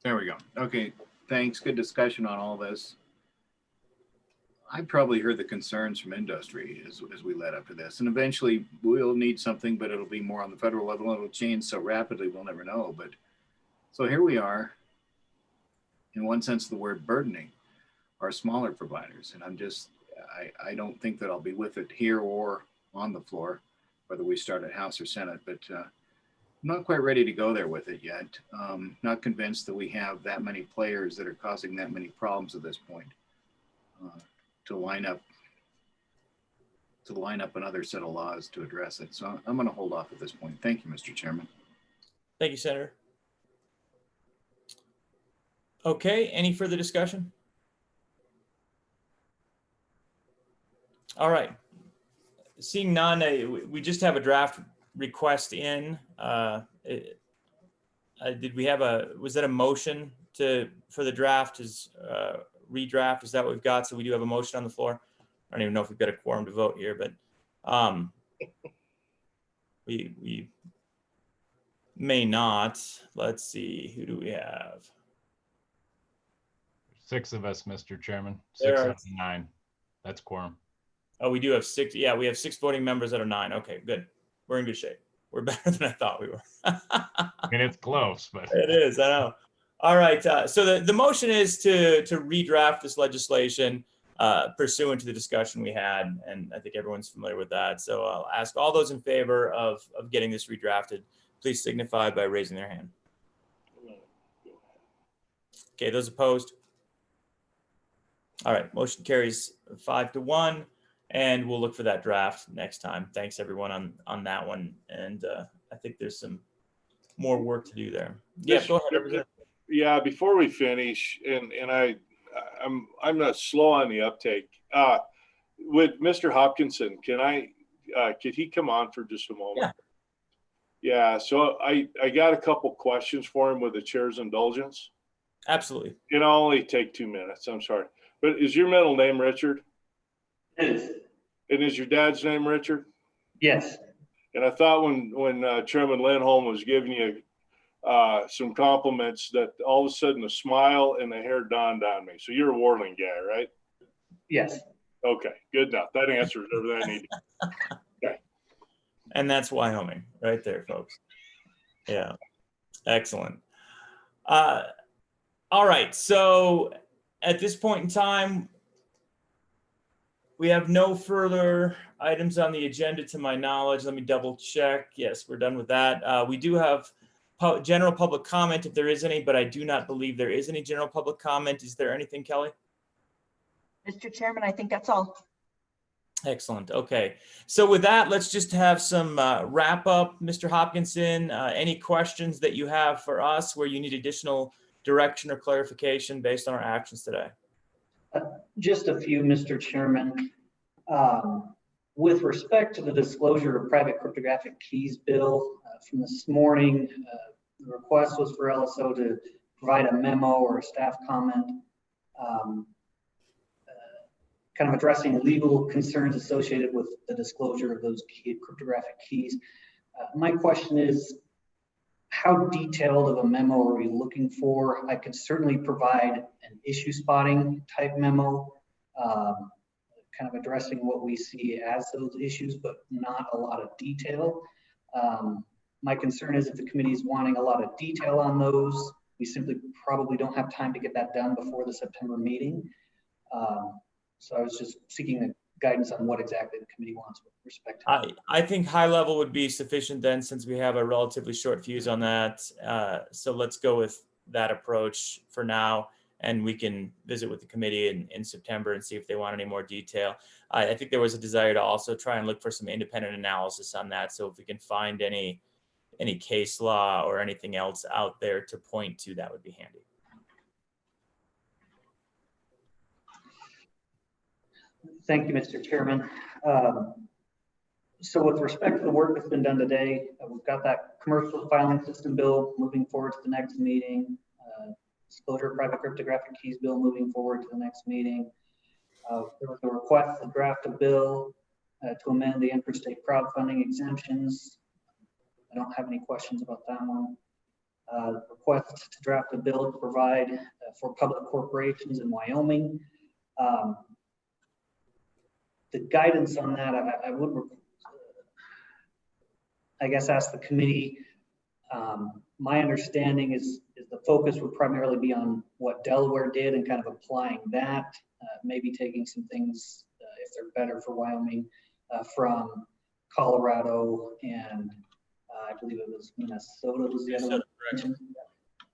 There we go. Okay, thanks. Good discussion on all this. I probably heard the concerns from industry as we led up to this. And eventually we'll need something, but it'll be more on the federal level. It'll change so rapidly, we'll never know. But so here we are, in one sense of the word, burdening our smaller providers. And I don't think that I'll be with it here or on the floor, whether we start at House or Senate, but I'm not quite ready to go there with it yet. Not convinced that we have that many players that are causing that many problems at this point to line up another set of laws to address it. So I'm going to hold off at this point. Thank you, Mr. Chairman. Thank you, Senator. Okay, any further discussion? All right. Seeing none, we just have a draft request in. Did we have was that a motion for the draft redraft? Is that what we've got? So we do have a motion on the floor. I don't even know if we've got a quorum to vote here, but we may not. Let's see, who do we have? 6 of us, Mr. Chairman. There 6 are- out of 9. That's quorum. Oh, we do have 6. Yeah, we have 6 voting members that are 9. Okay, good. We're in good shape. We're better than I thought we were. I mean, it's close, but it is. I know. All right. So the motion is to redraft this legislation pursuant to the discussion we had, and I think everyone's familiar with that. So I'll ask all those in favor of getting this redrafted, please signify by raising their hand. Okay, those opposed? All right, motion carries 5-1, and we'll look for that draft next time. Thanks everyone on that one, and I think there's some more work to do there. Yeah, go ahead. Yeah, before we finish, and I'm not slow on the uptake. With Mr. Hopkinson, could he come on for just a moment? Yeah. So I got a couple questions for him with the chair's indulgence. Absolutely. It'll only take 2 minutes. I'm sorry, but is your middle name Richard? It is. And is your dad's name Richard? Yes. And I thought when Chairman Lindholm was giving you some compliments that all of a sudden the smile and the hair dawned on me. So you're a Warland guy, right? Yes. Okay, good enough. That answers everything I needed. Okay. And that's Wyoming right there, folks. Yeah, excellent. All right, so at this point in time, we have no further items on the agenda to my knowledge. Let me double check. Yes, we're done with that. We do have general public comment if there is any, but I do not believe there is any general public comment. Is there anything, Kelly? Mr. Chairman, I think that's all. Excellent. Okay. So with that, let's just have some wrap up. Mr. Hopkinson, any questions that you have for us where you need additional direction or clarification based on our actions today? Just a few, Mr. Chairman. With respect to the disclosure of private cryptographic keys bill from this morning, the request was for LSO to provide a memo or a staff comment kind of addressing legal concerns associated with the disclosure of those cryptographic keys. My question is, how detailed of a memo are we looking for? I could certainly provide an issue spotting type memo, kind of addressing what we see as those issues, but not a lot of detail. My concern is if the committee is wanting a lot of detail on those, we simply probably don't have time to get that done before the September meeting. So I was just seeking the guidance on what exactly the committee wants with respect to I think high level would be sufficient then, since we have a relatively short fuse on that. So let's go with that approach for now, and we can visit with the committee in September and see if they want any more detail. I think there was a desire to also try and look for some independent analysis on that. So if we can find any case law or anything else out there to point to, that would be handy. Thank you, Mr. Chairman. So with respect to the work that's been done today, we've got that commercial filing system bill moving forward to the next meeting, disclosure of private cryptographic keys bill moving forward to the next meeting. There was a request to draft a bill to amend the interstate crowdfunding exemptions. I don't have any questions about that one. Request to draft a bill to provide for public corporations in Wyoming. The guidance on that, I would, I guess, ask the committee. My understanding is the focus would primarily be on what Delaware did and kind of applying that, maybe taking some things, if they're better for Wyoming, from Colorado and I believe it was Minnesota was the other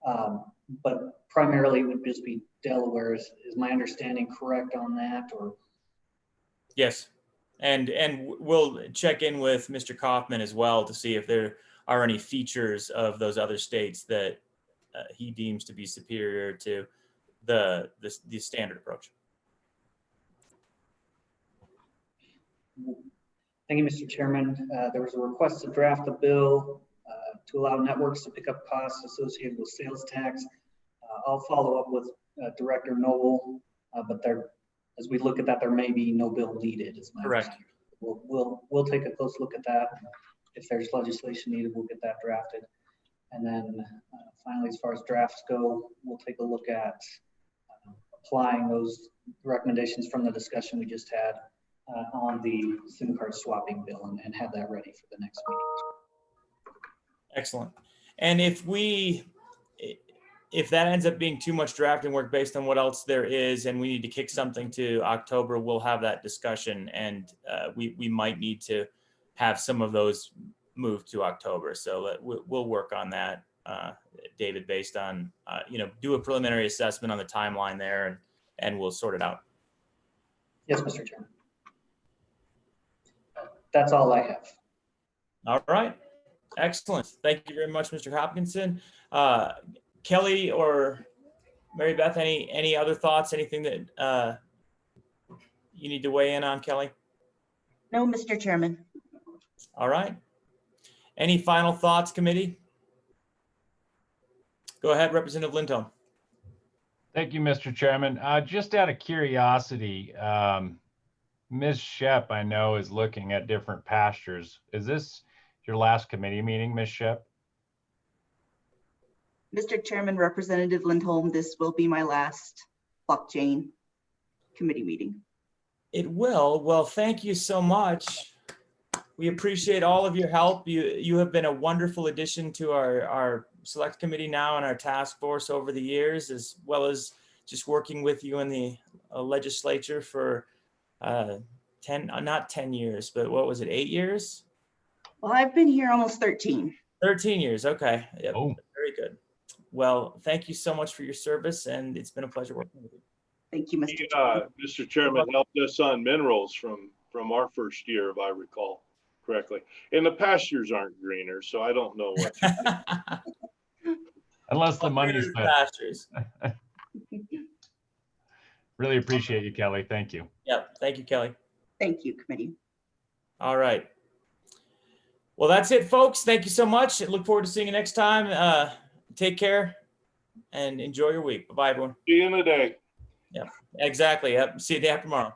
one. But primarily it would just be Delaware. Is my understanding correct on that? Or Yes, and we'll check in with Mr. Kaufman as well to see if there are any features of those other states that he deems to be superior to the standard approach. Thank you, Mr. Chairman. There was a request to draft a bill to allow networks to pick up costs associated with sales tax. I'll follow up with Director Noble, but as we look at that, there may be no bill needed. Is my Correct. We'll take a close look at that. If there's legislation needed, we'll get that drafted. And then finally, as far as drafts go, we'll take a look at applying those recommendations from the discussion we just had on the SIM card swapping bill and have that ready for the next meeting. Excellent. And if that ends up being too much drafting work based on what else there is, and we need to kick something to October, we'll have that discussion, and we might need to have some of those moved to October. So we'll work on that, David, based on, do a preliminary assessment on the timeline there, and we'll sort it out. Yes, Mr. Chairman. That's all I have. All right. Excellent. Thank you very much, Mr. Hopkinson. Kelly or Mary Beth, any other thoughts? Anything that you need to weigh in on, Kelly? No, Mr. Chairman. All right. Any final thoughts, committee? Go ahead, Representative Lindholm. Thank you, Mr. Chairman. Just out of curiosity, Ms. Shep, I know, is looking at different pastures. Is this your last committee meeting, Ms. Shep? Mr. Chairman, Representative Lindholm, this will be my last blockchain committee meeting. It will. Well, thank you so much. We appreciate all of your help. You have been a wonderful addition to our select committee now and our task force over the years, as well as just working with you in the legislature for not 10 years, but what was it, 8 years? Well, I've been here almost 13. 13 years. Okay. Yep. Oh. Very good. Well, thank you so much for your service, and it's been a pleasure working with you. Thank you, Mr. Chairman. Mr. Chairman helped us on minerals from our first year, if I recall correctly. And the pastures aren't greener, so I don't know what. Unless the money's there. Pastures. Really appreciate you, Kelly. Thank you. Yep. Thank you, Kelly. Thank you, committee. All right. Well, that's it, folks. Thank you so much. I look forward to seeing you next time. Take care and enjoy your week. Bye-bye, everyone. See you in a day. Yeah, exactly. Yep. See you the day after tomorrow.